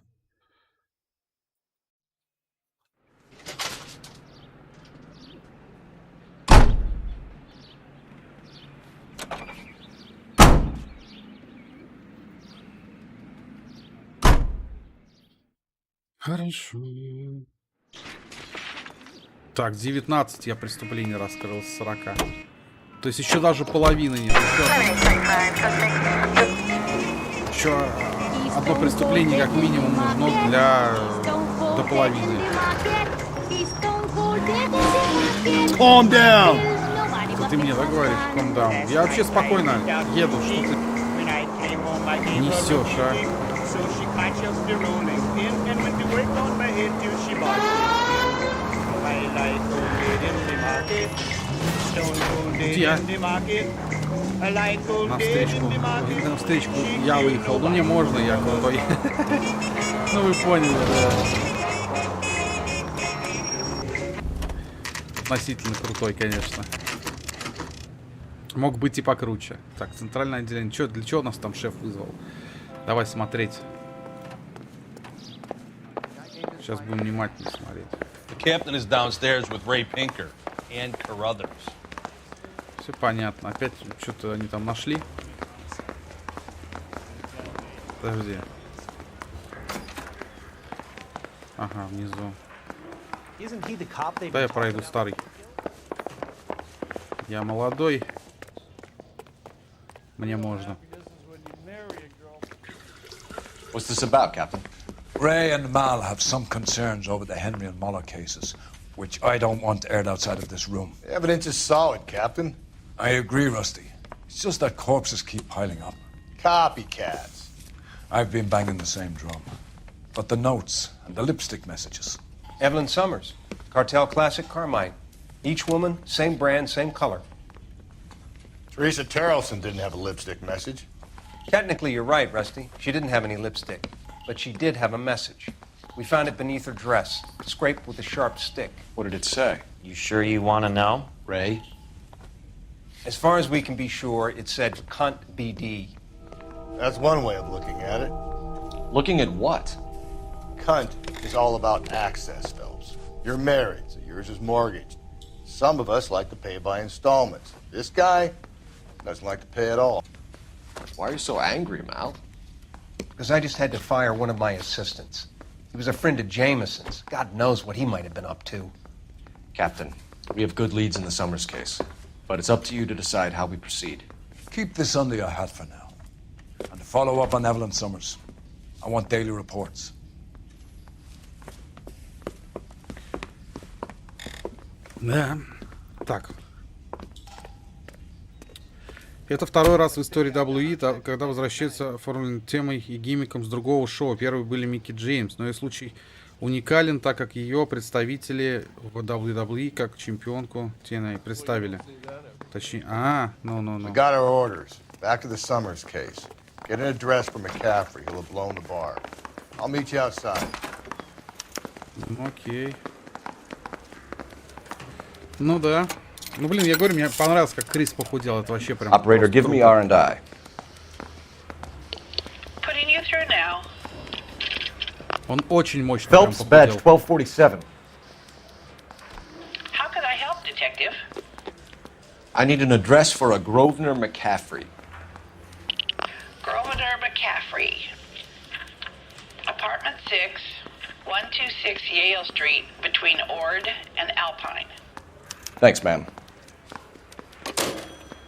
Хорошо. Так, 19 я преступлений раскрыл с 40. То есть еще даже половины нет. Еще одно преступление как минимум нужно для до половины. Calm down! Это ты мне так говоришь? Calm down. Я вообще спокойно еду. Что ты несешь, а? Где? На встречку я выехал. Ну мне можно, я крутой. Ну вы поняли, да. Относительно крутой, конечно. Мог быть и покруче. Так, центральное отделение. Для чего нас там шеф вызвал? Давай смотреть. Сейчас будем внимательно смотреть. The captain is downstairs with Ray Pinker and Carruthers. Все понятно. Опять что-то они там нашли. Подожди. Ага, внизу. Да, я пройду старый. Я молодой. Мне можно. What's this about, Captain? Ray and Mal have some concerns over the Henry and Muller cases, which I don't want aired outside of this room. The evidence is solid, Captain. I agree, Rusty. It's just that corpses keep piling up. Copycats. I've been banging the same drum. But the notes and the lipstick messages. Evelyn Summers, Cartel Classic Carmine. Each woman, same brand, same color. Teresa Terrelson didn't have a lipstick message. Technically, you're right, Rusty. She didn't have any lipstick. But she did have a message. We found it beneath her dress, scraped with a sharp stick. What did it say? You sure you want to know? Ray? As far as we can be sure, it said cunt BD. That's one way of looking at it. Looking at what? Cunt is all about access, Phelps. You're married, so yours is mortgaged. Some of us like to pay by installments. This guy doesn't like to pay at all. Why are you so angry, Mal? Because I just had to fire one of my assistants. He was a friend of Jameson's. God knows what he might have been up to. Captain, we have good leads in the Summers case, but it's up to you to decide how we proceed. Keep this under your hat for now. And to follow up on Evelyn Summers, I want daily reports. Да. Так. Это второй раз в истории WE, когда возвращается оформленной темой и гиммиком с другого шоу. Первые были Микки Джеймс, но и случай уникален, так как ее представители в WWE как чемпионку TNA представили. Точнее, We got our orders. Back to the Summers case. Get an address for McCaffrey. He'll have blown the bar. I'll meet you outside. Окей. Ну да. Ну блин, я говорю, мне понравилось, как Крис похудел. Это вообще прям... Operator, give me R&I. Putting you through now. Он очень мощно Phelps, badge 1247. How could I help, Detective? I need an address for a Grosvenor McCaffrey. Grosvenor McCaffrey. Apartment 6, 126 Yale Street, between Ord and Alpine. Thanks, ma'am.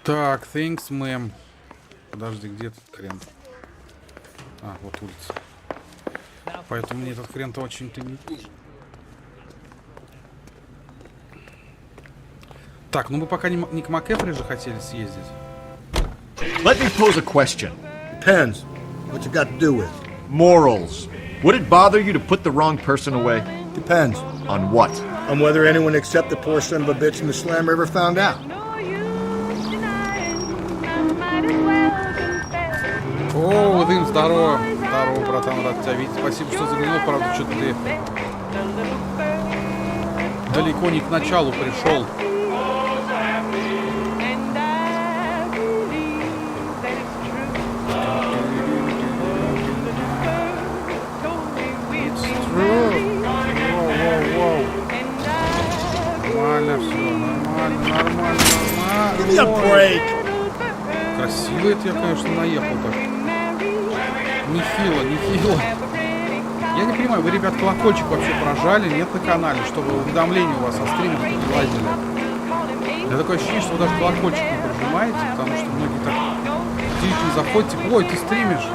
Так, thanks, мэм. Подожди, где этот хрен? А, вот улица. Поэтому мне этот хрен-то очень-то не... Так, ну мы пока не к МакЭфри же хотели съездить. Let me pose a question. Depends. What you got to do with? Morals. Would it bother you to put the wrong person away? Depends. On what? On whether anyone except the poor son of a bitch in the slammer ever found out. О, Вадим, здорово. Здорово, братан, рад тебя видеть. Спасибо, что заглянул, правда, что-то ты далеко не к началу пришел. Нормально все, нормально. Красиво это я, конечно, наехал так. Нехило. Я не понимаю, вы, ребят, колокольчик вообще прожали? Нет на канале, чтобы уведомления у вас о стримах не лазили? У меня такое ощущение, что вы даже колокольчик не прожимаете, потому что многие так сидите, заходите, ой, ты стримишь?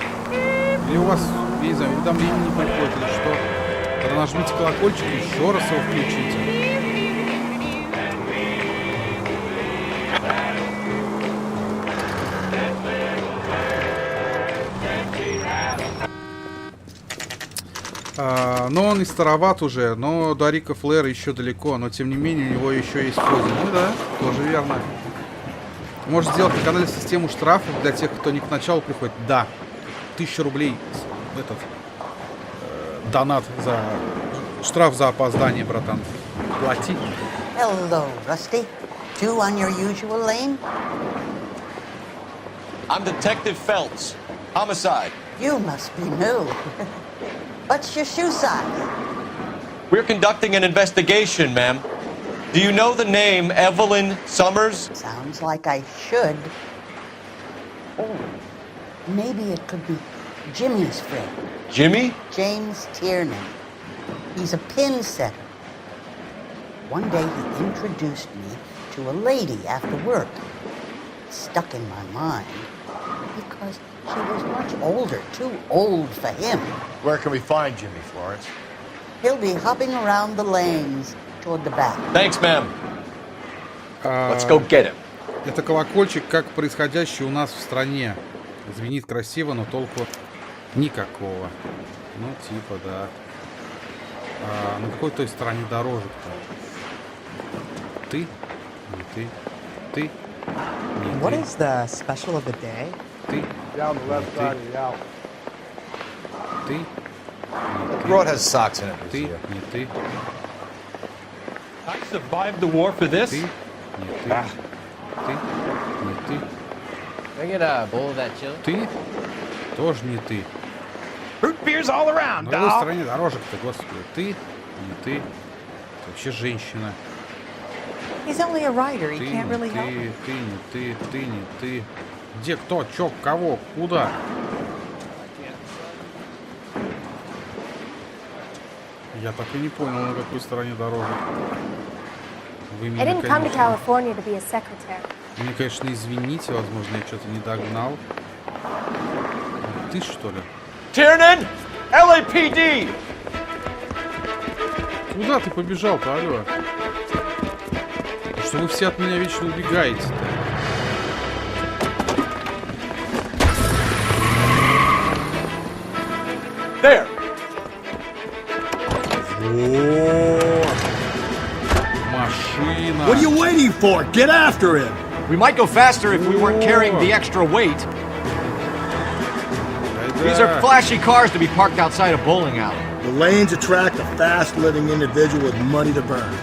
Или у вас, я не знаю, уведомления не приходят, или что? Тогда нажмите колокольчик и еще раз его включите. Но он и староват уже, но до Рика Флэра еще далеко, но тем не менее у него еще есть Фози. Ну да, тоже верно. Может сделать на канале систему штрафов для тех, кто не к началу приходит? Да. 1000 рублей этот донат за штраф за опоздание, братан. Плати. Hello, Rusty. Two on your usual lane? I'm Detective Phelps. Homicide. You must be new. What's your shoe size? We're conducting an investigation, ma'am. Do you know the name Evelyn Summers? Sounds like I should. Oh, maybe it could be Jimmy's friend. Jimmy? James Tiernan. He's a pin setter. One day he introduced me to a lady after work. It stuck in my mind because she was much older, too old for him. Where can we find Jimmy, Florence? He'll be hopping around the lanes toward the back. Thanks, ma'am. Let's go get him. Это колокольчик, как происходящее у нас в стране. Звенит красиво, но толку никакого. Ну, типа, да. На какой той стороне дорожек-то? Ты? Не ты. Ты? Не What ты. is the special of the day? Ты? Down the left side of the alley. Ты? The road has socks in it. Ты? Не ты. I survived the war for this? Ты? Не ты. Ты? Не ты. Can I get a bowl of that chili? Ты? Тоже не ты. Root beers all around, На другой dog. стороне дорожек-то, господи. Ты? Не ты. Ты вообще женщина. He's only a writer. He Ты, can't really не help it. ты, не ты. Где, кто, чё, кого, куда? Я так и не понял, на какой стороне дорожек. Вы I меня, didn't come to конечно... California to be a secretary. Мне, конечно, извините, возможно, я что-то не догнал. Ты, что ли? Tiernan! LAPD! Куда ты побежал-то, алло? Что вы все от меня вечно убегаете-то? There! Вот! Машина! What are you waiting for? Get after him! We might go faster if we weren't carrying the extra weight. These are flashy cars to be parked outside a bowling alley. The lanes attract a fast-living individual with money to burn.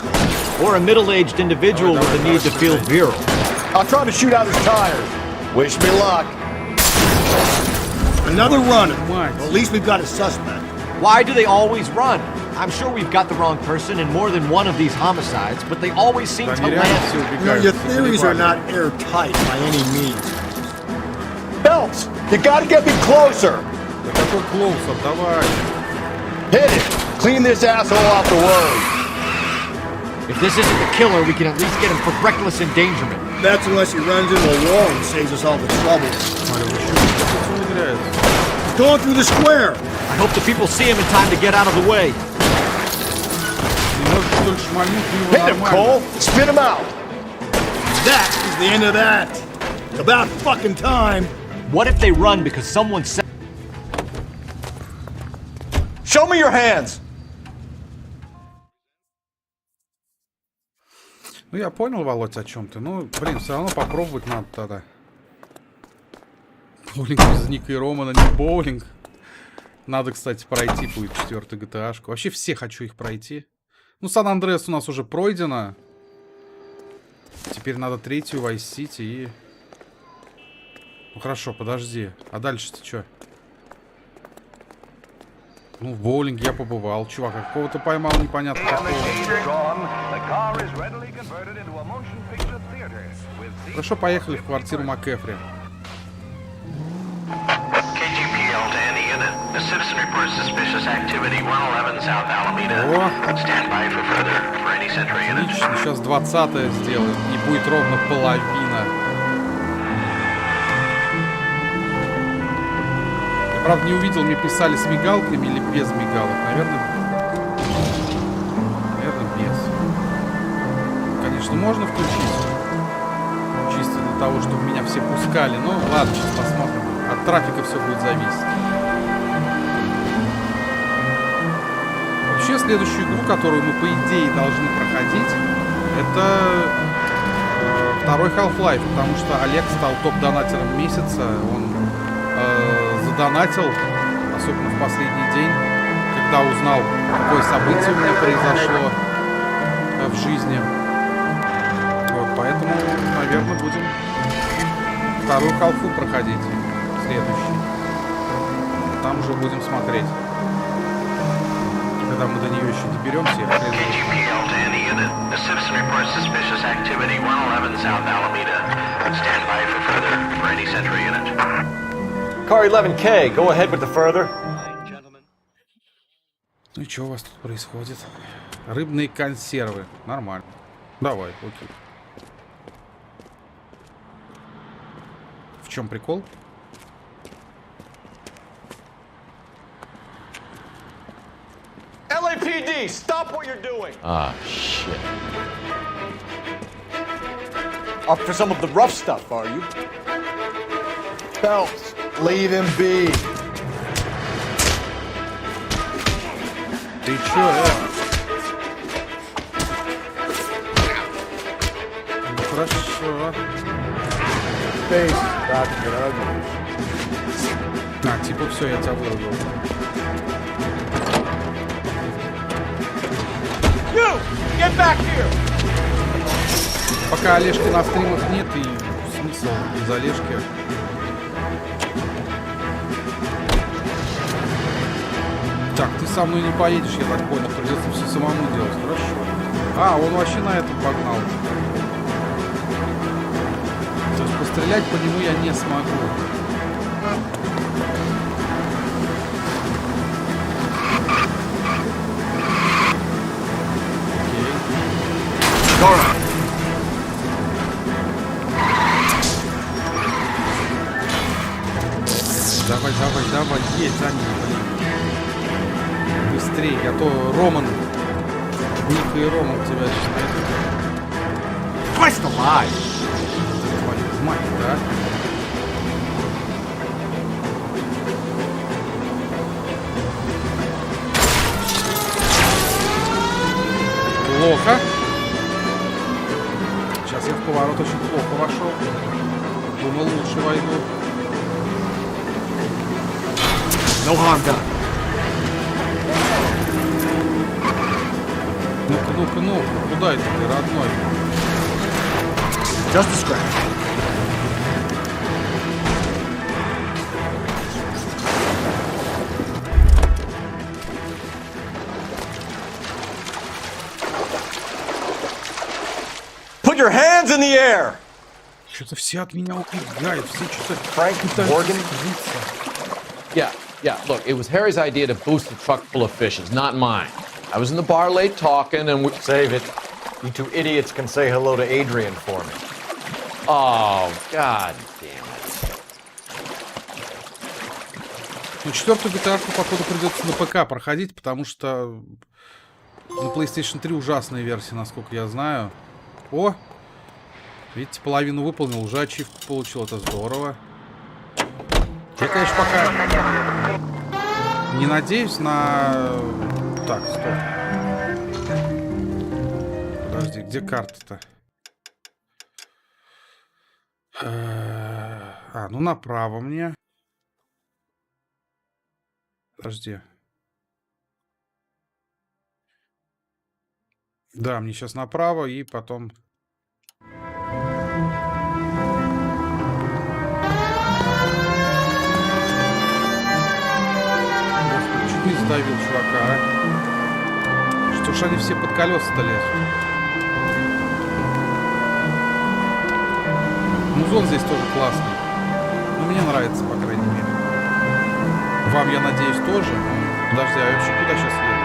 Or a middle-aged individual with the need to feel virile. I'll try to shoot out his tires. Wish me luck. Another runner. Well, at least we've got a suspect. Why do they always run? I'm sure we've got the wrong person in more than one of these homicides, but they always seem to land. You know, your theories are not airtight by any means. Phelps, you gotta get me closer. Да какой closer, давай. Hit it. Clean this asshole off the road. If this isn't the killer, we can at least get him for reckless endangerment. That's unless he runs into a wall and saves us all the trouble. He's going through the square. I hope the people see him in time to get out of the way. Hit him, Cole. Spit him out. That is the end of that. About fucking time. What if they run because someone said... Show me your hands. Ну, я понял, Володь, о чем ты. Ну, блин, все равно попробовать надо тогда. Боулинг без Ника и Романа, не боулинг. Надо, кстати, пройти будет 4-ю GTA-шку. Вообще все хочу их пройти. Ну, Сан-Андреас у нас уже пройдено. Теперь надо третью, Вайс-Сити и... Ну, хорошо, подожди. А дальше-то что? Ну, в боулинге я побывал. Чувак, какого-то поймал непонятно какого. Хорошо, поехали в квартиру МакЭфри. KGPL to any unit. A citizen reports suspicious activity 111 South Alameda. Stand by for further for any Central unit. Отлично, сейчас 20-е сделаем. И будет ровно половина. Я, правда, не увидел, мне писали с мигалками или без мигалок. Наверное, без. Конечно, можно включить. Чисто для того, чтобы меня все пускали. Но ладно, сейчас посмотрим. От трафика все будет зависеть. Вообще, следующую игру, которую мы, по идее, должны проходить, это второй Half-Life, потому что Олег стал топ-донатером месяца. Он задонатил, особенно в последний день, когда узнал, какое событие у меня произошло в жизни. Вот, поэтому, наверное, будем вторую халфу проходить. Следующий. Там уже будем смотреть. Когда мы до нее еще доберемся, я KGPL to any unit. A citizen reports suspicious activity 111 South Alameda. Stand by for further for any Central unit. Car 11K, go ahead with the further. Ну и что у вас тут происходит? Рыбные консервы. Нормально. Давай, окей. В чем прикол? LAPD, stop what you're doing. Ah, shit. Up for some of the rough stuff, are you? Phelps, leave him be. Ты чё, Ну хорошо. Face about to get ugly. А, типа все, я тебя вырубил. You, get back here. Пока Олежки на стримах нет, и смысл без Олежки. Так, ты со мной не поедешь, я так понял, придется все самому делать, хорошо. А, он вообще на этом погнал. То есть пострелять по нему я не смогу. Dora. Давай, давай, давай, есть за ним, блин. Быстрее, а то Роман, Ника и Роман тебя сейчас найдут. Christ alive. Твою мать, да? Плохо. Сейчас я в поворот очень плохо вошел. Думал, лучше войду. No harm done. Ну-ка, ну-ка, ну-ка. Куда это ты, родной? Just a scratch. Put your hands in the air. Что-то все от меня убегают. Все что-то... Frank Morgan. Yeah, look, it was Harry's idea to boost the truck full of fishes, not mine. I was in the bar late talking and we... Save it. You two idiots can say hello to Adrian for me. Oh, god damn it. Ну, четвертую GTA-шку, походу, придется на ПК проходить, потому что на PlayStation 3 ужасная версия, насколько я знаю. О! Видите, половину выполнил, уже ачивку получил, это здорово. Я, конечно, пока не надеюсь на... Так, стоп. Подожди, где карта-то? А, ну направо мне. Подожди. Да, мне сейчас направо и потом... Господи, чуть не сдавил чувака, а? Что ж они все под колеса-то лезут? Музон здесь тоже классный. Ну, мне нравится, по крайней мере. Вам, я надеюсь, тоже. Подожди, а я вообще куда сейчас еду?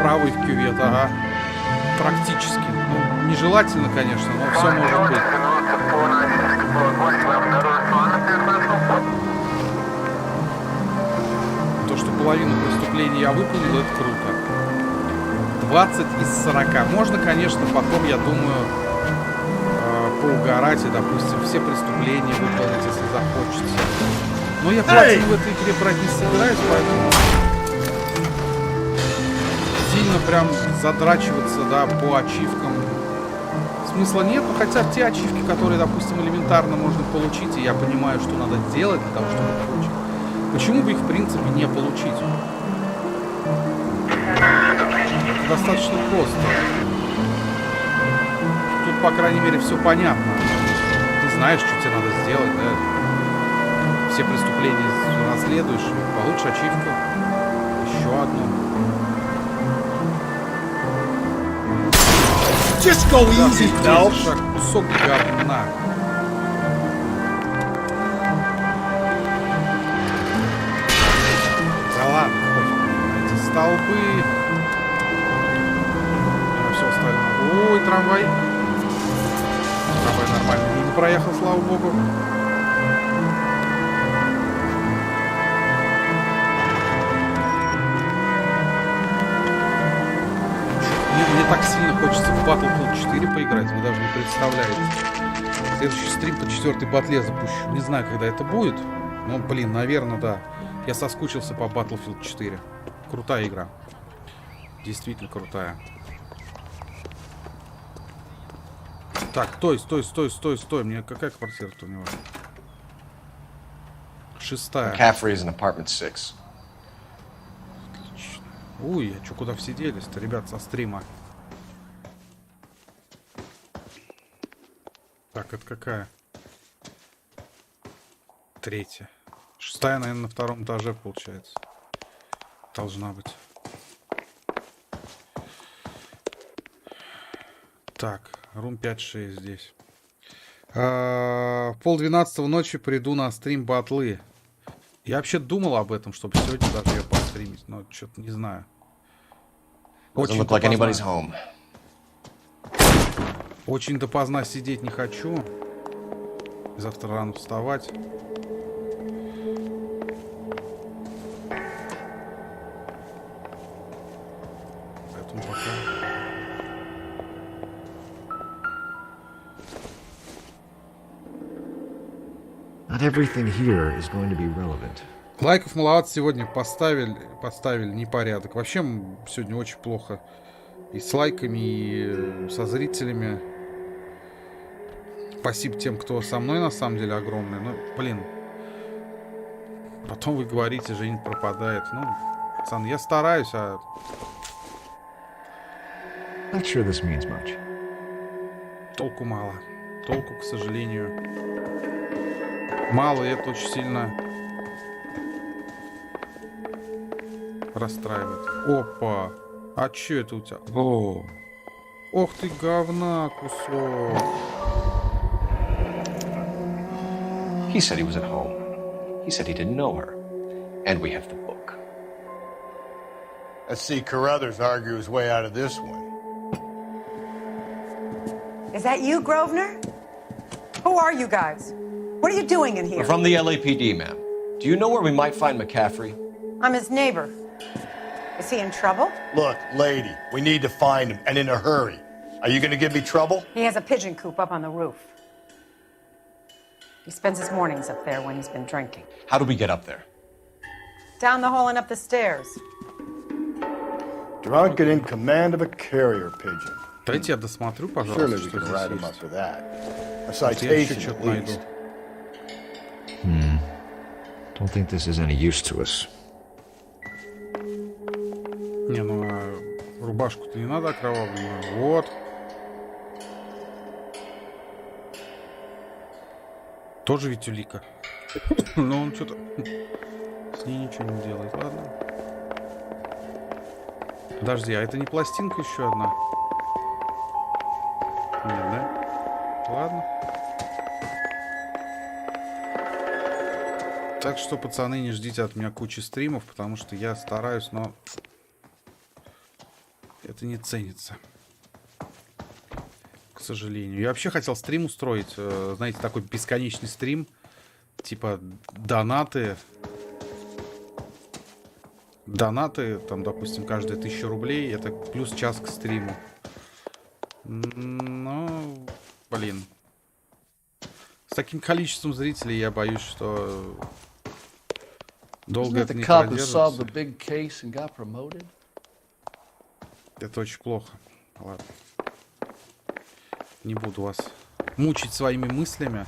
Правый в кювет, ага. Практически. Ну, нежелательно, конечно, но все может быть. То, что половину преступлений я выполнил, это круто. 20 из 40. Можно, конечно, потом, я думаю, поугарать и, допустим, все преступления выполнить, если захочется. Но я платину в этой игре брать не собираюсь, поэтому сильно прям задрачиваться, да, по ачивкам смысла нет. Хотя те ачивки, которые, допустим, элементарно можно получить, и я понимаю, что надо делать для того, чтобы их получить, почему бы их, в принципе, не получить? Это достаточно просто. Тут, по крайней мере, все понятно. Ты знаешь, что тебе надо сделать, да? Все преступления расследуешь, получишь ачивку. Еще одну. Just go easy, pal. Кусок говна. Да ладно, эти столбы. Все остальное. Ой, трамвай. Трамвай нормально не проехал, слава богу. Мне так сильно хочется в Battlefield 4 поиграть, вы даже не представляете. Следующий стрим по 4-й батле запущу. Не знаю, когда это будет. Но, блин, наверное, да. Я соскучился по Battlefield 4. Крутая игра. Действительно крутая. Так, стой. Мне какая квартира-то у него? 6-я. McCaffrey is in apartment 6. Ой, а чё, куда все делись-то, ребят, со стрима? Так, это какая? 3-я. 6-я, наверное, на 2-м этаже, получается. Должна быть. Так, рум 5-6 здесь. 11:30 ночи приду на стрим батлы. Я вообще думал об этом, чтобы сегодня даже ее постримить, но что-то не знаю. Очень допоздна сидеть не хочу. Завтра рано вставать. Поэтому пока. Not everything here is going to be relevant. Лайков маловато сегодня поставили непорядок. Вообще сегодня очень плохо. И с лайками, и со зрителями. Спасибо тем, кто со мной, на самом деле, огромное. Ну, блин. Потом вы говорите, Женя пропадает. Ну, пацан, я стараюсь, а... Not sure this means much. Толку мало. Толку, к сожалению, мало, и это очень сильно расстраивает. Опа! А чё это у тебя? О! Ох ты, говна кусок! He said he was at home. He said he didn't know her. And we have the book. Let's see Carruthers argue his way out of this one. Is that you, Grosvenor? Who are you guys? What are you doing in here? We're from the LAPD, ma'am. Do you know where we might find McCaffrey? I'm his neighbor. Is he in trouble? Look, lady, we need to find him, and in a hurry. Are you gonna give me trouble? He has a pigeon coop up on the roof. He spends his mornings up there when he's been drinking. How do we get up there? Down the hall and up the stairs. Drunk and in command of a carrier pigeon. Дайте я досмотрю, пожалуйста, Surely we что can здесь write him up есть. for that. A Вот я еще citation, что-то at найду. least. Don't think this is any use to us. Не, ну а рубашку-то не надо окровавленную. Вот. Тоже ведь улика. Но он что-то с ней ничего не делает. Ладно. Подожди, а это не пластинка еще одна? Нет, да? Ладно. Так что, пацаны, не ждите от меня кучи стримов, потому что я стараюсь, но это не ценится. К сожалению. Я вообще хотел стрим устроить, знаете, такой бесконечный стрим. Типа донаты. Донаты, там, допустим, каждые 1000 рублей. Это плюс час к стриму. Но, блин. С таким количеством зрителей я боюсь, что долго это не продержится. Это очень плохо. Ладно. Не буду вас мучить своими мыслями.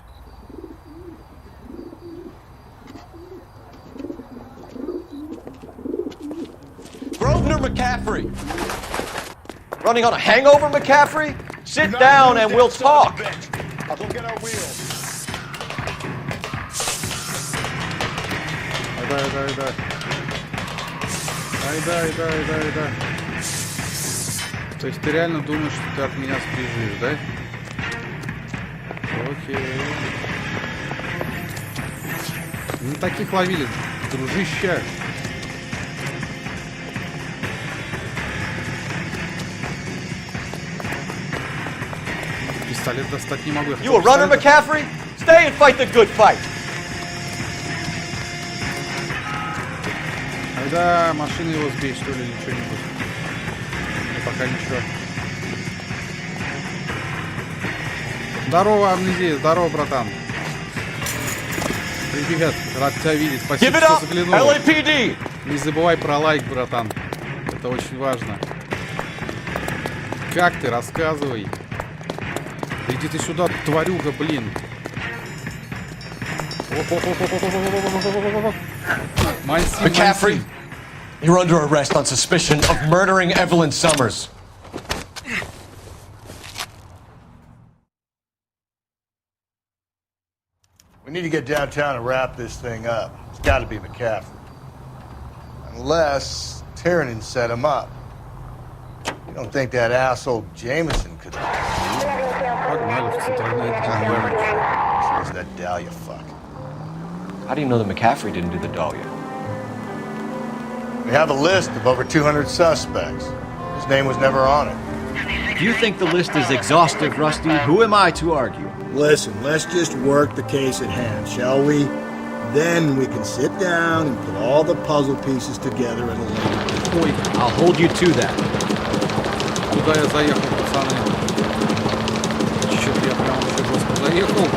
Grosvenor McCaffrey! Running on a hangover, McCaffrey? Sit down and we'll talk. I'll go get our wheels. Дай. То есть ты реально думаешь, что ты от меня сбежишь, да? Окей. Не таких ловили, дружище. Пистолет достать не могу. You a runner, McCaffrey? Stay and fight the good fight. Айда, машины его сбить, что ли, или что-нибудь. Пока ничего. Здорово, Амнезия, здорово, братан. Привет, рад тебя видеть. Спасибо, что заглянул. LAPD! Не забывай про лайк, братан. Это очень важно. Как ты? Рассказывай. Иди ты сюда, тварюга, блин. McCaffrey, you're under arrest on suspicion of murdering Evelyn Summers. We need to get downtown and wrap this thing up. It's got to be McCaffrey. Unless Tiernan set him up. You don't think that asshole Jameson could Who's that Dahlia fuck? How do you know that McCaffrey didn't do the Dahlia? We have a list of over 200 suspects. His name was never on it. Do you think the list is exhaustive, Rusty? Who am I to argue? Listen, let's just work the case at hand, shall we? Then we can sit down and put all the puzzle pieces together at a later point. I'll hold you to that. Куда я заехал, пацаны? Чё-то я прям вообще просто заехал.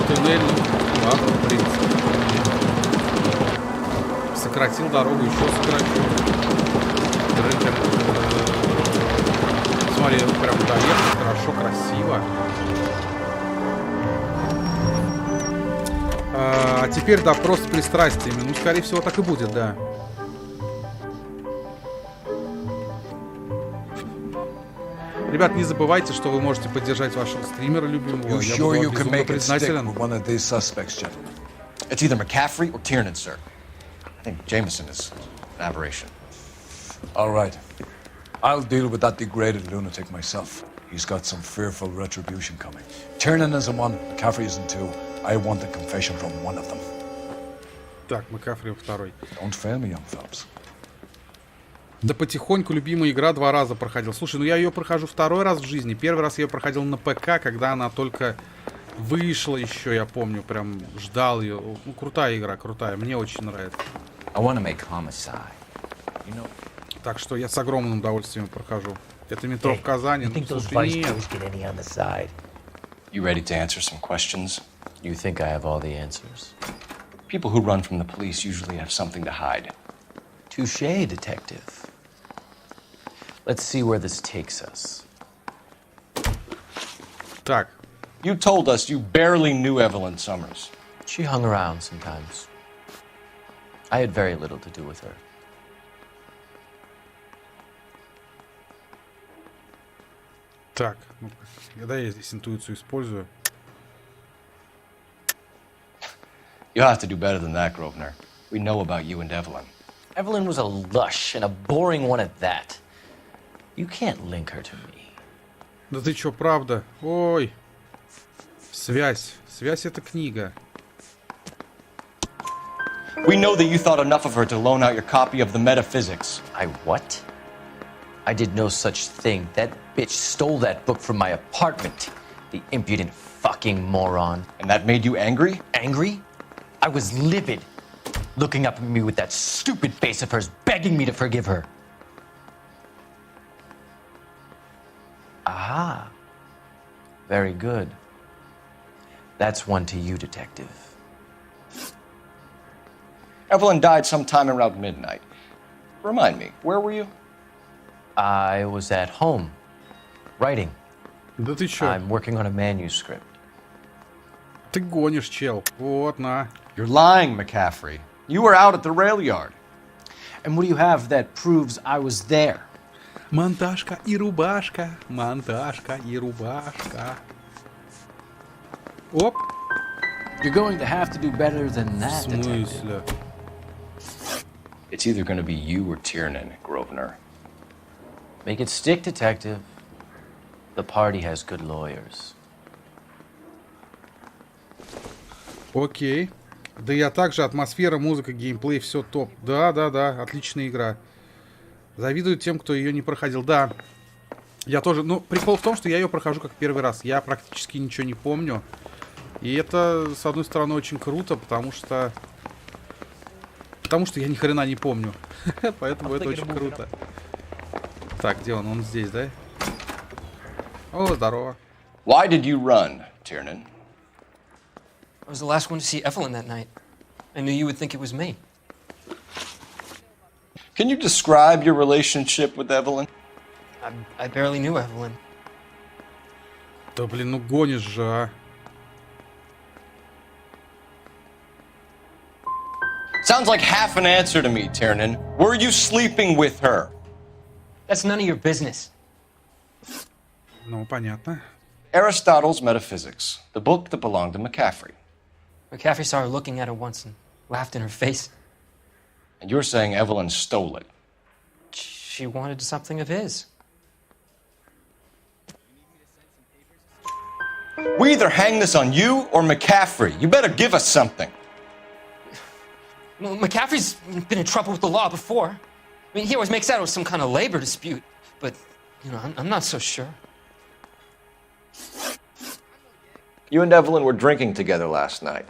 Туннель, ну ладно, в принципе. Сократил дорогу, еще сократил. Смотри, прям доехал, хорошо, красиво. А теперь допрос с пристрастиями. Ну, скорее всего, так и будет, да. Ребят, не забывайте, что вы можете поддержать вашего стримера любимого. Я буду вам безумно признателен. It's either McCaffrey or Tiernan, sir. I think Jameson is an aberration. All right. I'll deal with that degraded lunatic myself. He's got some fearful retribution coming. Tiernan isn't one, McCaffrey isn't two. I want a confession from one of them. Так, McCaffrey второй. Don't fail me, young fellas. Да потихоньку любимая игра 2 раза проходил. Слушай, ну я ее прохожу 2-й раз в жизни. 1-й раз я ее проходил на ПК, когда она только вышла еще, я помню, прям ждал ее. Ну, крутая игра, крутая. Мне очень нравится. Так что я с огромным удовольствием прохожу. Это метро в Казани. Ну, слушай, нет. You ready to answer some questions? You think I have all the answers? People who run from the police usually have something to hide. Touché, detective. Let's see where this takes us. Так. You told us you barely knew Evelyn Summers. She hung around sometimes. I had very little to do with her. Так, ну, когда я здесь интуицию использую. You'll have to do better than that, Grosvenor. We know about you and Evelyn. Evelyn was a lush, and a boring one at that. You can't link her to me. Да ты чё, правда? Ой. Связь. Связь — это книга. We know that you thought enough of her to loan out your copy of the Metaphysics. I what? I did no such thing. That bitch stole that book from my apartment. The impudent fucking moron. And that made you angry? Angry? I was livid. Looking up at me with that stupid face of hers, begging me to forgive her. Aha. Very good. That's one to you, Detective. Evelyn died sometime around midnight. Remind me, where were you? I was at home, writing. Да ты чё? I'm working on a manuscript. Ты гонишь, чел. Вот, на. You're lying, McCaffrey. You were out at the rail yard. And what do you have that proves I was there? Монтажка и рубашка. Монтажка и рубашка. Оп. You're going to have to do better than that, В смысле? It's either going to be you or Tiernan, Grosvenor. Make it stick, Detective. The party has good lawyers. Окей. Да я также, атмосфера, музыка, геймплей, все топ. Да, отличная игра. Завидую тем, кто ее не проходил. Да, я тоже, ну, прикол в том, что я ее прохожу как первый раз. Я практически ничего не помню. И это, с одной стороны, очень круто, потому что я ни хрена не помню. Поэтому это очень круто. Так, где он? Он здесь, да? О, здорово. Why did you run, Tiernan? I was the last one to see Evelyn that night. I knew you would think it was me. Can you describe your relationship with Evelyn? I barely knew Evelyn. Да блин, ну гонишь же, а. Sounds like half an answer to me, Tiernan. Were you sleeping with her? That's none of your business. Ну, понятно. Aristotle's Metaphysics, the book that belonged to McCaffrey. McCaffrey saw her looking at it once and laughed in her face. And you're saying Evelyn stole it? She wanted something of his. We either hang this on you or McCaffrey. You better give us something. Well, McCaffrey's been in trouble with the law before. I mean, he always makes out it was some kind of labor dispute. But, you know, I'm not so sure. You and Evelyn were drinking together last night,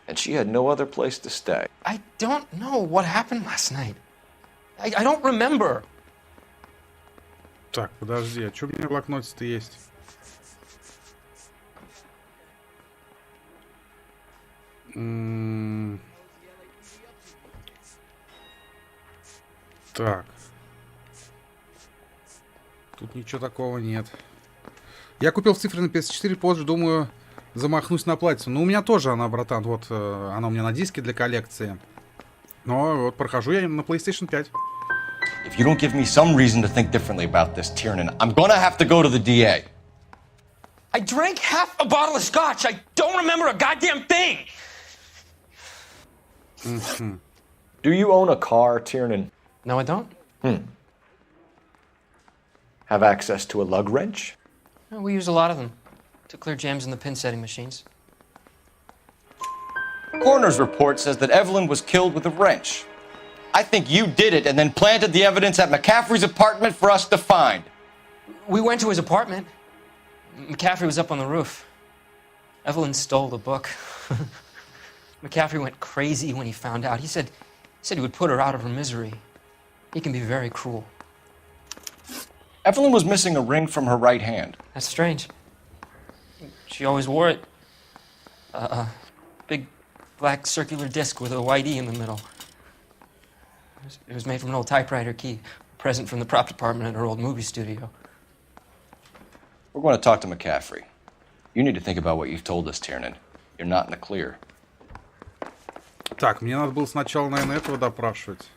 and she had no other place to stay. I don't know what happened last night. I don't remember. Так, подожди, а что у меня в блокноте-то есть? Так. Тут ничего такого нет. Я купил цифры на PS4, позже, думаю, замахнусь на платину. Ну, у меня тоже она, братан, вот, она у меня на диске для коллекции. Но вот прохожу я на PlayStation 5. If you don't give me some reason to think differently about this, Tiernan, I'm gonna have to go to the DA. I drank half a bottle of scotch. I don't remember a goddamn thing. Do you own a car, Tiernan? No, I don't. Have access to a lug wrench? No, we use a lot of them to clear jams in the pin setting machines. Coroner's report says that Evelyn was killed with a wrench. I think you did it and then planted the evidence at McCaffrey's apartment for us to find. We went to his apartment. McCaffrey was up on the roof. Evelyn stole the book. McCaffrey went crazy when he found out. He said he would put her out of her misery. He can be very cruel. Evelyn was missing a ring from her right hand. That's strange. She always wore it. A big black circular disc with a white E in the middle. It was made from an old typewriter key, a present from the prop department at her old movie studio. We're going to talk to McCaffrey. You need to think about what you've told us, Tiernan. You're not in the clear. Так, мне надо было сначала, наверное, этого допрашивать.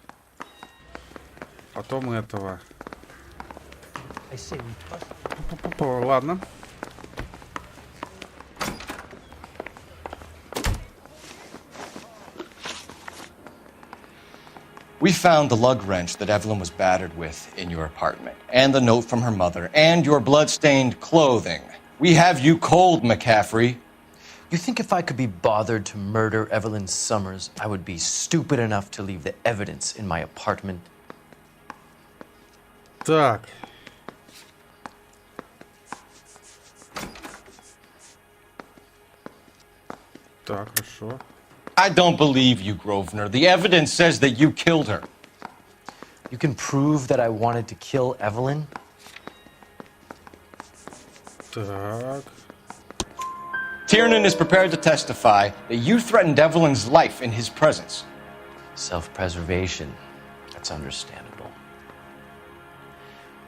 Потом этого. I say we trust. Ладно. We found the lug wrench that Evelyn was battered with in your apartment, and the note from her mother, and your blood-stained clothing. We have you cold, McCaffrey. You think if I could be bothered to murder Evelyn Summers, I would be stupid enough to leave the evidence in my apartment? Так. Так, хорошо. I don't believe you, Grosvenor. The evidence says that you killed her. You can prove that I wanted to kill Evelyn? Так. Tiernan is prepared to testify that you threatened Evelyn's life in his presence. Self-preservation. That's understandable.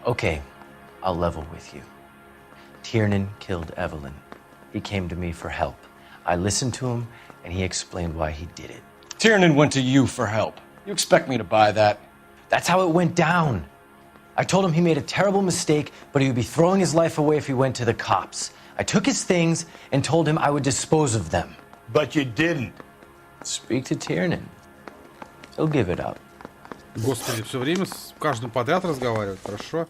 Okay, I'll level with you. Tiernan killed Evelyn. He came to me for help. I listened to him, and he explained why he did it. Tiernan went to you for help. You expect me to buy that? That's how it went down. I told him he made a terrible mistake, but he would be throwing his life away if he went to the cops. I took his things and told him I would dispose of them. But you didn't. Speak to Tiernan. He'll give it up. Господи, все время с каждым подряд разговаривать. Хорошо.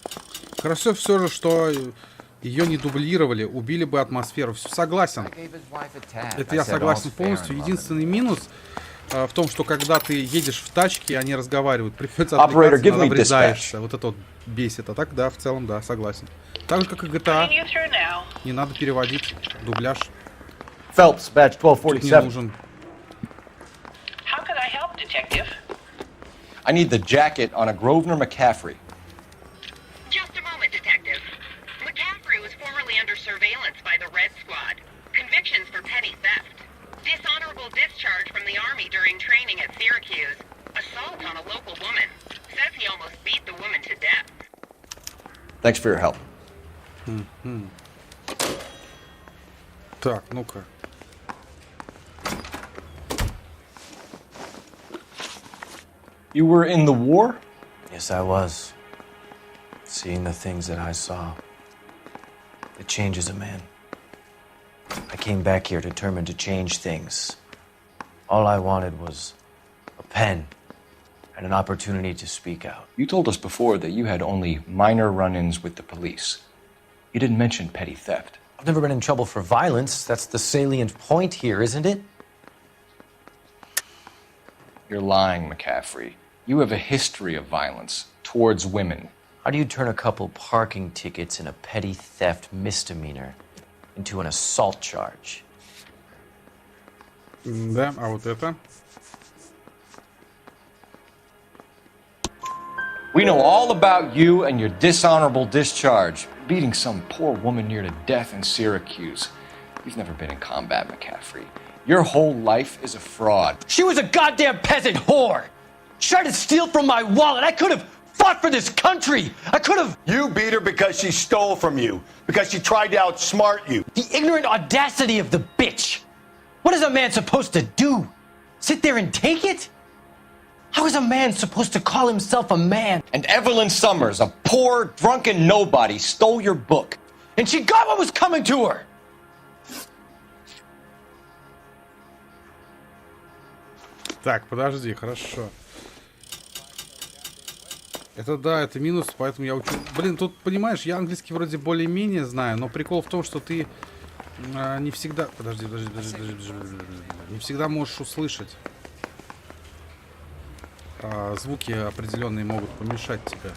Хорошо все же, что ее не дублировали, убили бы атмосферу. Все, согласен. Это я согласен полностью. Единственный минус в том, что когда ты едешь в тачке, они разговаривают. Приходится отвлекаться, иногда врезаешься. Вот это вот бесит. А так, да, в целом, да, согласен. Так же, как и GTA. Не надо переводить дубляж. Phelps, badge Тут 1247. не нужен. How could I help, Detective? I need the jacket on a Grosvenor McCaffrey. Just a moment, Detective. McCaffrey was formerly under surveillance by the Red Squad. Convictions for petty theft. Dishonorable discharge from the Army during training at Syracuse. Assault on a local woman. Says he almost beat the woman to death. Thanks for your help. Так, ну-ка. You were in the war? Yes, I was. Seeing the things that I saw, it changes a man. I came back here determined to change things. All I wanted was a pen and an opportunity to speak out. You told us before that you had only minor run-ins with the police. You didn't mention petty theft. I've never been in trouble for violence. That's the salient point here, isn't it? You're lying, McCaffrey. You have a history of violence towards women. How do you turn a couple parking tickets and a petty theft misdemeanor into an assault charge? Да, а вот это? We know all about you and your dishonorable discharge, beating some poor woman near to death in Syracuse. You've never been in combat, McCaffrey. Your whole life is a fraud. She was a goddamn peasant whore! She tried to steal from my wallet! I could have fought for this country! I could have... You beat her because she stole from you. Because she tried to outsmart you. The ignorant audacity of the bitch! What is a man supposed to do? Sit there and take it? How is a man supposed to call himself a man? And Evelyn Summers, a poor, drunken nobody, stole your book. And she got what was coming to her! Так, подожди, хорошо. Это да, это минус, поэтому я учу. Блин, тут, понимаешь, я английский вроде более-менее знаю, но прикол в том, что ты не всегда... Подожди. Не всегда можешь услышать. Звуки определенные могут помешать тебе.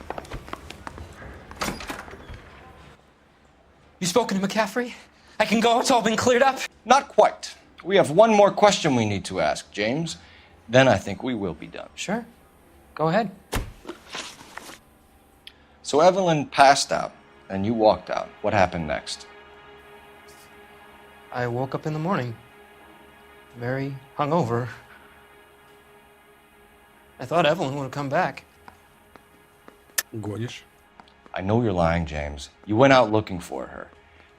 You spoken to McCaffrey? I can go, it's all been cleared up? Not quite. We have one more question we need to ask, James. Then I think we will be done. Sure. Go ahead. So Evelyn passed out, and you walked out. What happened next? I woke up in the morning, very hungover. I thought Evelyn would have come back. Гонишь. I know you're lying, James. You went out looking for her.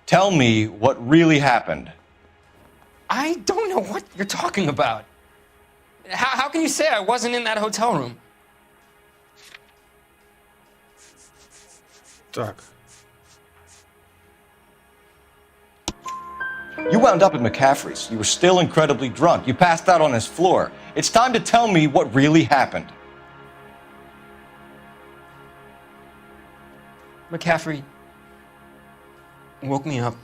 Tell me what really happened. I don't know what you're talking about. How can you say I wasn't in that hotel room? Так. You wound up at McCaffrey's. You were still incredibly drunk. You passed out on his floor. It's time to tell me what really happened. McCaffrey woke me up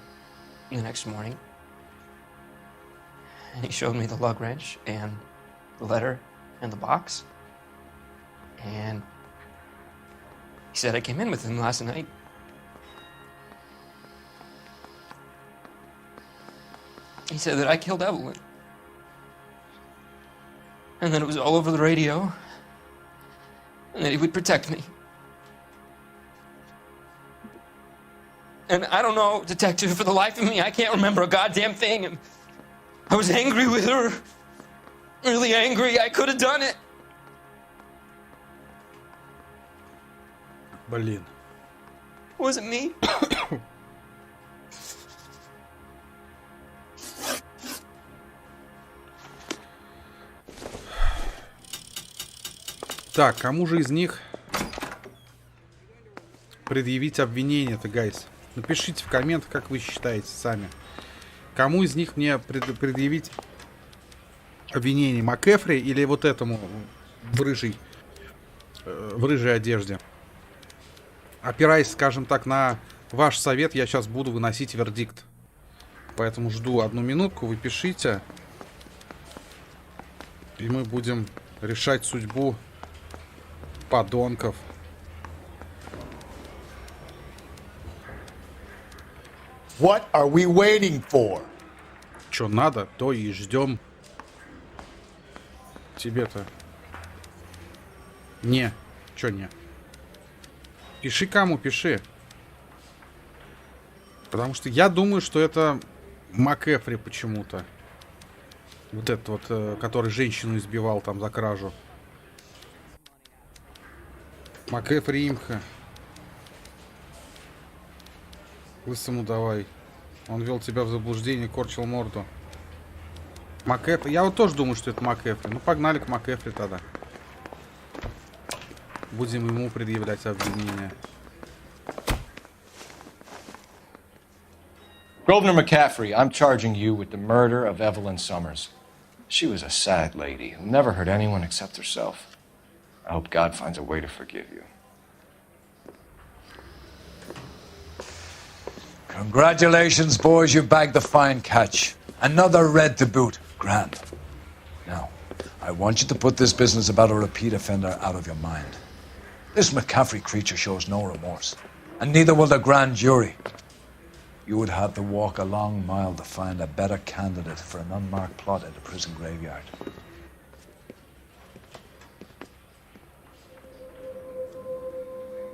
the next morning, and he showed me the lug wrench and the letter and the box, and he said I came in with him last night. He said that I killed Evelyn, and that it was all over the radio, and that he would protect me. And I don't know, detective, for the life of me, I can't remember a goddamn thing. And I was angry with her. Really angry. I could have done it. Блин. It wasn't me. Так, кому же из них предъявить обвинение-то, гайс? Напишите в комментах, как вы считаете сами. Кому из них мне предъявить обвинение? МакЭфри или вот этому в рыжей одежде? Опираясь, скажем так, на ваш совет, я сейчас буду выносить вердикт. Поэтому жду 1 минутку, вы пишите. И мы будем решать судьбу подонков. What are we waiting for? Чё надо, то и ждем. Тебе-то. Не. Чё не? Пиши кому, пиши. Потому что я думаю, что это МакЭфри почему-то. Вот этот вот, который женщину избивал там за кражу. МакЭфри имха. Лысому давай. Он вел тебя в заблуждение, корчил морду. МакЭфри. Я вот тоже думаю, что это МакЭфри. Ну, погнали к МакЭфри тогда. Будем ему предъявлять обвинения. Grosvenor McCaffrey, I'm charging you with the murder of Evelyn Summers. She was a sad lady who never hurt anyone except herself. I hope God finds a way to forgive you. Congratulations, boys, you bagged the fine catch. Another red to boot. Grand. Now, I want you to put this business about a repeat offender out of your mind. This McCaffrey creature shows no remorse, and neither will the grand jury. You would have to walk a long mile to find a better candidate for an unmarked plot in the prison graveyard.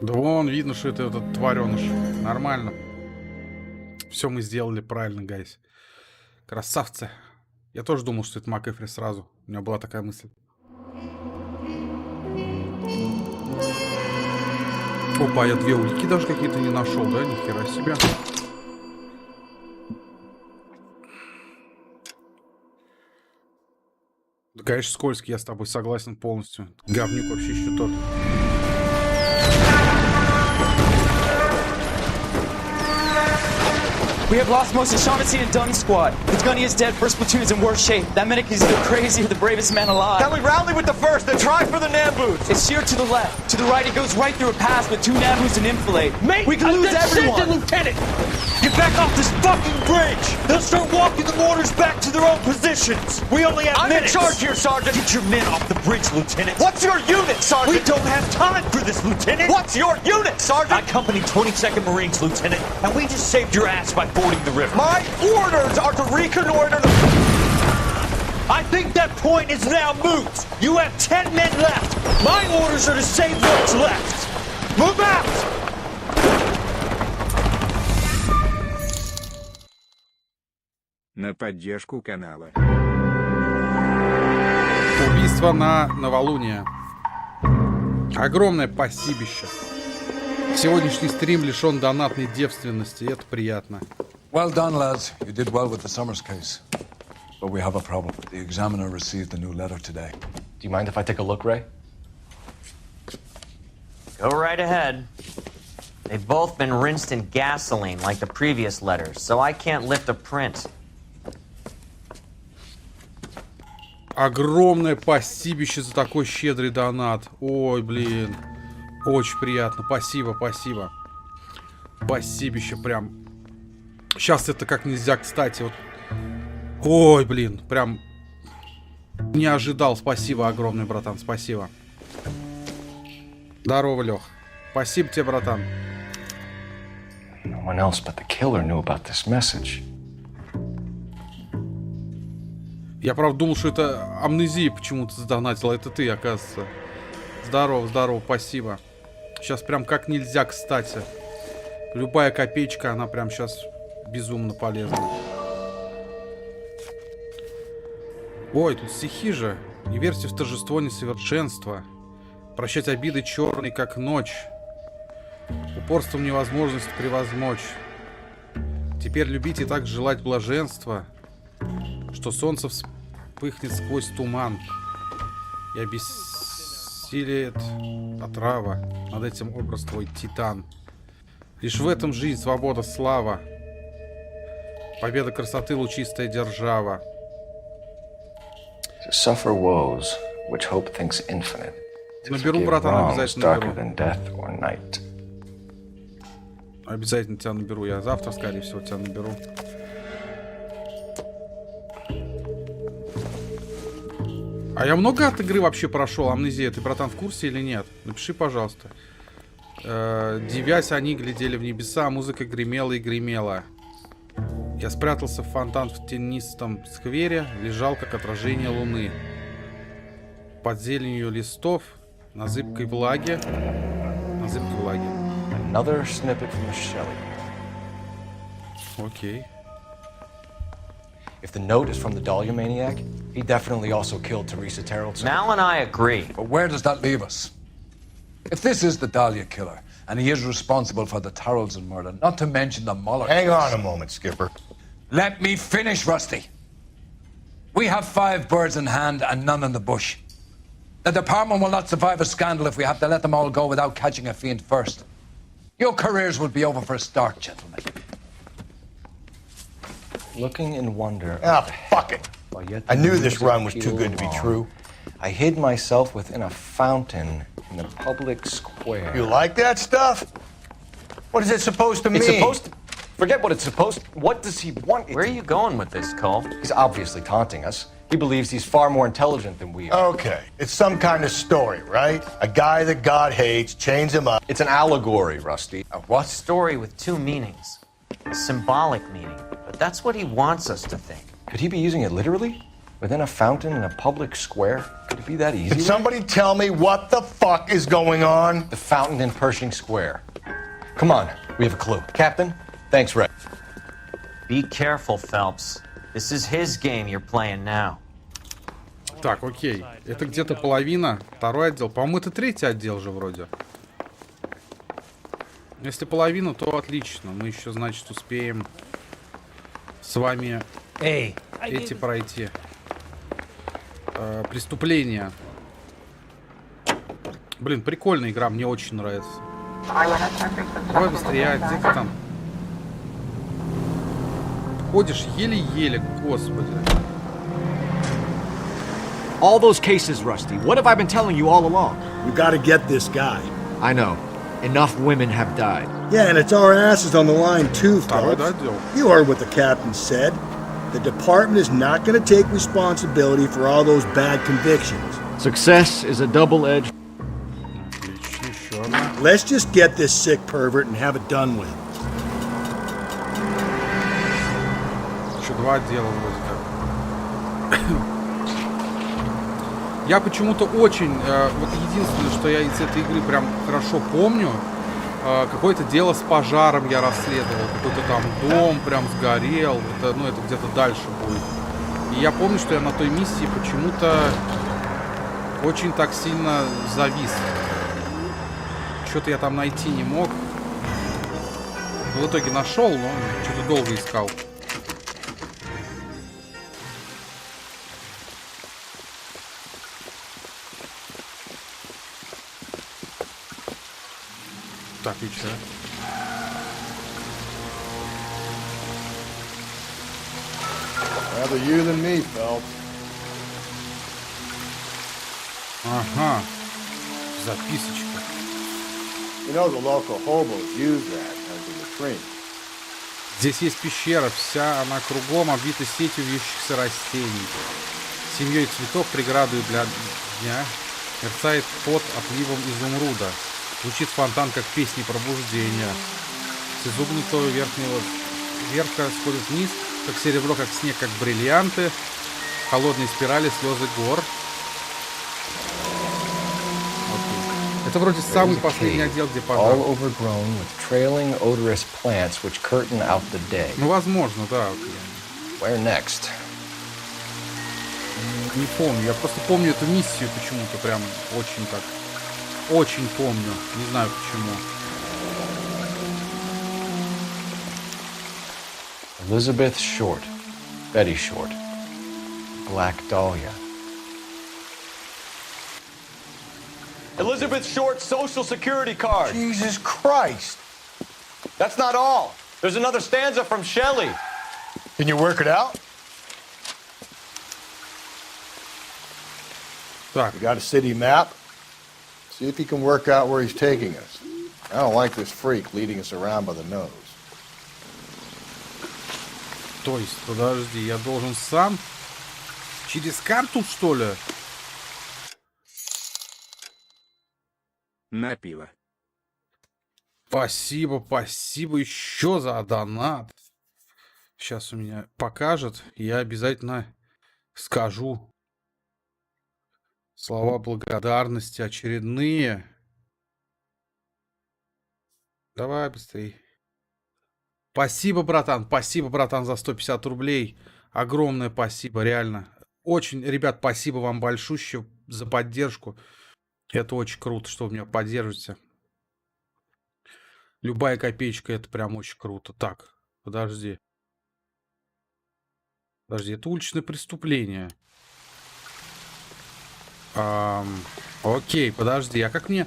Да вон, видно, что это этот твареныш. Нормально. Все мы сделали правильно, гайс. Красавцы. Я тоже думал, что это МакЭфри сразу. У меня была такая мысль. Опа, я 2 улики даже какие-то не нашел, да? Нихера себе. Да, конечно, скользкий, я с тобой согласен полностью. Говнюк вообще еще тот. We have lost most of Shaughnessy and Dunn's squad. It's Gunny is dead, first platoon's in worse shape. That medic is either crazy or the bravest man alive. Then we rally with the first and try for the Nambus. It's sheer to the left. To the right, it goes right through a pass with 2 Nambus and Infilade. Mate, we can lose everyone. Lieutenant, get back off this fucking bridge. They'll start walking the mortars back to their own positions. We only have minutes. I'm in charge here, Sergeant. Get your men off the bridge, Lieutenant. What's your unit, Sergeant? We don't have time for this, Lieutenant. What's your unit, Sergeant? I company 22nd Marines, Lieutenant, and we just saved your ass by fording the river. My orders are to reconnoiter the... I think that point is now moot. You have 10 men left. My orders are to save what's left. Move out! На поддержку канала. Убийство на новолуние. Огромное спасибище. Сегодняшний стрим лишен донатной девственности, и это приятно. Well done, lads. You did well with the Summers case. But we have a problem. The examiner received a new letter today. Do you mind if I take a look, Ray? Go right ahead. They've both been rinsed in gasoline like the previous letters, so I can't lift a print. Огромное спасибище за такой щедрый донат. Ой, блин. Очень приятно. Спасибо, спасибо. Спасибище прям. Сейчас это как нельзя, кстати. Вот. Ой, блин. Прям не ожидал. Спасибо огромное, братан. Спасибо. Здорово, Лех. Спасибо тебе, братан. No one else but the killer knew about this message. Я, правда, думал, что это амнезия почему-то задонатила. Это ты, оказывается. Здорово, здорово, спасибо. Сейчас прям как нельзя, кстати. Любая копеечка, она прям сейчас безумно полезна. Ой, тут стихи же. Не верьте в торжество несовершенства. Прощать обиды черной, как ночь. Упорством невозможность превозмочь. Теперь любить и так желать блаженства, что солнце вспыхнет сквозь туман и обессилит отрава. Над этим образ твой титан. Лишь в этом жизнь, свобода, слава. Победа красоты, лучистая держава. To suffer woes, which hope thinks infinite. Наберу, братан, обязательно наберу. Обязательно тебя наберу. Я завтра, скорее всего, тебя наберу. А я много от игры вообще прошел? Амнезия, ты, братан, в курсе или нет? Напиши, пожалуйста. Девясь, они глядели в небеса, музыка гремела и гремела. Я спрятался в фонтан в тенистом сквере, лежал как отражение луны. Под зеленью листов, на зыбкой влаге. На зыбкой влаге. Another snippet from the Shelley. Окей. If the note is from the Dahlia maniac, he definitely also killed Teresa Terrellson. Mal and I agree. But where does that leave us? If this is the Dahlia killer, and he is responsible for the Tarrelson murder, not to mention the Muller Hang case. on a moment, Skipper. Let me finish, Rusty. We have 5 birds in hand and none in the bush. The department will not survive a scandal if we have to let them all go without catching a fiend first. Your careers will be over for a start, gentlemen. Looking in wonder. Ah, fuck it. I knew this run was too good to be true. I hid myself within a fountain in the public square. You like that stuff? What is it supposed to mean? It's supposed to... Forget what it's supposed to... What does he want? Where are you going with this, Cole? He's obviously taunting us. He believes he's far more intelligent than we are. Okay, it's some kind of story, right? A guy that God hates, chains him up. It's an allegory, Rusty. A what? Story with 2 meanings. A symbolic meaning. But that's what he wants us to think. Could he be using it literally? Within a fountain in a public square? Could it be that easy? Can somebody tell me what the fuck is going on? The fountain in Pershing Square. Come on, we have a clue. Captain, thanks, Red. Be careful, Phelps. This is his game you're playing now. Так, окей. Это где-то половина. Второй отдел. По-моему, это 3-й отдел же вроде. Если половину, то отлично. Мы еще, значит, успеем с вами эти пройти. Преступления. Блин, прикольная игра. Мне очень нравится. Давай быстрее. Где ты там? Ходишь еле-еле, господи. All those cases, Rusty. What have I been telling you all along? We gotta get this guy. I know. Enough women have died. Yeah, and it's our asses on the line too, Второй Phelps. отдел. You heard what the captain said. The department is not gonna take responsibility for all those bad convictions. Success is a double-edged... Отлично, еще одна. Let's just get this sick pervert and have it done with. Еще 2 отдела вроде как. Я почему-то очень... вот единственное, что я из этой игры прям хорошо помню, какое-то дело с пожаром я расследовал. Какой-то там дом прям сгорел. Это, ну, это где-то дальше будет. И я помню, что я на той миссии почему-то очень так сильно завис. Что-то я там найти не мог. В итоге нашел, но что-то долго искал. Так, и что? Rather you than me, Phelps. Ага. Записочка. You know the local hobos use that as a latrine. Здесь есть пещера, вся она кругом обвита сетью вьющихся растений. Семьей цветов преграду для дня мерцает под отливом изумруда. Звучит фонтан, как песни пробуждения. С изогнутого верхнего верха сходит вниз, как серебро, как снег, как бриллианты. Холодные спирали, слезы гор. Это вроде самый последний отдел, где пожар. All overgrown with trailing odorous plants which curtain out the day. Ну, возможно, да. Where next? Не помню. Я просто помню эту миссию почему-то прям очень так. Очень помню. Не знаю почему. Elizabeth Short. Betty Short. Black Dahlia. Elizabeth Short's social security card. Jesus Christ. That's not all. There's another stanza from Shelley. Can you work it out? Так. You got a city map? See if you can work out where he's taking us. I don't like this freak leading us around by the nose. То есть, подожди, я должен сам через карту, что ли? На пиво. Спасибо, спасибо еще за донат. Сейчас у меня покажет, я обязательно скажу слова благодарности очередные. Давай быстрей. Спасибо, братан, за 150 рублей. Огромное спасибо, реально. Очень, ребят, спасибо вам большое за поддержку. Это очень круто, что вы меня поддержите. Любая копеечка, это прям очень круто. Так, подожди. Подожди, это уличное преступление. Окей, подожди, а как мне...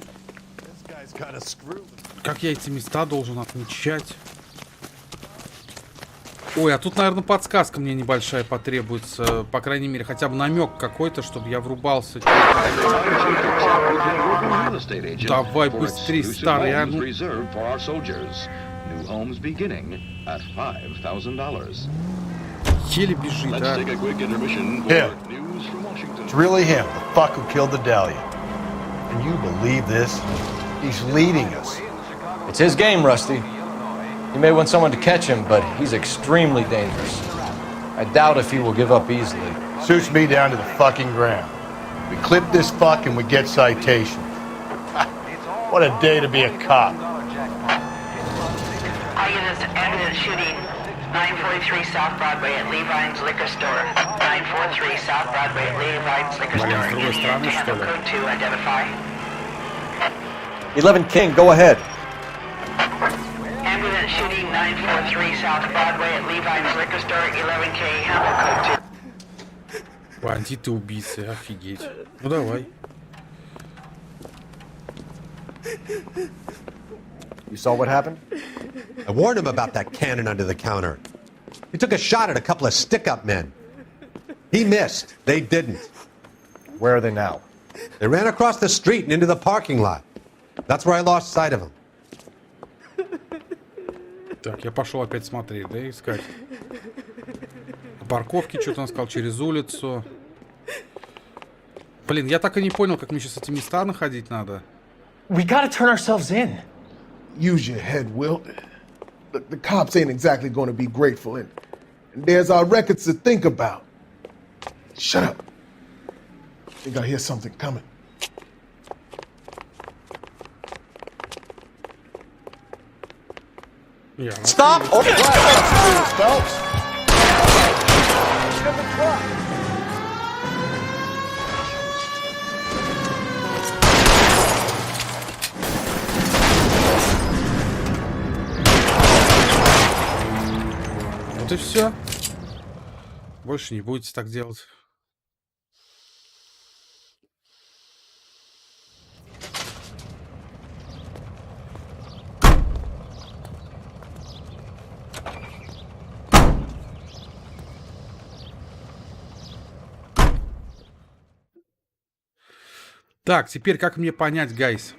Как я эти места должен отмечать? Ой, а тут, наверное, подсказка мне небольшая потребуется. По крайней мере, хотя бы намек какой-то, чтобы я врубался. Давай быстрее, старый, а ну. Еле бежит, а. It's really him, the fuck who killed the Dahlia. Can you believe this? He's leading us. It's his game, Rusty. He may want someone to catch him, but he's extremely dangerous. I doubt if he will give up easily. Suits me down to the fucking ground. We clip this fuck and we get citation. What a day to be a cop. Eyewitness evidence shooting 943 South Broadway at Levine's Liquor Store. 943 South Broadway at Levine's Liquor Store. Indian Tandem Code 2, identify. 11 King, go ahead. Ambulance shooting 943 South Broadway at Levine's Liquor Store. 11K, handle code 2. Бандиты-убийцы, офигеть. Ну давай. You saw what happened? I warned him about that cannon under the counter. He took a shot at a couple of stick-up men. He missed. They didn't. Where are they now? They ran across the street and into the parking lot. That's where I lost sight of them. Так, я пошел опять смотреть, да, искать. На парковке что-то он сказал, через улицу. Блин, я так и не понял, как мне сейчас эти места находить надо. We gotta turn ourselves in. Use your head, Wilt. The cops ain't exactly going to be grateful, and there's our records to think about. Shut up. I think I hear something coming. Yeah, Stop! Phelps. Вот и все. Больше не будете так делать. Так, теперь как мне понять, гайс,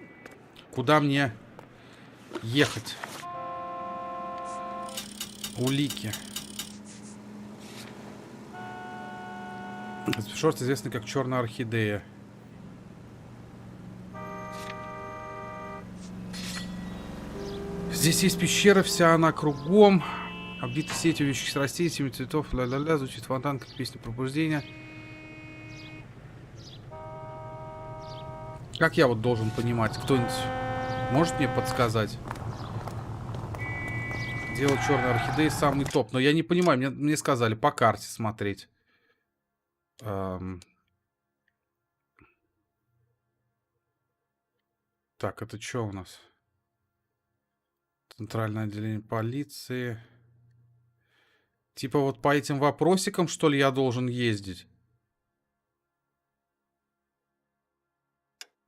куда мне ехать? Улики. Шорт известный как Черная орхидея. Здесь есть пещера, вся она кругом. Оббита сетью вещих растений, семью цветов, ля-ля-ля, звучит фонтан, как песня пробуждения. Как я вот должен понимать? Кто-нибудь может мне подсказать? Дело черной орхидеи самый топ. Но я не понимаю, мне сказали по карте смотреть. Так, это что у нас? Центральное отделение полиции. Типа вот по этим вопросикам, что ли, я должен ездить?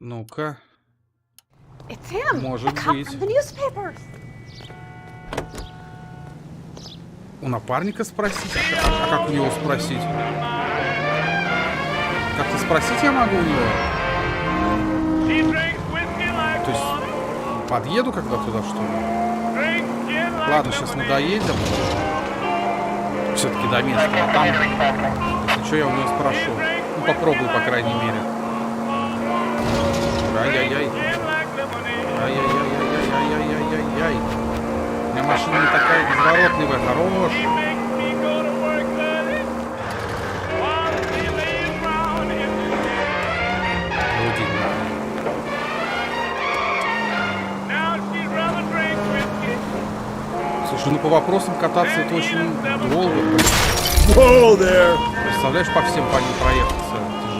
Ну-ка. Может быть. У напарника спросить? А как у него спросить? Как-то спросить я могу у него? То есть подъеду когда туда, что ли? Ладно, сейчас мы доедем. Все-таки до места. А там, если что, я у него спрошу. Ну, попробую, по крайней мере. Ай-яй-яй. Ай-яй-яй-яй-яй-яй-яй-яй. У меня машина не такая изворотливая. Хорош. Слушай, ну по вопросам кататься это очень долго. Представляешь, по всем по ним проехаться? Это же...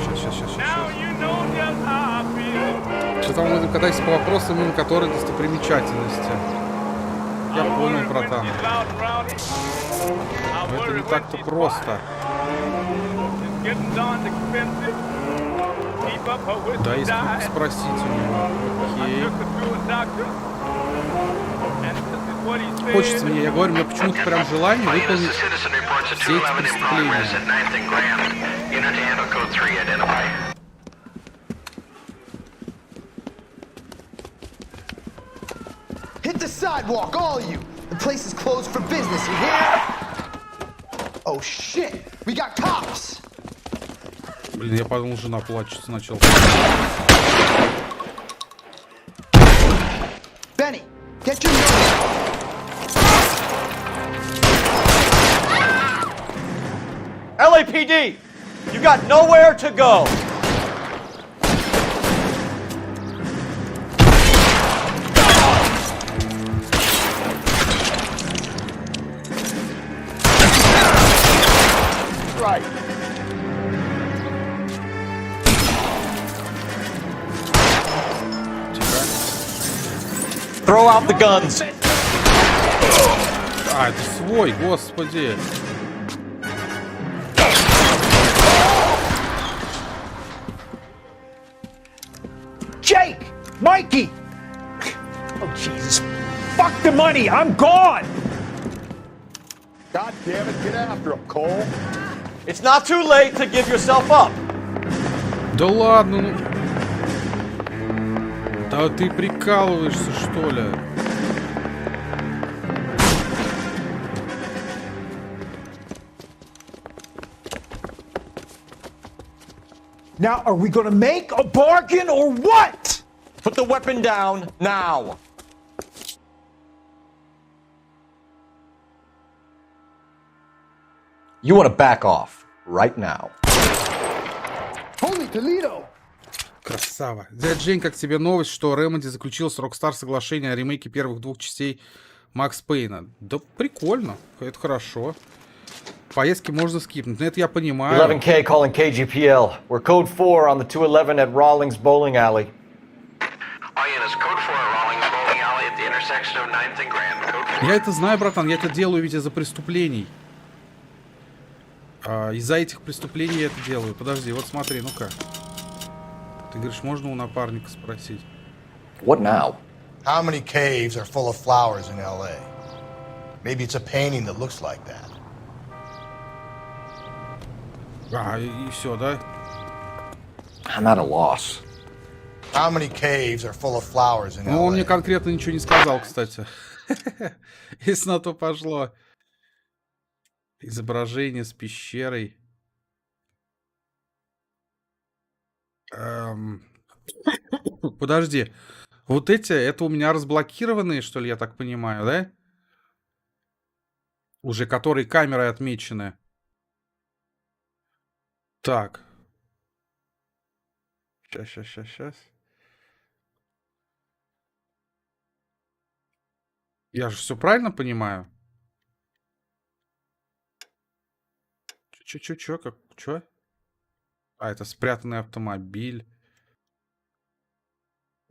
Сейчас. Что-то мы будем кататься по вопросам, именно которые достопримечательности. Я понял, братан. Но это не так-то просто. Да, есть как спросить у него. Окей. Хочется мне, я говорю, мне почему-то прям желание выполнить все эти преступления. Hit the sidewalk, all of you! The place is closed for business, you hear? Oh shit! We got cops! Блин, я подумал, жена плачет сначала. Benny, get your... LAPD! You got nowhere to go! Right. Throw out the guns. А, это свой, господи. Jake! Mikey! Oh, Jesus. Fuck the money! I'm gone! God damn it, get after him, Cole. It's not too late to give yourself up. Да ладно, ну... Да ты прикалываешься, что ли? Now, are we gonna make a bargain or what? Put the weapon down now. You want to back off right now. Holy Toledo! Красава. Дядь Жень, как тебе новость, что Remedy заключил с Rockstar соглашение о ремейке первых двух частей Макс Пейна? Да прикольно. Это хорошо. Поездки можно скипнуть. Но это я понимаю. 11K calling KGPL. We're code 4 on the 211 at Rawlings Bowling Alley. Я это знаю, братан. Я это делаю ведь из-за преступлений. Из-за этих преступлений я это делаю. Подожди, вот смотри, ну-ка. Ты говоришь, можно у напарника спросить? What now? How many caves are full of flowers in LA? Maybe it's a painting that looks like that. А, и все, да? I'm at a loss. How many caves are full of flowers in Ну, он LA? мне конкретно ничего не сказал, кстати. Если на то пошло. Изображение с пещерой. Подожди. Вот эти, это у меня разблокированные, что ли, я так понимаю, да? Уже которые камерой отмечены. Так. Сейчас. Я же все правильно понимаю? Чё? А, это спрятанный автомобиль.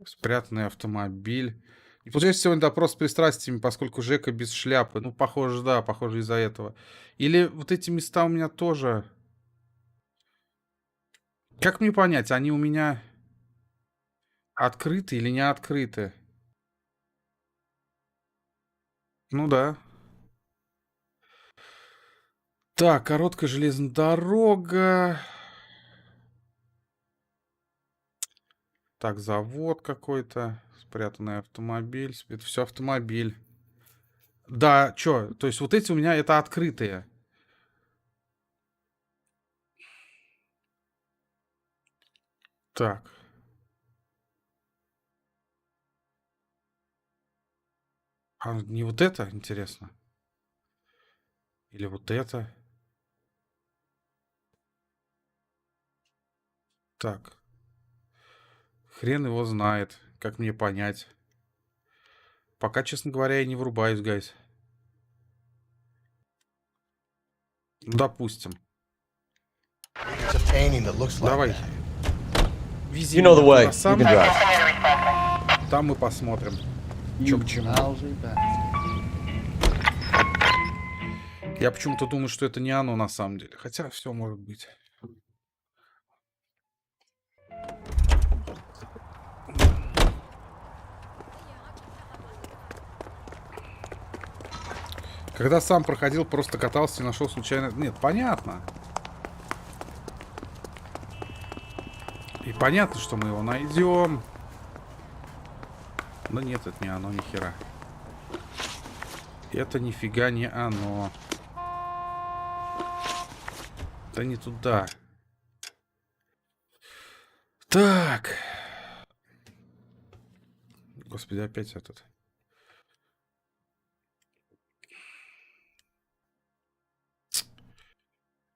Спрятанный автомобиль. И получается сегодня допрос с пристрастиями, поскольку Жека без шляпы. Ну, похоже, да, похоже из-за этого. Или вот эти места у меня тоже... Как мне понять, они у меня открыты или не открыты? Ну да. Так, короткая железная дорога. Так, завод какой-то. Спрятанный автомобиль. Это все автомобиль. Да, чё? То есть вот эти у меня это открытые. Так. А не вот это, интересно? Или вот это? Так. Хрен его знает, как мне понять. Пока, честно говоря, я не врубаюсь, гайс. Допустим. Давай. Вези You know the меня way. туда сам. You can drive. Там мы посмотрим, чё к чему. Я почему-то думаю, что это не оно на самом деле. Хотя все может быть. Когда сам проходил, просто катался и нашел случайно... Нет, понятно. И понятно, что мы его найдем. Да нет, это не оно, ни хера. Это нифига не оно. Да не туда. Так. Господи, опять этот.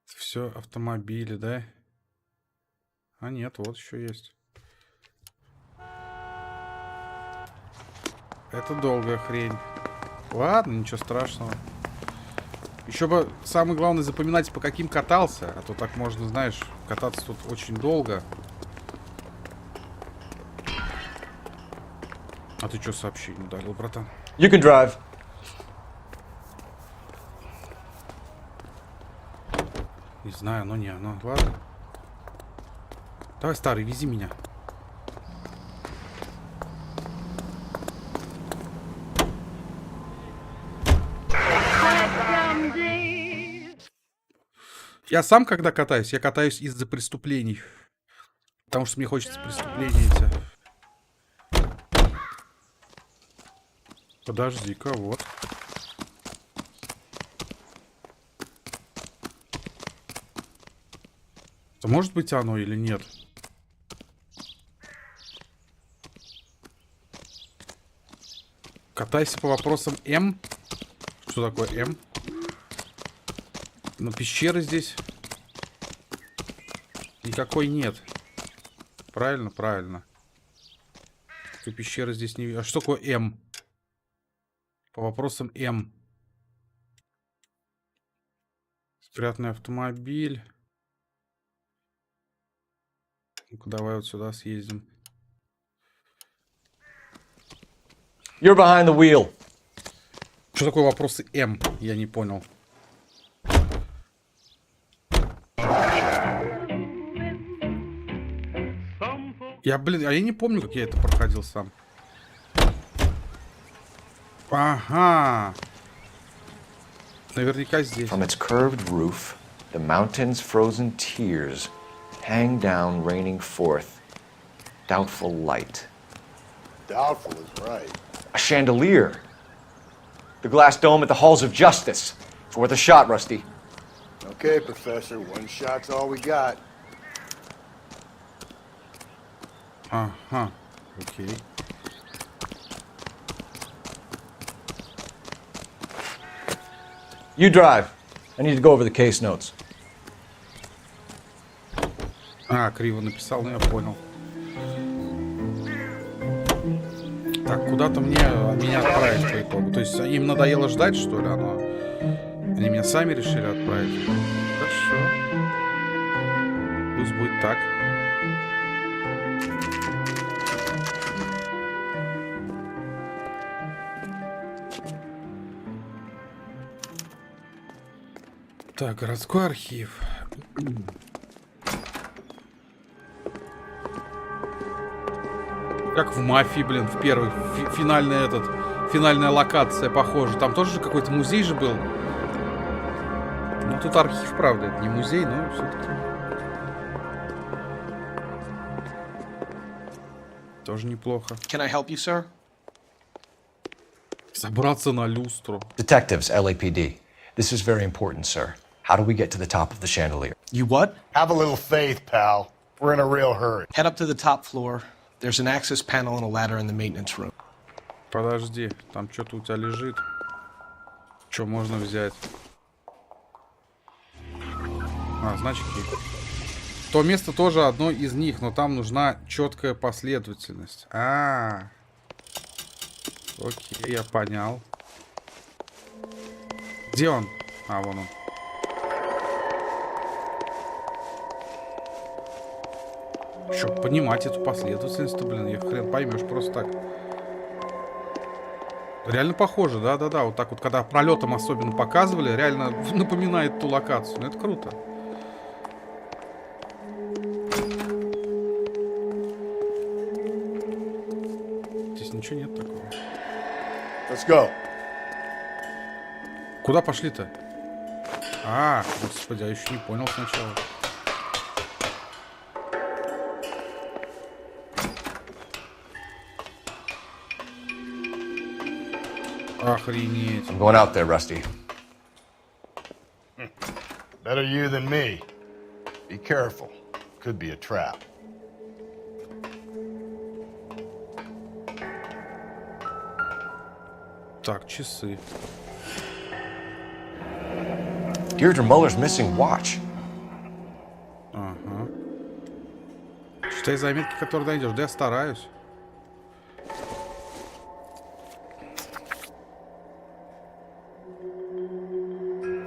Все автомобили, да? А нет, вот еще есть. Это долгая хрень. Ладно, ничего страшного. Еще бы самое главное запоминать, по каким катался. А то так можно, знаешь, кататься тут очень долго. А ты что сообщение удалил, братан? You can drive. Не знаю, оно не оно. Ладно. Давай, старый, вези меня. Я сам, когда катаюсь, я катаюсь из-за преступлений. Потому что мне хочется преступления эти. Подожди-ка, вот. Это может быть оно или нет? Катайся по вопросам М. Что такое М? Но пещеры здесь никакой нет. Правильно, правильно. Такой пещеры здесь не... А что такое М? По вопросам М. Спрятанный автомобиль. Ну-ка, давай вот сюда съездим. You're behind the wheel. Что такое вопросы М? Я не понял. Я не помню, как я это проходил сам. Ага. Наверняка здесь. From its curved roof, the mountain's frozen tears hang down, raining forth doubtful light. Doubtful is right. A chandelier. The glass dome at the halls of justice. It's worth a shot, Rusty. Okay, Professor, one shot's all we got. Ага, окей. You drive. I need to go over the case notes. А, криво написал, но я понял. Так, куда-то меня отправить по итогу. То есть им надоело ждать, что ли, оно? Они меня сами решили отправить. Хорошо. Пусть будет так. Так, городской архив. Как в «Мафии», блин, в первой. Финальная локация, похоже. Там тоже какой-то музей же был. Ну, тут архив, правда. Это не музей, но все-таки. Тоже неплохо. Can I help you, sir? Забраться на люстру. Detectives, LAPD. This is very important, sir. How do we get to the top of the chandelier? You what? Have a little faith, pal. We're in a real hurry. Head up to the top floor. There's an access panel and a ladder in the maintenance room. Подожди, там что-то у тебя лежит. Что можно взять? А, значки. То место тоже одно из них, но там нужна четкая последовательность. Окей, я понял. Где он? А, вон он. Чтоб понимать эту последовательность, блин, я хрен поймешь просто так. Реально похоже, да-да-да. Вот так вот, когда пролетом особенно показывали, реально напоминает ту локацию. Ну, это круто. Здесь ничего нет такого. Let's go. Куда пошли-то? А, господи, я еще не понял сначала. Охренеть. I'm going out there, Rusty. Better you than me. Be careful. Could be a trap. Так, часы. Deirdre Muller's missing watch. Ага. Читай заметки, которые найдешь. Да я стараюсь.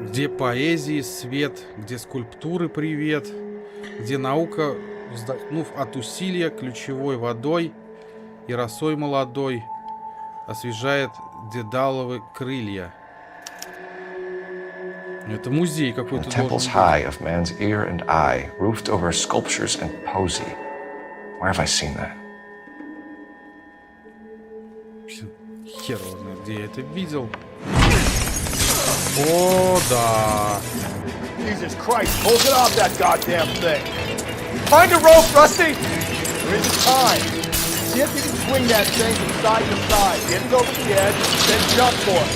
Где поэзии свет, где скульптуры привет, где наука, вздохнув от усилия, ключевой водой и росой молодой, освежает дедаловы крылья. Это музей какой-то должен Temples быть. high of man's ear and eye, roofed over sculptures and poesy. Where have I seen that? Хер его знает, где я это видел. О, да. Jesus Christ, hold it off that goddamn thing. Find a rope, Rusty! There isn't time. See if you can swing that thing from side to side. Get it over the edge, then jump for it.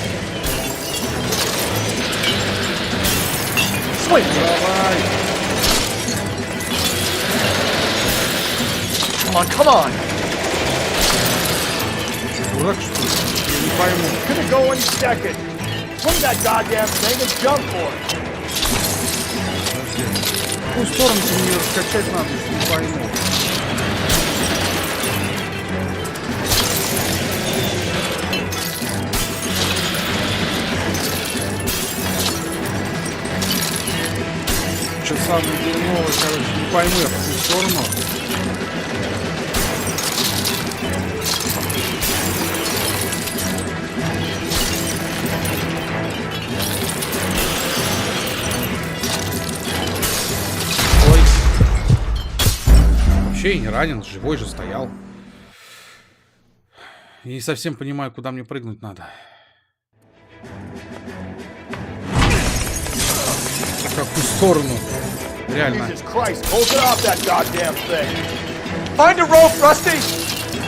Swing! Давай. Come on, come on! Дурак, что ли? Я не пойму. Gonna go any second. Swing that goddamn thing and jump for it. В какую сторону мне раскачать надо, если не пойму. Что самое дерьмовое, короче, не пойму я в какую сторону. Вообще вообще и не ранен, живой же стоял. И не совсем понимаю, куда мне прыгнуть надо. В какую сторону? Реально. Jesus Christ, hold it off that goddamn thing. Find a rope, Rusty.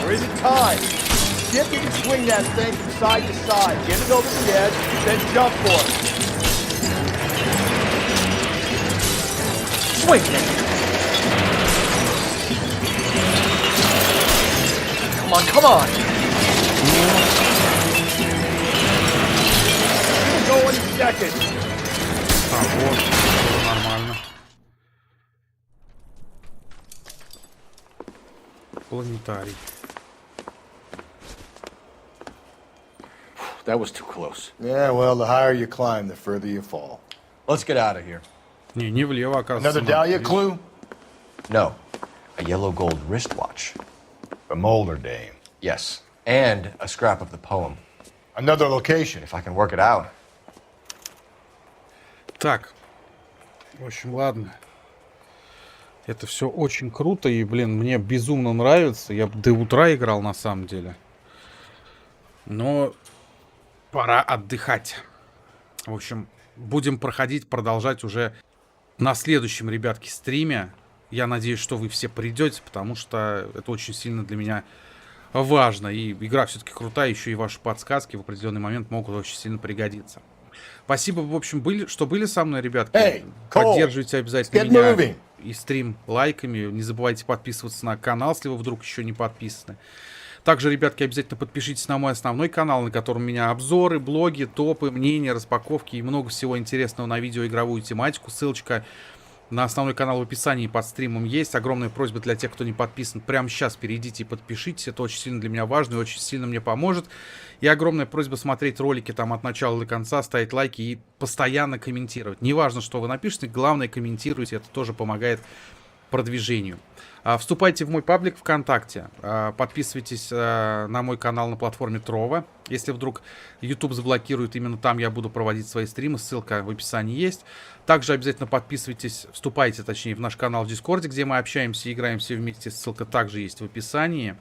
There isn't time. See if you can swing that thing from side to side. Get it over the edge, then jump for it. Swing it. Come on, come on. Go in a second. Вот, нормально. Планетарий. That was too close. Yeah, well, the higher you climb, the further you fall. Let's get out of here. Не влево, оказывается. Another Dahlia clue? No. A yellow gold wristwatch. A Molder dame. Yes. And a scrap of the poem. Another location. If I can work it out. Так. В общем, ладно. Это все очень круто. И, блин, мне безумно нравится. Я до утра играл, на самом деле. Но пора отдыхать. В общем, будем проходить, продолжать уже на следующем, ребятки, стриме. Я надеюсь, что вы все придете, потому что это очень сильно для меня важно. И игра все-таки крутая, еще и ваши подсказки в определенный момент могут очень сильно пригодиться. Спасибо, в общем, что были со мной, ребятки. Hey, поддерживайте обязательно меня и стрим лайками. Не забывайте подписываться на канал, если вы вдруг еще не подписаны. Также, ребятки, обязательно подпишитесь на мой основной канал, на котором у меня обзоры, блоги, топы, мнения, распаковки и много всего интересного на видеоигровую тематику. Ссылочка на основной канал в описании под стримом есть. Огромная просьба для тех, кто не подписан. Прямо сейчас перейдите и подпишитесь. Это очень сильно для меня важно и очень сильно мне поможет. И огромная просьба смотреть ролики там от начала до конца, ставить лайки и постоянно комментировать. Неважно, что вы напишете, главное комментируйте. Это тоже помогает продвижению. Вступайте в мой паблик ВКонтакте, подписывайтесь на мой канал на платформе Трова. Если вдруг YouTube заблокирует, именно там я буду проводить свои стримы, ссылка в описании есть. Также обязательно подписывайтесь, вступайте, точнее, в наш канал в Дискорде, где мы общаемся и играем все вместе, ссылка также есть в описании.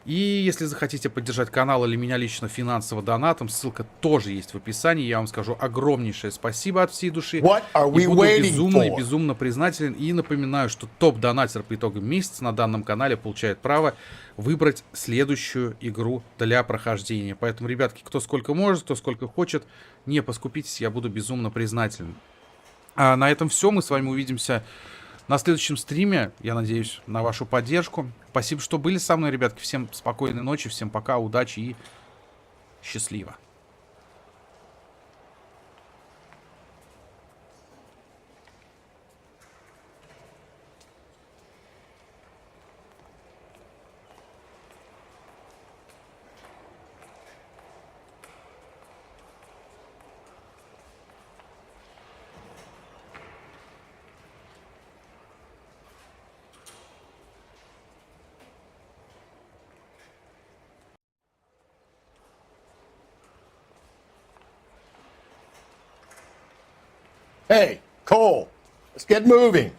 И если захотите поддержать канал или меня лично финансово донатом, ссылка тоже есть в описании. Я вам скажу огромнейшее спасибо от всей души. И буду безумно признателен. И напоминаю, что топ-донатер по итогам месяца на данном канале получает право выбрать следующую игру для прохождения. Поэтому, ребятки, кто сколько может, кто сколько хочет, не поскупитесь, я буду безумно признателен. А на этом все. Мы с вами увидимся на следующем стриме. Я надеюсь на вашу поддержку. Спасибо, что были со мной, ребятки. Всем спокойной ночи, всем пока, удачи и счастливо. Hey, Cole, let's get moving.